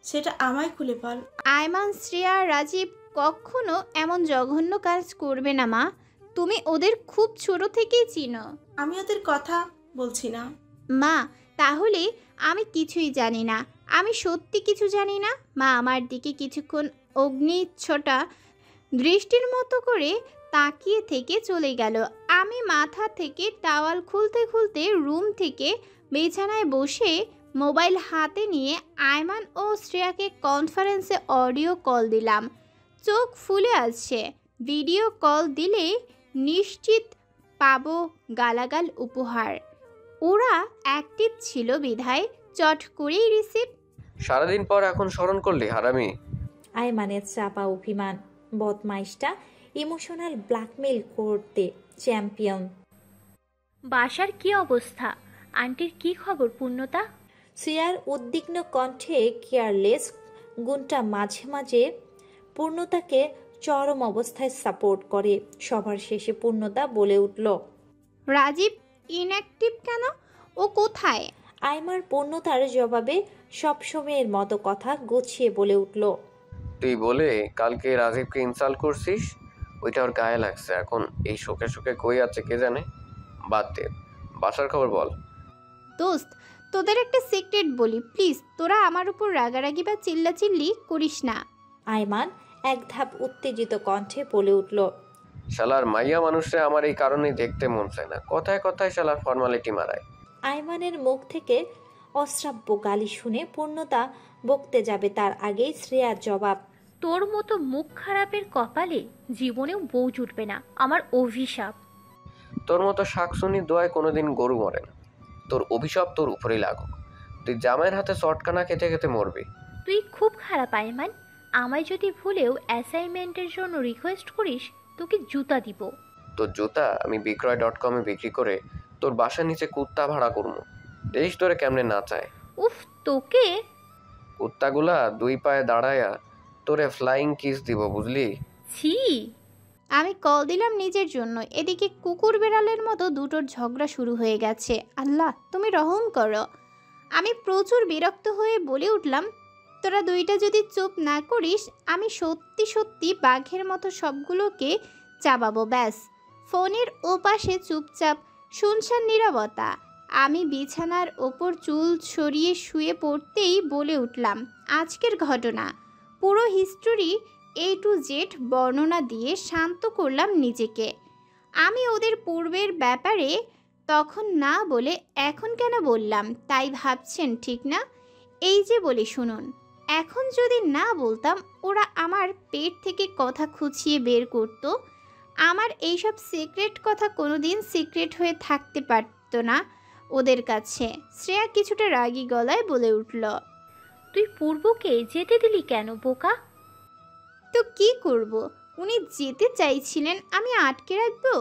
সেটা আমায় খুলে বল। আয়মান, শ্রেয়া, রাজীব কখনো এমন জঘন্য কাজ করবে না মা। তুমি ওদের খুব ছোট থেকেই চিনো। আমি ওদের কথা বলছি না মা। তাহলে আমি কিছুই জানি না? আমি সত্যি কিছু জানি না? মা আমার দিকে কিছুক্ষণ অগ্নিচ্ছটা দৃষ্টির মতো করে তাকিয়ে থেকে চলে গেল। আমি মাথা থেকে টাওয়াল খুলতে খুলতে রুম থেকে বিছানায় বসে মোবাইল হাতে নিয়ে আয়মান ও শ্রেয়াকে কনফারেন্সে অডিও কল দিলাম। চোখ ফুলে আসছে। ভিডিও কল দিলে নিশ্চিত পাবো গালাগাল উপহার। ওরা অ্যাক্টিভ ছিল বিধায় চট করেই রিসিভ। সারাদিন পর এখন স্মরণ করলি হারামি? আয়মানের চাপা অভিমান। বদমাইশটা ইমোশনাল ব্ল্যাকমেল করতে চ্যাম্পিয়ন। বাসার কি অবস্থা? আন্টির কি খবর পূর্ণতা? শ্রেয়ার উদ্বিগ্ন কণ্ঠে কেয়ারলেস গুণটা মাঝে মাঝে পূর্ণতাকে চরম অবস্থায় সাপোর্ট করে। সবার শেষে পূর্ণতা বলে উঠল, রাজীব ইনঅ্যাক্টিভ কেন? ও কোথায়? আইমার পূর্ণতার জবাবে সবসময়ের মতো কথা গুছিয়ে বলে উঠল, তুই বলে কালকে রাজীবকে ইনসাল্ট করছিস, ওইটা ওর গায়ে লাগছে। এখন এই শোকে শোকে কই আছে কে জানে। বাদ দে, বাসার খবর বল। দোস্ত, তোদের একটা সিক্রেট বলি প্লিজ, তোরা আমার উপর রাগারাগি বা চিল্লাচিল্লি করিস না। আইমান এক ধাপ উত্তেজিত কণ্ঠে বলে উঠল, শালার মাইয়া মানুষে আমার এই কারণেই দেখতে মন চায় না। কথায় কথায় শালার ফর্মালিটি মারায়। আইমানের মুখ থেকে অশ্রাব্য গালি শুনে পূর্ণতা বকতে যাবে তার আগেই শ্রেয়ার জবাব, তোর মতো মুখ খারাপের কপালে জীবনেও বউ জুটবে না, আমার অভিশাপ। তোর মতো শাকসুনি দোয়ায় কোনোদিন গরু মরে না। তোর অভিশাপ তোর উপরেই লাগুক। তুই জামাইয়ের হাতে চটকানা খেতে খেতে মরবি। তুই খুব খারাপ আয়মান। আমায় যদি ভুলেও অ্যাসাইনমেন্টের জন্য রিকোয়েস্ট করিস, তোকে জুতা দিব। তোর জুতা আমি বিক্রয়.com-এ বিক্রি করে তোর বাসার নিচে কুত্তা ভাড়া করবো। দেশ তোরে কেমনে না চায়। উফ, তোকে কুত্তাগুলা 2 পায়ে দাঁড়ায়া তোরে ফ্লাইং কিস দিব, বুঝলি? ছি। আমি কল দিলাম নিজের জন্য, এদিকে কুকুর বেড়ালের মতো দুটোর ঝগড়া শুরু হয়ে গেছে। আল্লাহ তুমি রহম করো। আমি প্রচুর বিরক্ত হয়ে বলে উঠলাম, তোরা দুইটা যদি চুপ না করিস, আমি সত্যি সত্যি বাঘের মতো সবগুলোকে চাবাবো। ব্যাস। ফোনের ওপাশে চুপচাপ শুনশান নীরবতা। আমি বিছানার ওপর চুল সরিয়ে শুয়ে পড়তেই বলে উঠলাম আজকের ঘটনা, পুরো হিস্টোরি A to Z বর্ণনা দিয়ে শান্ত করলাম নিজেকে। আমি ওদের পূর্বের ব্যাপারে তখন না বলে এখন কেন বললাম তাই ভাবছেন, ঠিক না? এই যে বলি শুনুন, এখন যদি না বলতাম ওরা আমার পেট থেকে কথা খুঁচিয়ে বের করত। আমার এইসব সিক্রেট কথা কোনোদিন সিক্রেট হয়ে থাকতে পারত না ওদের কাছে। শ্রেয়া কিছুটা রাগী গলায় বলে উঠল, তুই পূর্বকে যেতে দিলি কেন বোকা? তো কি করব, উনি যেতে চাইছিলেন, আমি আটকে রাখবো?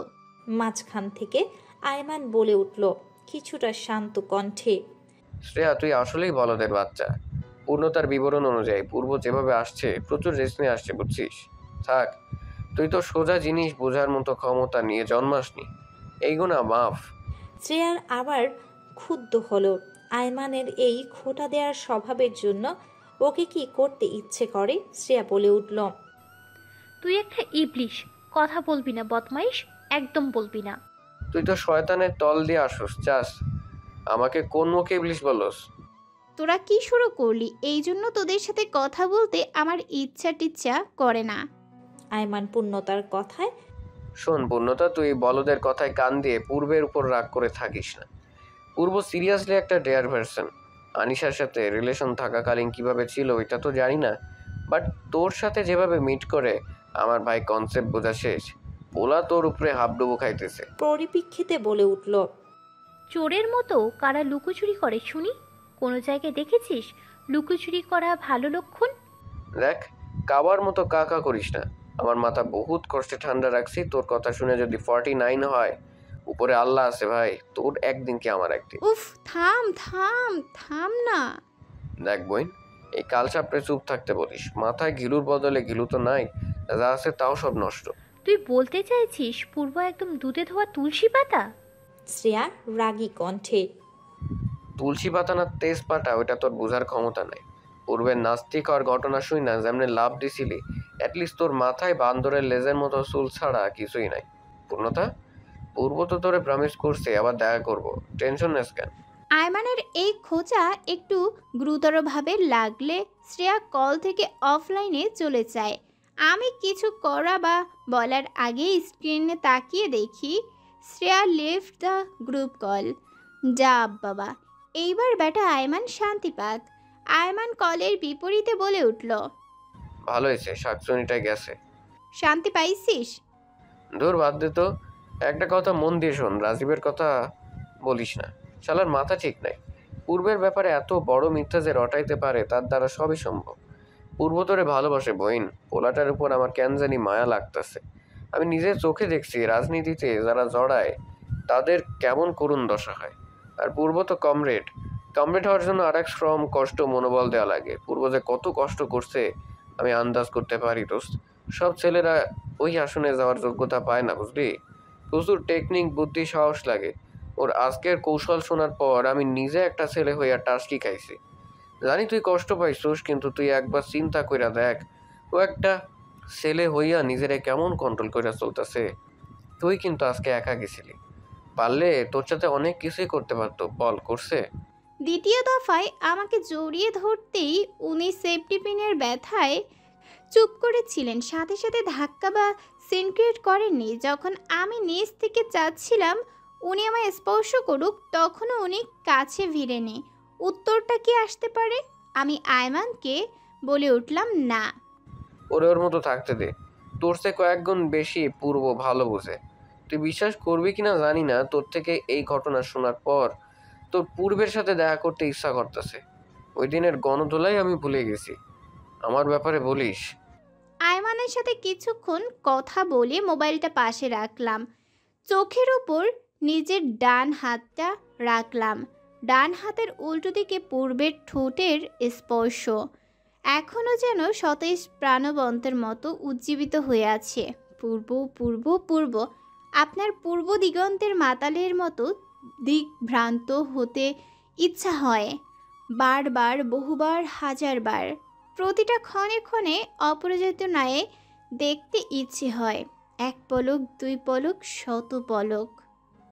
মাঝখান থেকে আয়মান বলে উঠল কিছুটা শান্ত কণ্ঠে, শ্রেয়া তুই আসলেই বলদের বাচ্চা। পূর্ণতার বিবরণ অনুযায়ী পূর্ব যেভাবে আসছে প্রচুর রেস্ট নিয়ে আসছে, বুঝছিস? থাক, তুই তো সোজা জিনিস বোঝার মতো ক্ষমতা নিয়ে জন্মাসনি। এই গুণা মাফ। শ্রেয়ার আবার ক্ষুব্ধ হলো। আয়মানের এই খোঁটা দেওয়ার স্বভাবের জন্য ওকে কি করতে ইচ্ছে করে। শ্রেয়া বলে উঠল, তুই একটা ইবলিশ, কথা বলবি না বদমাইশ, একদম বলবি না। তুই তো শয়তানের তল দিয়ে আসুস, চাস আমাকে কোন মুখে ইবলিশ বলস? তোরা কি শুরু করলি? এই জন্য তোদের সাথে কথা বলতে আমার ইচ্ছা টিচ্ছা করে না। আয়মান পূর্ণতার কথায়, শোন পূর্ণতা, তুই বলদের কথায় কান দিয়ে পূর্বের উপর রাগ করে থাকিস না। পূর্ব সিরিয়াসলি একটা ডেয়ার ভার্সন। আনিশার সাথে রিলেশন থাকাকালীন কিভাবে ছিল এটা তো জানি না, বাট তোর সাথে যেভাবে মিট করে আমার ভাই কনসেপ্ট বোঝা শেষ। পোলা তোর উপরে হাবডুবু খাইতেছে। পরিপ্রেক্ষিতে বলে উঠল, চোরের মতো কারা লুকোচুরি করে শুনি? কোনো জায়গায় দেখেছিস লুকোচুরি করা ভালো লক্ষণ? দেখ, কাবার মতো কাকা করিস না। আমার মাথা বহুত কষ্টে ঠান্ডা রাখছি। তোর কথা শুনে যদি 49 হয়, উপরে আল্লাহ আছে ভাই, তোর একদিন কি আমার একদিন। উফ, থাম থাম থাম না। দেখ বইন, এই কাল চাপড়ে চুপ থাকতে বলিস। মাথায় ঘিলুর বদলে ঘিলু তো নাই, যা আছে তাও সব নষ্ট। তুই বলতে চাইছিস পূর্ব একদম দুধে ধোয়া তুলসী পাতা? শ্রেয়া রাগী কণ্ঠে, তুলসী পাতা না তেজপাতা ওইটা তোর বোঝার ক্ষমতা নাই। পূর্বের নাস্তিক হওয়ার ঘটনা শুই না যেমনি লাভ দিছিলি, অ্যাটলিস্ট তোর মাথায় বান্দরের লেজের মতো চুল ছাড়া কিছুই নাই। পূর্ণতা, পূর্ব তো তোরে প্রমিস করছে আবার দেখা করবো, টেনশন নেস কেন? আয়মানের এই খোঁচা একটু গুরুতরভাবে লাগলে শ্রেয়া কল থেকে অফলাইনে চলে যায়। আমি কিছু করা বা বলার আগেই স্ক্রিনে তাকিয়ে দেখি Shreya left the group call. যা বাবা, এইবার বেটা আয়মান শান্তি পাক। আয়মান কলের বিপরীতে বলে উঠল, ভালো হয়েছে, শাকচুনিটাই গেছে। শান্তি পাইছিস? ধুর বাদ দে তো। একটা কথা মন দিয়ে শোন, রাজীবের কথা বলিস না, শালার মাথা ঠিক নাই। পূর্বের ব্যাপারে এত বড় মিথ্যা যে রটাইতে পারে তার দ্বারা সবই সম্ভব। পূর্ব তোরে ভালোবাসে বইন, পোলাটার উপর আমার কেন জানি মায়া লাগতেছে। আমি নিজের চোখে দেখছি রাজনীতিতে যারা জড়ায় তাদের কেমন করুণ দশা হয়। আর পূর্ব তো কমরেড হওয়ার জন্য আর এক শ্রম কষ্ট মনোবল দেওয়া লাগে। পূর্ব যে কত কষ্ট করছে আমি আন্দাজ করতে পারি দোস্ত। সব ছেলেরা ওই আসনে যাওয়ার যোগ্যতা পায় না, বুঝলি? প্রচুর টেকনিক, বুদ্ধি, সাহস লাগে। ওর আজকের কৌশল শোনার পর আমি নিজে একটা ছেলে হইয়া টাস্কি খাইছি। জানি তুই কষ্ট পাইছিস, কিন্তু তুই একবার চিন্তা কইরা দেখ, ও একটা ছেলে হইয়া নিজেরে কেমন কন্ট্রোল কইরা চলতেছে। তুই কিন্তু আজকে একা গেছিলি, পারলে তোর সাথে অনেক কিছুই করতে পারতো। বল, করছে? দ্বিতীয় দফায় আমাকে জড়িয়ে ধরতেই উনি সেফটি পিনের ব্যথায় চুপ করেছিলেন, সাথে সাথে ধাক্কা বা সিনক্রিয়েট করেননি। যখন আমি নিচ থেকে চাচ্ছিলাম উনি আমায় স্পর্শ করুক, তখনও উনি কাছে ভিড়েনি। উত্তরটা কি আসতে পারে? আমি আয়মানকে বলে উঠলাম, না। ওর মতো থাকতে দে, তোর চেয়ে কয়েক গুণ বেশি পূর্ব ভালো বোঝে। তুই বিশ্বাস করবি কিনা জানি না, তোর থেকে এই ঘটনা শোনার পর তোর পূর্বের সাথে দেখা করতে ইচ্ছা করতেছে। ওই দিনের গণধোলাই আমি ভুলে গেছি। আমার ব্যাপারে বলিস? আয়মানের সাথে কিছুক্ষণ কথা বলে মোবাইলটা পাশে রাখলাম, চোখের ওপর নিজের ডান হাতটা রাখলাম। ডান হাতের উল্টো দিকে পূর্বের ঠোঁটের স্পর্শ এখনও যেন সতেজ প্রাণবন্তের মতো উজ্জীবিত হয়ে আছে। পূর্ব পূর্ব পূর্ব, আপনার পূর্ব দিগন্তের মাতালের মতো দিকভ্রান্ত হতে ইচ্ছা হয় বারবার, বহুবার, হাজারবার। প্রতিটা ক্ষণে ক্ষণে অপরাজিত ন্যায় দেখতে ইচ্ছে হয়, এক পলক, দুই পলক, শত পলক।